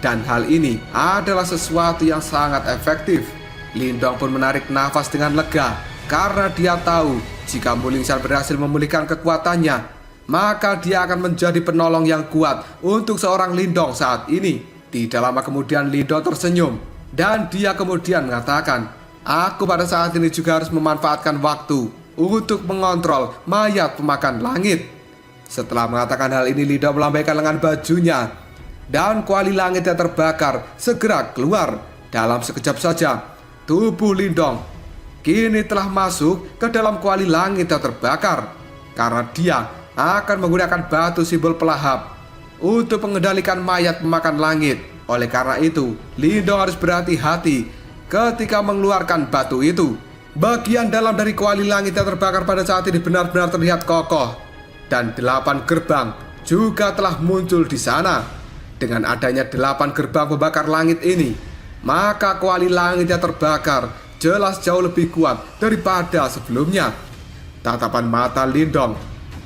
Dan hal ini adalah sesuatu yang sangat efektif." Lindong pun menarik nafas dengan lega karena dia tahu jika Mulingsan berhasil memulihkan kekuatannya, maka dia akan menjadi penolong yang kuat untuk seorang Lindong saat ini. Tidak lama kemudian Lindong tersenyum dan dia kemudian mengatakan, "Aku pada saat ini juga harus memanfaatkan waktu untuk mengontrol mayat pemakan langit." Setelah mengatakan hal ini, Lindong melambaikan lengan bajunya dan kuali langit yang terbakar segera keluar. Dalam sekejap saja, tubuh Lindong kini telah masuk ke dalam kuali langit yang terbakar karena dia akan menggunakan batu simbol pelahap untuk mengendalikan mayat pemakan langit. Oleh karena itu, Lindong harus berhati-hati ketika mengeluarkan batu itu. Bagian dalam dari kuali langit yang terbakar pada saat ini benar-benar terlihat kokoh, dan 8 gerbang juga telah muncul di sana. Dengan adanya 8 gerbang pembakar langit ini, maka kuali langit yang terbakar jelas jauh lebih kuat daripada sebelumnya. Tatapan mata Lindong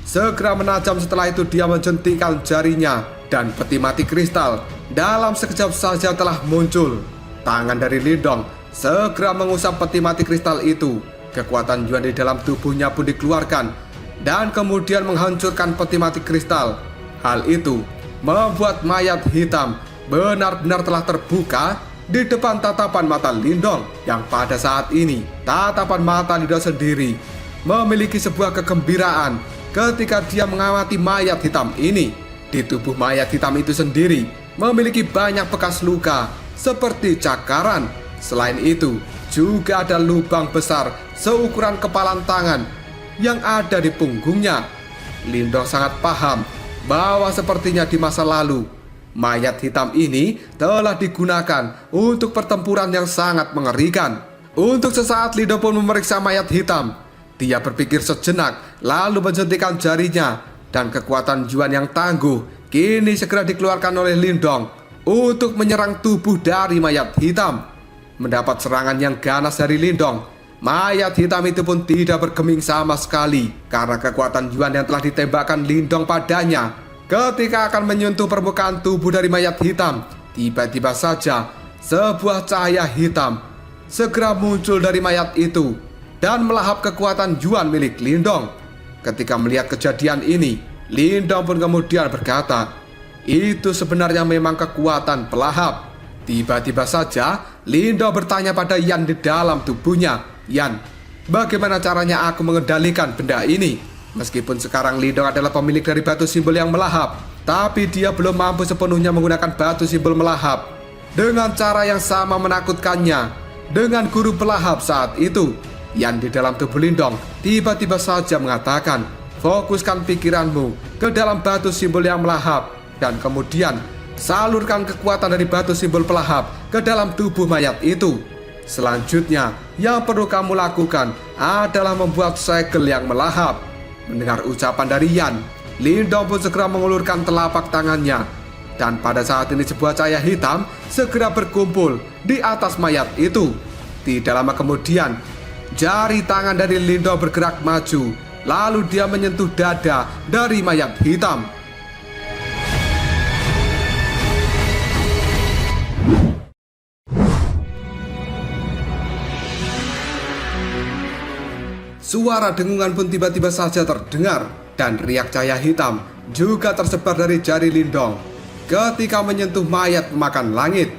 segera menajam. Setelah itu dia menjentikkan jarinya dan peti mati kristal dalam sekejap saja telah muncul. Tangan dari Lindong segera mengusap peti mati kristal itu. Kekuatan Yuan di dalam tubuhnya pun dikeluarkan dan kemudian menghancurkan peti mati kristal. Hal itu membuat mayat hitam benar-benar telah terbuka di depan tatapan mata Lindong, yang pada saat ini tatapan mata Lindong sendiri memiliki sebuah kegembiraan ketika dia mengamati mayat hitam ini. Di tubuh mayat hitam itu sendiri memiliki banyak bekas luka seperti cakaran. Selain itu, juga ada lubang besar seukuran kepalan tangan yang ada di punggungnya. Lindong sangat paham bahwa sepertinya di masa lalu mayat hitam ini telah digunakan untuk pertempuran yang sangat mengerikan. Untuk sesaat Lindong pun memeriksa mayat hitam. Dia berpikir sejenak lalu menjentikan jarinya, dan kekuatan Yuan yang tangguh kini segera dikeluarkan oleh Lindong untuk menyerang tubuh dari mayat hitam. Mendapat serangan yang ganas dari Lindong, mayat hitam itu pun tidak bergeming sama sekali karena kekuatan Yuan yang telah ditembakkan Lindong padanya. Ketika akan menyentuh permukaan tubuh dari mayat hitam, tiba-tiba saja sebuah cahaya hitam segera muncul dari mayat itu dan melahap kekuatan Yuan milik Lindong. Ketika melihat kejadian ini, Lindong pun kemudian berkata, itu sebenarnya memang kekuatan pelahap. Tiba-tiba saja Lindong bertanya pada Yan di dalam tubuhnya, Yan, bagaimana caranya aku mengendalikan benda ini? Meskipun sekarang Lindong adalah pemilik dari batu simbol yang melahap, tapi dia belum mampu sepenuhnya menggunakan batu simbol melahap. Dengan cara yang sama menakutkannya dengan guru pelahap saat itu, Yan di dalam tubuh Lindong tiba-tiba saja mengatakan, fokuskan pikiranmu ke dalam batu simbol yang melahap dan kemudian salurkan kekuatan dari batu simbol pelahap ke dalam tubuh mayat itu. Selanjutnya, yang perlu kamu lakukan adalah membuat segel yang melahap. Mendengar ucapan dari Yan, Lindong pun segera mengulurkan telapak tangannya. Dan pada saat ini sebuah cahaya hitam segera berkumpul di atas mayat itu. Tidak lama kemudian, jari tangan dari Lindong bergerak maju, lalu dia menyentuh dada dari mayat hitam. Suara dengungan pun tiba-tiba saja terdengar dan riak cahaya hitam juga tersebar dari jari Lindong ketika menyentuh mayat pemakan langit.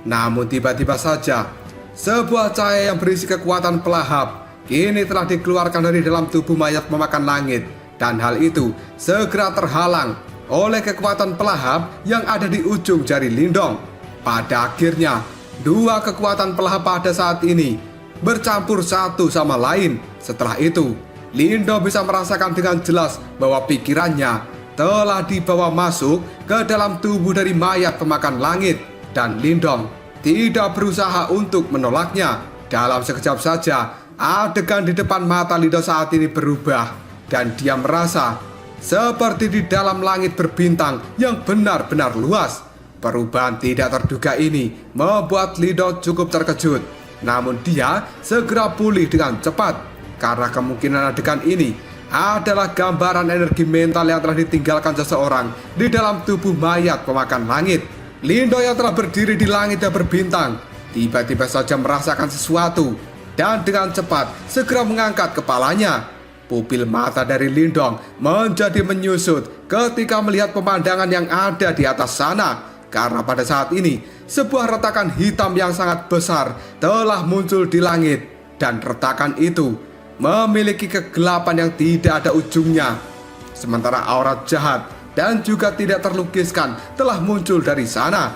Namun tiba-tiba saja sebuah cahaya yang berisi kekuatan pelahap kini telah dikeluarkan dari dalam tubuh mayat pemakan langit, dan hal itu segera terhalang oleh kekuatan pelahap yang ada di ujung jari Lindong. Pada akhirnya, dua kekuatan pelahap pada saat ini bercampur satu sama lain. Setelah itu, Lindong bisa merasakan dengan jelas bahwa pikirannya telah dibawa masuk ke dalam tubuh dari mayat pemakan langit, dan Lindong tidak berusaha untuk menolaknya. Dalam sekejap saja, adegan di depan mata Lindong saat ini berubah dan dia merasa seperti di dalam langit berbintang yang benar-benar luas. Perubahan tidak terduga ini membuat Lindong cukup terkejut. Namun dia segera pulih dengan cepat karena kemungkinan adegan ini adalah gambaran energi mental yang telah ditinggalkan seseorang di dalam tubuh mayat pemakan langit. Lindong yang telah berdiri di langit yang berbintang tiba-tiba saja merasakan sesuatu dan dengan cepat segera mengangkat kepalanya. Pupil mata dari Lindong menjadi menyusut ketika melihat pemandangan yang ada di atas sana, karena pada saat ini sebuah retakan hitam yang sangat besar telah muncul di langit, dan retakan itu memiliki kegelapan yang tidak ada ujungnya. Sementara aurat jahat dan juga tidak terlukiskan telah muncul dari sana.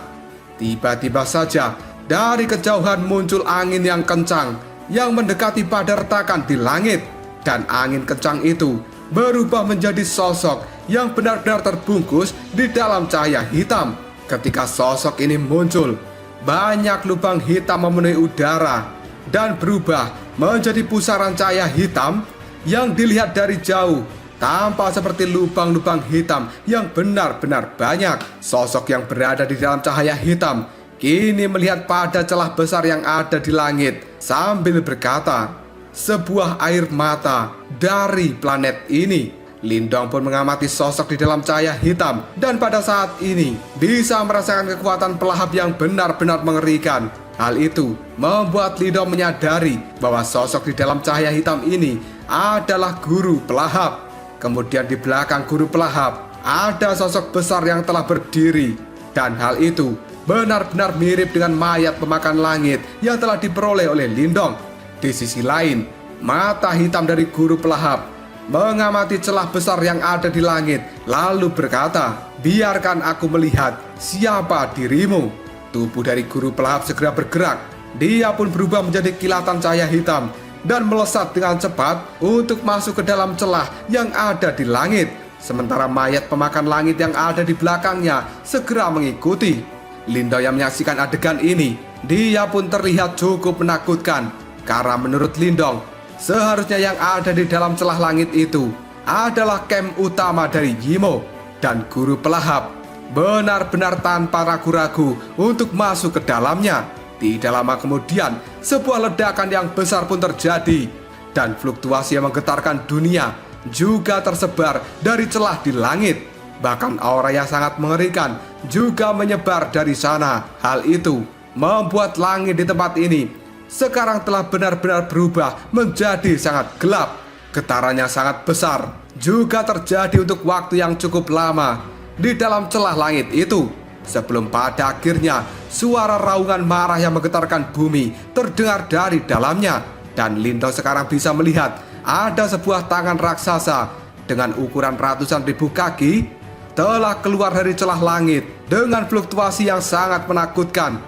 Tiba-tiba saja dari kejauhan muncul angin yang kencang yang mendekati pada retakan di langit, dan angin kencang itu berubah menjadi sosok yang benar-benar terbungkus di dalam cahaya hitam. Ketika sosok ini muncul, banyak lubang hitam memenuhi udara dan berubah menjadi pusaran cahaya hitam yang dilihat dari jauh, tampak seperti lubang-lubang hitam yang benar-benar banyak. Sosok yang berada di dalam cahaya hitam kini melihat pada celah besar yang ada di langit sambil berkata, sebuah air mata dari planet ini. Lindong pun mengamati sosok di dalam cahaya hitam dan pada saat ini bisa merasakan kekuatan pelahap yang benar-benar mengerikan. Hal itu membuat Lindong menyadari bahwa sosok di dalam cahaya hitam ini adalah guru pelahap. Kemudian di belakang guru pelahap ada sosok besar yang telah berdiri, dan hal itu benar-benar mirip dengan mayat pemakan langit yang telah diperoleh oleh Lindong. Di sisi lain, mata hitam dari guru pelahap mengamati celah besar yang ada di langit lalu berkata, biarkan aku melihat siapa dirimu. Tubuh dari guru pelahap segera bergerak. Dia pun berubah menjadi kilatan cahaya hitam dan melesat dengan cepat untuk masuk ke dalam celah yang ada di langit. Sementara mayat pemakan langit yang ada di belakangnya segera mengikuti. Lindong yang menyaksikan adegan ini, dia pun terlihat cukup menakutkan karena menurut Lindong, seharusnya yang ada di dalam celah langit itu adalah camp utama dari Yimo, dan guru pelahap benar-benar tanpa ragu-ragu untuk masuk ke dalamnya. Tidak lama kemudian, sebuah ledakan yang besar pun terjadi, dan fluktuasi yang menggetarkan dunia juga tersebar dari celah di langit. Bahkan aura yang sangat mengerikan juga menyebar dari sana. Hal itu membuat langit di tempat ini sekarang telah benar-benar berubah menjadi sangat gelap. Getarannya sangat besar juga terjadi untuk waktu yang cukup lama di dalam celah langit itu, sebelum pada akhirnya suara raungan marah yang menggetarkan bumi terdengar dari dalamnya. Dan Lindong sekarang bisa melihat ada sebuah tangan raksasa dengan ukuran ratusan ribu kaki telah keluar dari celah langit dengan fluktuasi yang sangat menakutkan,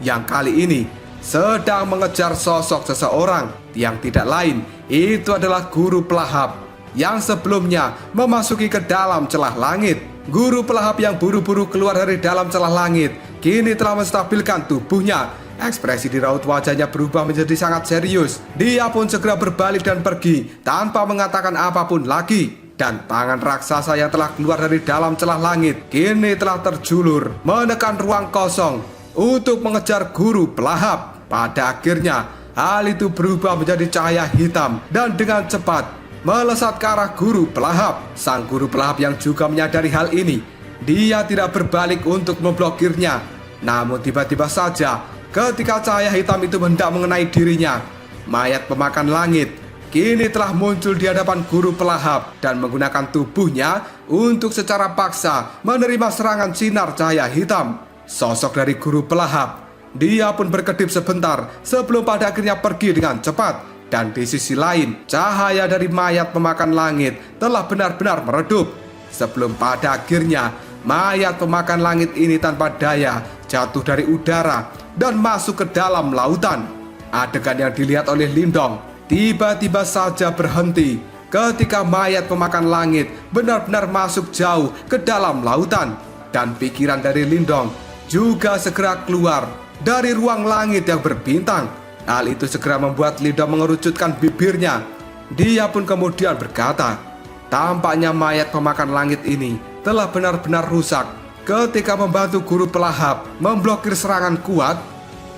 yang kali ini sedang mengejar sosok seseorang yang tidak lain itu adalah Guru Pelahap yang sebelumnya memasuki ke dalam celah langit. Guru Pelahap yang buru-buru keluar dari dalam celah langit kini telah menstabilkan tubuhnya. Ekspresi di raut wajahnya berubah menjadi sangat serius. Dia pun segera berbalik dan pergi tanpa mengatakan apapun lagi. Dan tangan raksasa yang telah keluar dari dalam celah langit kini telah terjulur menekan ruang kosong untuk mengejar Guru Pelahap. Pada akhirnya hal itu berubah menjadi cahaya hitam dan dengan cepat melesat ke arah Guru Pelahap. Sang Guru Pelahap yang juga menyadari hal ini, dia tidak berbalik untuk memblokirnya. Namun tiba-tiba saja ketika cahaya hitam itu hendak mengenai dirinya, mayat pemakan langit kini telah muncul di hadapan Guru Pelahap dan menggunakan tubuhnya untuk secara paksa menerima serangan sinar cahaya hitam. Sosok dari Guru Pelahap, dia pun berkedip sebentar sebelum pada akhirnya pergi dengan cepat. Dan di sisi lain, cahaya dari mayat pemakan langit telah benar-benar meredup, sebelum pada akhirnya mayat pemakan langit ini tanpa daya jatuh dari udara dan masuk ke dalam lautan. Adegan yang dilihat oleh Lindong tiba-tiba saja berhenti ketika mayat pemakan langit benar-benar masuk jauh ke dalam lautan. Dan pikiran dari Lindong juga segera keluar dari ruang langit yang berbintang. Hal itu segera membuat Lindong mengerucutkan bibirnya. Dia pun kemudian berkata, tampaknya mayat pemakan langit ini telah benar-benar rusak ketika membantu Guru Pelahap memblokir serangan kuat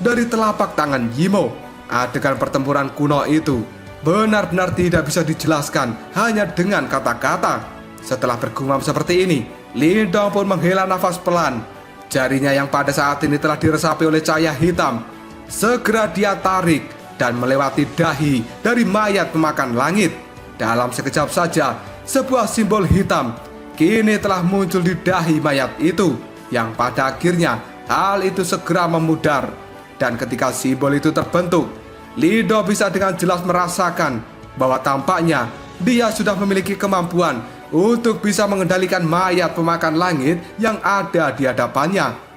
dari telapak tangan Yimo. Adegan pertempuran kuno itu benar-benar tidak bisa dijelaskan hanya dengan kata-kata. Setelah bergumam seperti ini, Lindong pun menghela nafas pelan. Jarinya yang pada saat ini telah diresapi oleh cahaya hitam segera dia tarik dan melewati dahi dari mayat pemakan langit. Dalam sekejap saja, sebuah simbol hitam kini telah muncul di dahi mayat itu, yang pada akhirnya hal itu segera memudar. Dan ketika simbol itu terbentuk, Lindong bisa dengan jelas merasakan bahwa tampaknya dia sudah memiliki kemampuan untuk bisa mengendalikan mayat pemakan langit yang ada di hadapannya.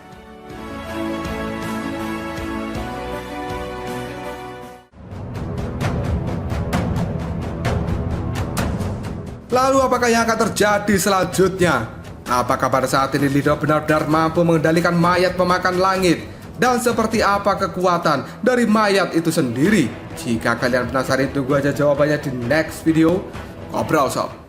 Lalu apakah yang akan terjadi selanjutnya? Apakah pada saat ini Lindong benar-benar mampu mengendalikan mayat pemakan langit? Dan seperti apa kekuatan dari mayat itu sendiri? Jika kalian penasaran, tunggu aja jawabannya di next video. Ngobrol sob.